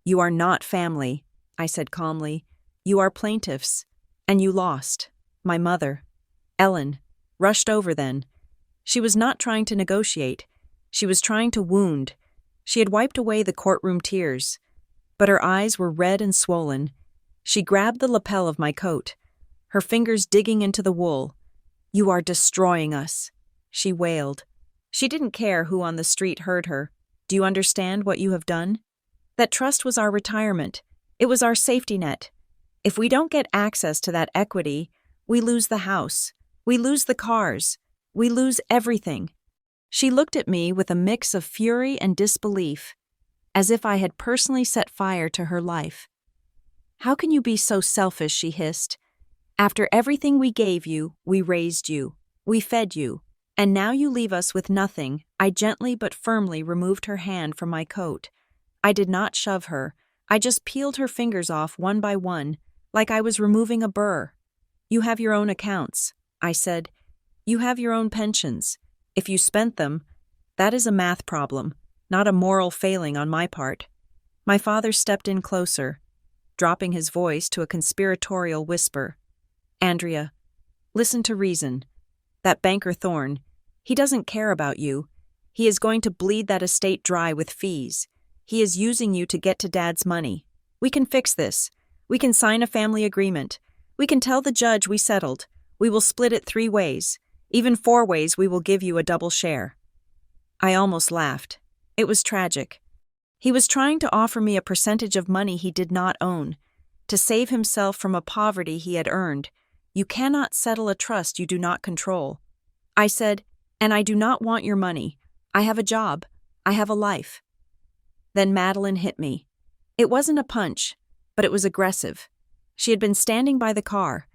"You are not family," I said calmly. "You are plaintiffs, and you lost." My mother, Ellen, rushed over then. She was not trying to negotiate. She was trying to wound. She had wiped away the courtroom tears, but her eyes were red and swollen. She grabbed the lapel of my coat, her fingers digging into the wool. "You are destroying us," she wailed. She didn't care who on the street heard her. "Do you understand what you have done? That trust was our retirement. It was our safety net. If we don't get access to that equity, we lose the house. We lose the cars. We lose everything." She looked at me with a mix of fury and disbelief, as if I had personally set fire to her life. "How can you be so selfish?" she hissed. "After everything we gave you, we raised you, we fed you, and now you leave us with nothing." I gently but firmly removed her hand from my coat. I did not shove her. I just peeled her fingers off one by one, like I was removing a burr. "You have your own accounts," I said. "You have your own pensions. If you spent them, that is a math problem, not a moral failing on my part." My father stepped in closer, dropping his voice to a conspiratorial whisper. "Andrea, listen to reason. That banker Thorne, he doesn't care about you. He is going to bleed that estate dry with fees. He is using you to get to Dad's money. We can fix this. We can sign a family agreement. We can tell the judge we settled. We will split it 3 ways. Even 4 ways we will give you a double share." I almost laughed. It was tragic. He was trying to offer me a percentage of money he did not own, to save himself from a poverty he had earned. "You cannot settle a trust you do not control." I said, "And I do not want your money. I have a job. I have a life." Then Madeline hit me. It wasn't a punch, but it was aggressive. She had been standing by the car,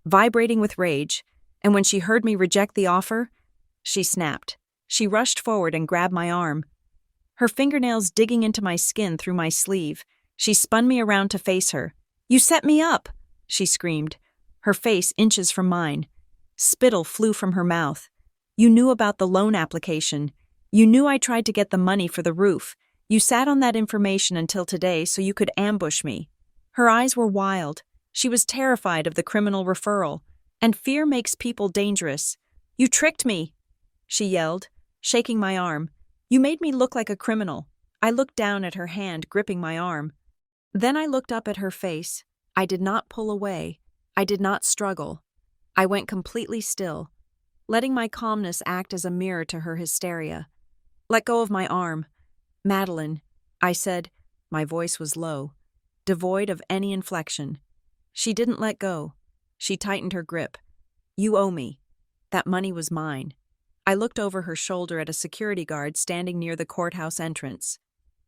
vibrating with rage, and when she heard me reject the offer, she snapped. She rushed forward and grabbed my arm. Her fingernails digging into my skin through my sleeve, she spun me around to face her. "You set me up!" she screamed, her face inches from mine. Spittle flew from her mouth. "You knew about the loan application. You knew I tried to get the money for the roof. You sat on that information until today so you could ambush me." Her eyes were wild. She was terrified of the criminal referral. And fear makes people dangerous. You tricked me, she yelled, shaking my arm. You made me look like a criminal. I looked down at her hand gripping my arm. Then I looked up at her face. I did not pull away. I did not struggle. I went completely still, letting my calmness act as a mirror to her hysteria. Let go of my arm. Madeline, I said. My voice was low, devoid of any inflection. She didn't let go. She tightened her grip. You owe me. That money was mine. I looked over her shoulder at a security guard standing near the courthouse entrance.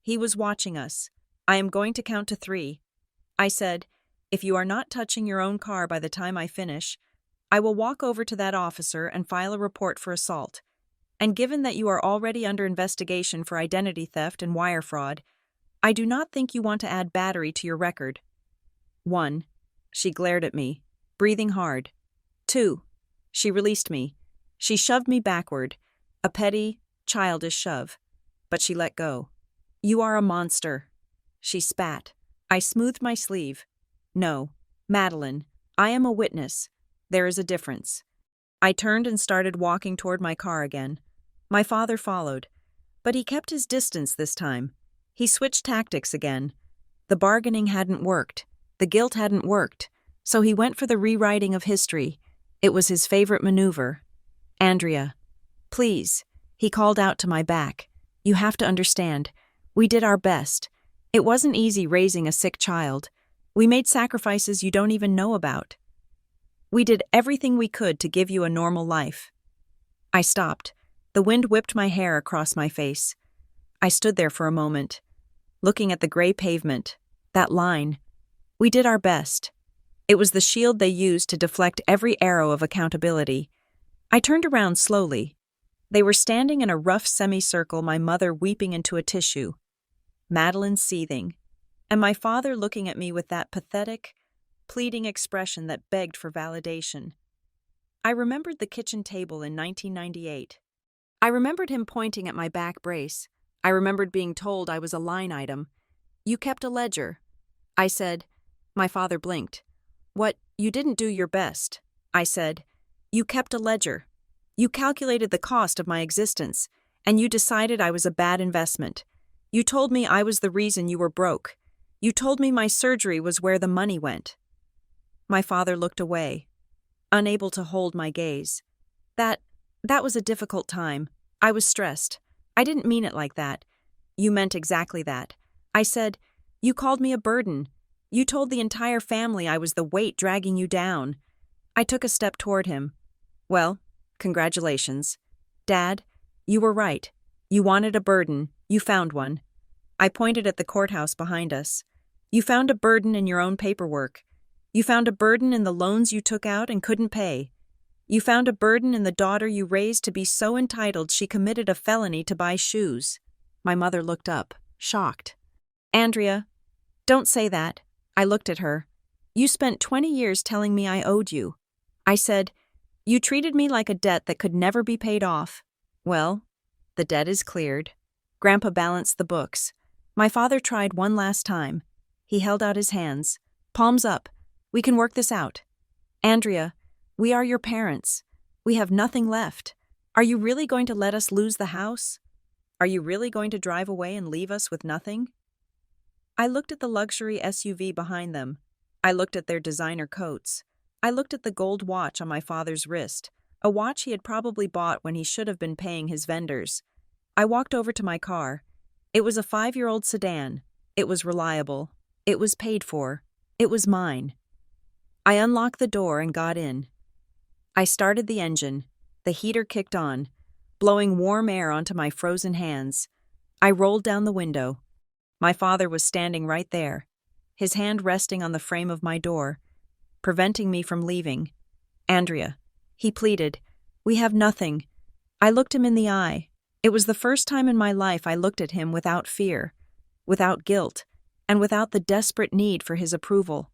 He was watching us. I am going to count to 3. I said, if you are not touching your own car by the time I finish, I will walk over to that officer and file a report for assault. And given that you are already under investigation for identity theft and wire fraud, I do not think you want to add battery to your record. 1. She glared at me, breathing hard. 2. She released me. She shoved me backward, a petty, childish shove. But she let go. You are a monster. She spat. I smoothed my sleeve. No, Madeline, I am a witness. There is a difference. I turned and started walking toward my car again. My father followed, but he kept his distance this time. He switched tactics again. The bargaining hadn't worked. The guilt hadn't worked. So he went for the rewriting of history. It was his favorite maneuver. Andrea, please, he called out to my back. You have to understand. We did our best. It wasn't easy raising a sick child. We made sacrifices you don't even know about. We did everything we could to give you a normal life. I stopped. The wind whipped my hair across my face. I stood there for a moment, looking at the gray pavement, that line. We did our best. It was the shield they used to deflect every arrow of accountability. I turned around slowly. They were standing in a rough semicircle, my mother weeping into a tissue, Madeline seething, and my father looking at me with that pathetic, pleading expression that begged for validation. I remembered the kitchen table in 1998. I remembered him pointing at my back brace. I remembered being told I was a line item. You kept a ledger. I said. My father blinked. What, you didn't do your best. I said. You kept a ledger. You calculated the cost of my existence, and you decided I was a bad investment. You told me I was the reason you were broke. You told me my surgery was where the money went. My father looked away, unable to hold my gaze. That was a difficult time. I was stressed. I didn't mean it like that. You meant exactly that. I said, you called me a burden. You told the entire family I was the weight dragging you down. I took a step toward him. Well, congratulations. Dad, you were right. You wanted a burden. You found one. I pointed at the courthouse behind us. You found a burden in your own paperwork. You found a burden in the loans you took out and couldn't pay. You found a burden in the daughter you raised to be so entitled she committed a felony to buy shoes. My mother looked up, shocked. Andrea, don't say that. I looked at her. You spent 20 years telling me I owed you. I said, you treated me like a debt that could never be paid off. Well, the debt is cleared. Grandpa balanced the books. My father tried one last time. He held out his hands. Palms up. We can work this out. Andrea, we are your parents. We have nothing left. Are you really going to let us lose the house? Are you really going to drive away and leave us with nothing? I looked at the luxury SUV behind them. I looked at their designer coats. I looked at the gold watch on my father's wrist, a watch he had probably bought when he should have been paying his vendors. I walked over to my car. It was a 5-year-old sedan. It was reliable. It was paid for. It was mine. I unlocked the door and got in. I started the engine. The heater kicked on, blowing warm air onto my frozen hands. I rolled down the window. My father was standing right there, his hand resting on the frame of my door, preventing me from leaving. Andrea, he pleaded, we have nothing. I looked him in the eye. It was the first time in my life I looked at him without fear, without guilt, and without the desperate need for his approval.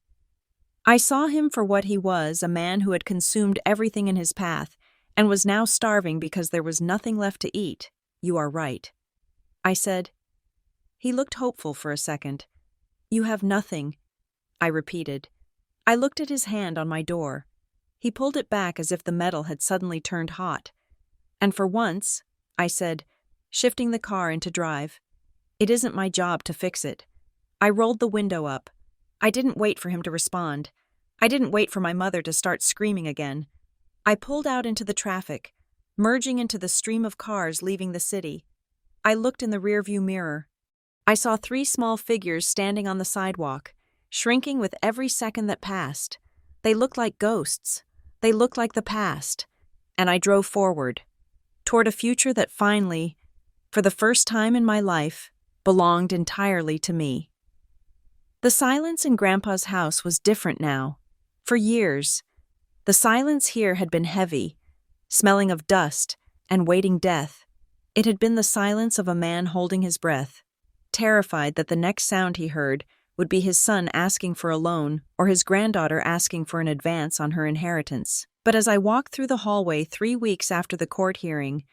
I saw him for what he was, a man who had consumed everything in his path and was now starving because there was nothing left to eat. You are right. I said. He looked hopeful for a second. You have nothing, I repeated. I looked at his hand on my door. He pulled it back as if the metal had suddenly turned hot. "And for once," I said, shifting the car into drive, "it isn't my job to fix it." I rolled the window up. I didn't wait for him to respond. I didn't wait for my mother to start screaming again. I pulled out into the traffic, merging into the stream of cars leaving the city. I looked in the rearview mirror. I saw 3 small figures standing on the sidewalk, shrinking with every second that passed. They looked like ghosts. They looked like the past. And I drove forward, toward a future that finally, for the first time in my life, belonged entirely to me. The silence in Grandpa's house was different now. For years, the silence here had been heavy, smelling of dust and waiting death. It had been the silence of a man holding his breath, terrified that the next sound he heard would be his son asking for a loan or his granddaughter asking for an advance on her inheritance. But as I walked through the hallway 3 weeks after the court hearing,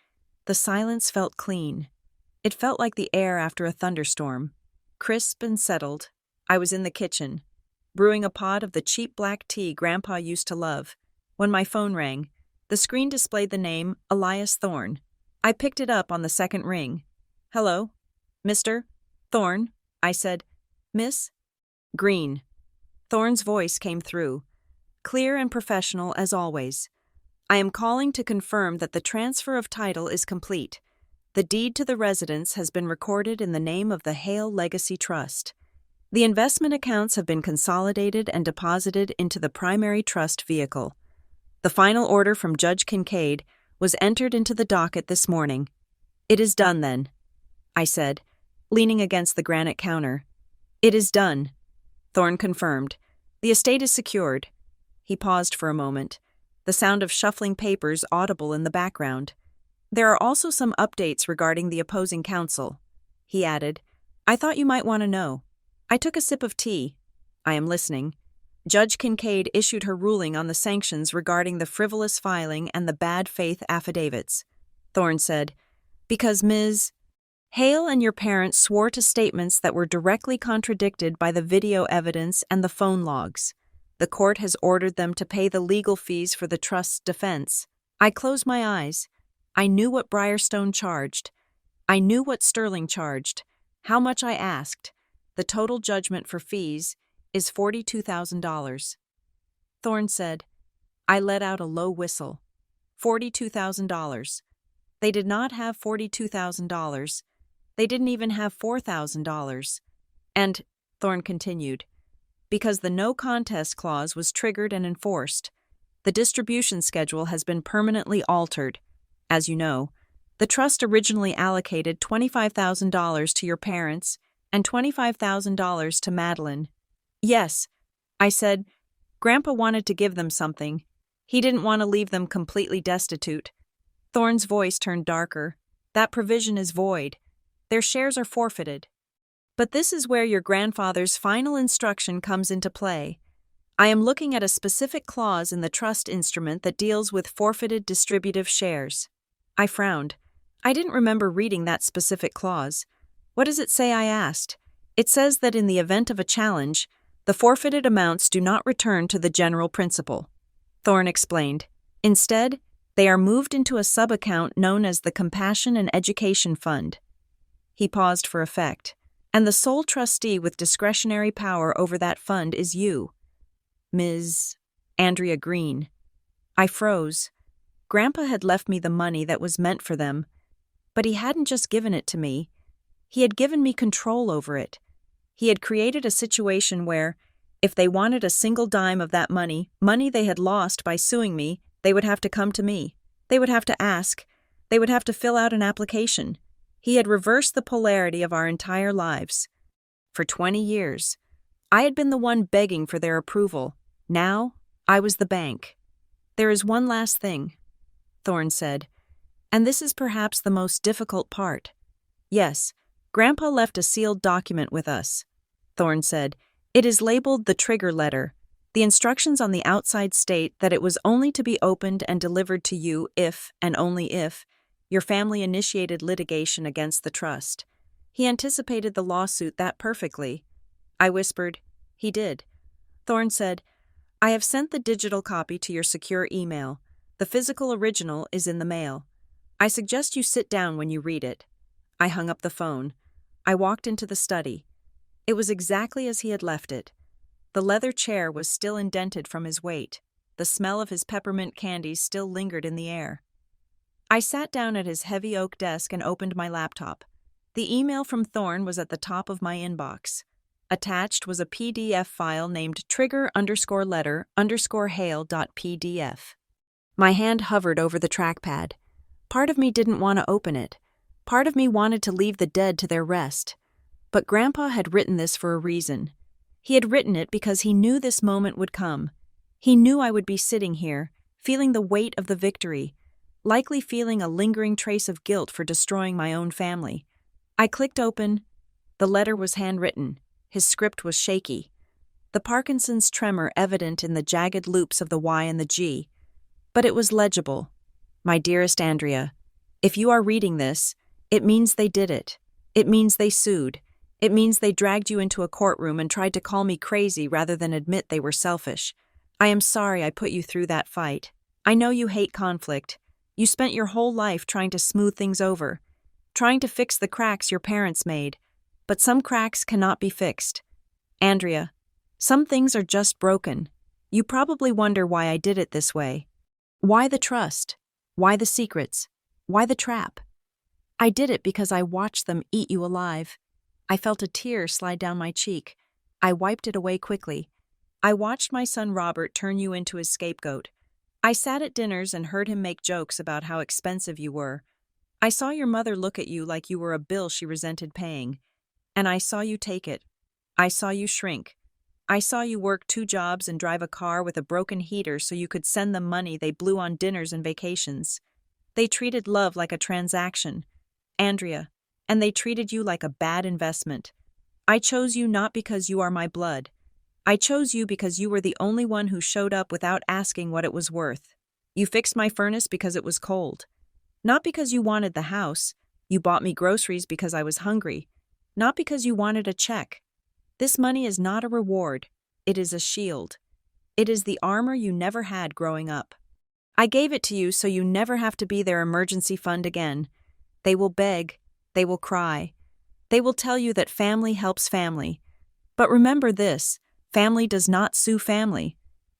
the silence felt clean. It felt like the air after a thunderstorm. Crisp and settled, I was in the kitchen, brewing a pot of the cheap black tea Grandpa used to love, when my phone rang. The screen displayed the name Elias Thorne. I picked it up on the second ring. "Hello, Mr. Thorne," I said. "Miss Green." Thorne's voice came through, clear and professional as always. "I am calling to confirm that the transfer of title is complete. The deed to the residence has been recorded in the name of the Hale Legacy Trust. The investment accounts have been consolidated and deposited into the primary trust vehicle. The final order from Judge Kincaid was entered into the docket this morning." "It is done, then," I said, leaning against the granite counter. "It is done," Thorne confirmed. "The estate is secured." He paused for a moment, the sound of shuffling papers audible in the background. "There are also some updates regarding the opposing counsel," he added. "I thought you might want to know." I took a sip of tea. "I am listening." "Judge Kincaid issued her ruling on the sanctions regarding the frivolous filing and the bad faith affidavits," Thorne said, "because Ms. Hale and your parents swore to statements that were directly contradicted by the video evidence and the phone logs. The court has ordered them to pay the legal fees for the trust's defense." I closed my eyes. I knew what Briarstone charged. I knew what Sterling charged, how much I asked. The total judgment for fees is $42,000. Thorne said. I let out a low whistle. $42,000. They did not have $42,000. They didn't even have $4,000. And, Thorne continued, because the no contest clause was triggered and enforced, the distribution schedule has been permanently altered. As you know, the trust originally allocated $25,000 to your parents and $25,000 to Madeline. Yes, I said, Grandpa wanted to give them something. He didn't want to leave them completely destitute. Thorne's voice turned darker. That provision is void. Their shares are forfeited. But this is where your grandfather's final instruction comes into play. I am looking at a specific clause in the trust instrument that deals with forfeited distributive shares. I frowned. I didn't remember reading that specific clause. What does it say? I asked. It says that in the event of a challenge, the forfeited amounts do not return to the general principal. Thorne explained. Instead, they are moved into a sub-account known as the Compassion and Education Fund. He paused for effect. And the sole trustee with discretionary power over that fund is you, Ms. Andrea Green. I froze. Grandpa had left me the money that was meant for them, but he hadn't just given it to me. He had given me control over it. He had created a situation where, if they wanted a single dime of that money they had lost by suing me, they would have to come to me. They would have to ask. They would have to fill out an application. He had reversed the polarity of our entire lives. For 20 years, I had been the one begging for their approval. Now, I was the bank. There is one last thing, Thorne said, and this is perhaps the most difficult part. Yes, Grandpa left a sealed document with us, Thorne said. It is labeled the trigger letter. The instructions on the outside state that it was only to be opened and delivered to you if, and only if, your family initiated litigation against the trust. He anticipated the lawsuit that perfectly. I whispered, he did. Thorne said, I have sent the digital copy to your secure email. The physical original is in the mail. I suggest you sit down when you read it. I hung up the phone. I walked into the study. It was exactly as he had left it. The leather chair was still indented from his weight. The smell of his peppermint candies still lingered in the air. I sat down at his heavy oak desk and opened my laptop. The email from Thorne was at the top of my inbox. Attached was a PDF file named trigger_letter_hail.pdf. My hand hovered over the trackpad. Part of me didn't want to open it. Part of me wanted to leave the dead to their rest. But Grandpa had written this for a reason. He had written it because he knew this moment would come. He knew I would be sitting here, feeling the weight of the victory, likely feeling a lingering trace of guilt for destroying my own family. I clicked open. The letter was handwritten. His script was shaky. The Parkinson's tremor evident in the jagged loops of the Y and the G. But it was legible. My dearest Andrea, if you are reading this, it means they did it. It means they sued. It means they dragged you into a courtroom and tried to call me crazy rather than admit they were selfish. I am sorry I put you through that fight. I know you hate conflict. You spent your whole life trying to smooth things over, trying to fix the cracks your parents made. But some cracks cannot be fixed. Andrea, some things are just broken. You probably wonder why I did it this way. Why the trust? Why the secrets? Why the trap? I did it because I watched them eat you alive. I felt a tear slide down my cheek. I wiped it away quickly. I watched my son Robert turn you into his scapegoat. I sat at dinners and heard him make jokes about how expensive you were. I saw your mother look at you like you were a bill she resented paying. And I saw you take it. I saw you shrink. I saw you work 2 jobs and drive a car with a broken heater so you could send them money they blew on dinners and vacations. They treated love like a transaction, Andrea, and they treated you like a bad investment. I chose you not because you are my blood. I chose you because you were the only one who showed up without asking what it was worth. You fixed my furnace because it was cold. Not because you wanted the house. You bought me groceries because I was hungry. Not because you wanted a check. This money is not a reward. It is a shield. It is the armor you never had growing up. I gave it to you so you never have to be their emergency fund again. They will beg. They will cry. They will tell you that family helps family. But remember this, family does not sue family.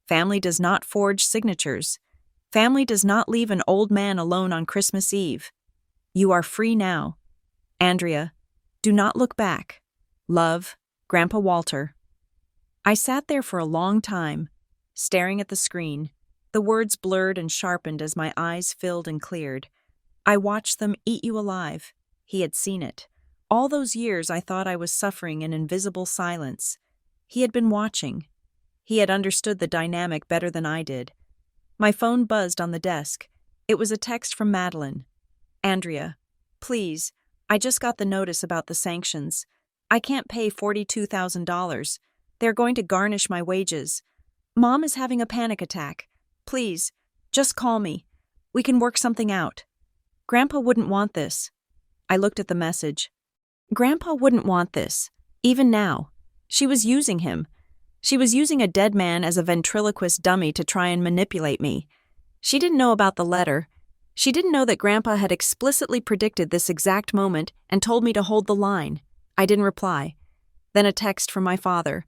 Family does not forge signatures. Family does not leave an old man alone on Christmas Eve. You are free now. Andrea, do not look back. Love, Grandpa Walter. I sat there for a long time, staring at the screen. The words blurred and sharpened as my eyes filled and cleared. I watched them eat you alive. He had seen it. All those years I thought I was suffering in invisible silence. He had been watching. He had understood the dynamic better than I did. My phone buzzed on the desk. It was a text from Madeline. Andrea, please, I just got the notice about the sanctions. I can't pay $42,000. They're going to garnish my wages. Mom is having a panic attack. Please, just call me. We can work something out. Grandpa wouldn't want this. I looked at the message. Grandpa wouldn't want this, even now. She was using him. She was using a dead man as a ventriloquist dummy to try and manipulate me. She didn't know about the letter. She didn't know that Grandpa had explicitly predicted this exact moment and told me to hold the line. I didn't reply. Then a text from my father.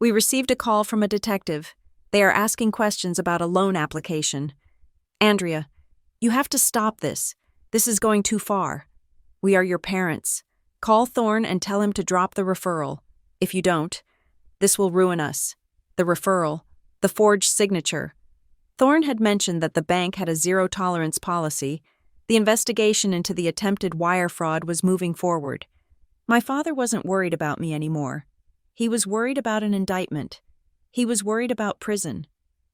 We received a call from a detective. They are asking questions about a loan application. Andrea, you have to stop this. This is going too far. We are your parents. Call Thorne and tell him to drop the referral. If you don't, this will ruin us. The referral, the forged signature. Thorne had mentioned that the bank had a zero-tolerance policy. The investigation into the attempted wire fraud was moving forward. My father wasn't worried about me anymore. He was worried about an indictment. He was worried about prison.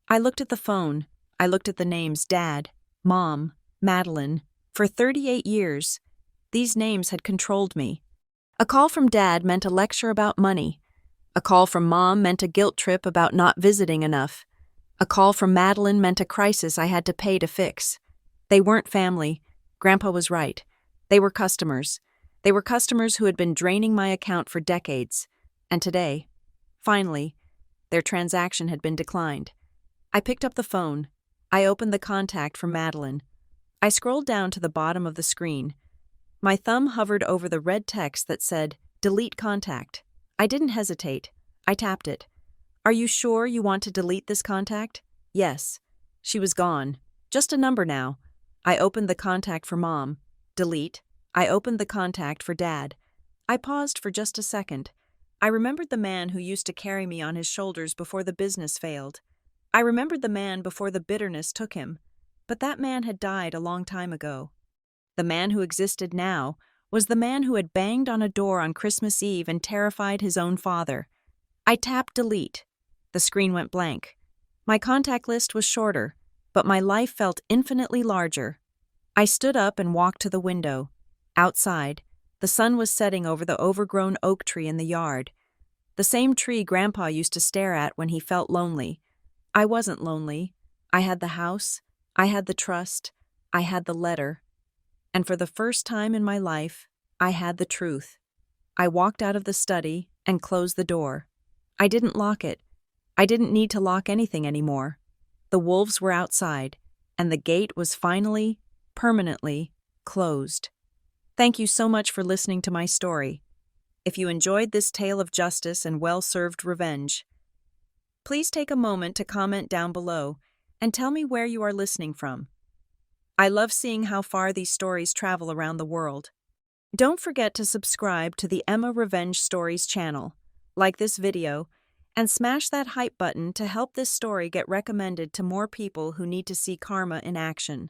I looked at the phone. I looked at the names Dad, Mom, Madeline. For 38 years, these names had controlled me. A call from Dad meant a lecture about money. A call from Mom meant a guilt trip about not visiting enough. A call from Madeline meant a crisis I had to pay to fix. They weren't family. Grandpa was right. They were customers. They were customers who had been draining my account for decades. And today, finally, their transaction had been declined. I picked up the phone. I opened the contact for Madeline. I scrolled down to the bottom of the screen. My thumb hovered over the red text that said, "Delete contact." I didn't hesitate. I tapped it. "Are you sure you want to delete this contact?" "Yes." She was gone. Just a number now. I opened the contact for Mom. Delete. I opened the contact for Dad. I paused for just a second. I remembered the man who used to carry me on his shoulders before the business failed. I remembered the man before the bitterness took him. But that man had died a long time ago. The man who existed now was the man who had banged on a door on Christmas Eve and terrified his own father. I tapped delete. The screen went blank. My contact list was shorter, but my life felt infinitely larger. I stood up and walked to the window. Outside, the sun was setting over the overgrown oak tree in the yard. The same tree Grandpa used to stare at when he felt lonely. I wasn't lonely. I had the house. I had the trust. I had the letter. And for the first time in my life, I had the truth. I walked out of the study and closed the door. I didn't lock it. I didn't need to lock anything anymore. The wolves were outside, and the gate was finally, permanently, closed. Thank you so much for listening to my story. If you enjoyed this tale of justice and well-served revenge, please take a moment to comment down below and tell me where you are listening from. I love seeing how far these stories travel around the world. Don't forget to subscribe to the Emma Revenge Stories channel, like this video, and smash that hype button to help this story get recommended to more people who need to see karma in action.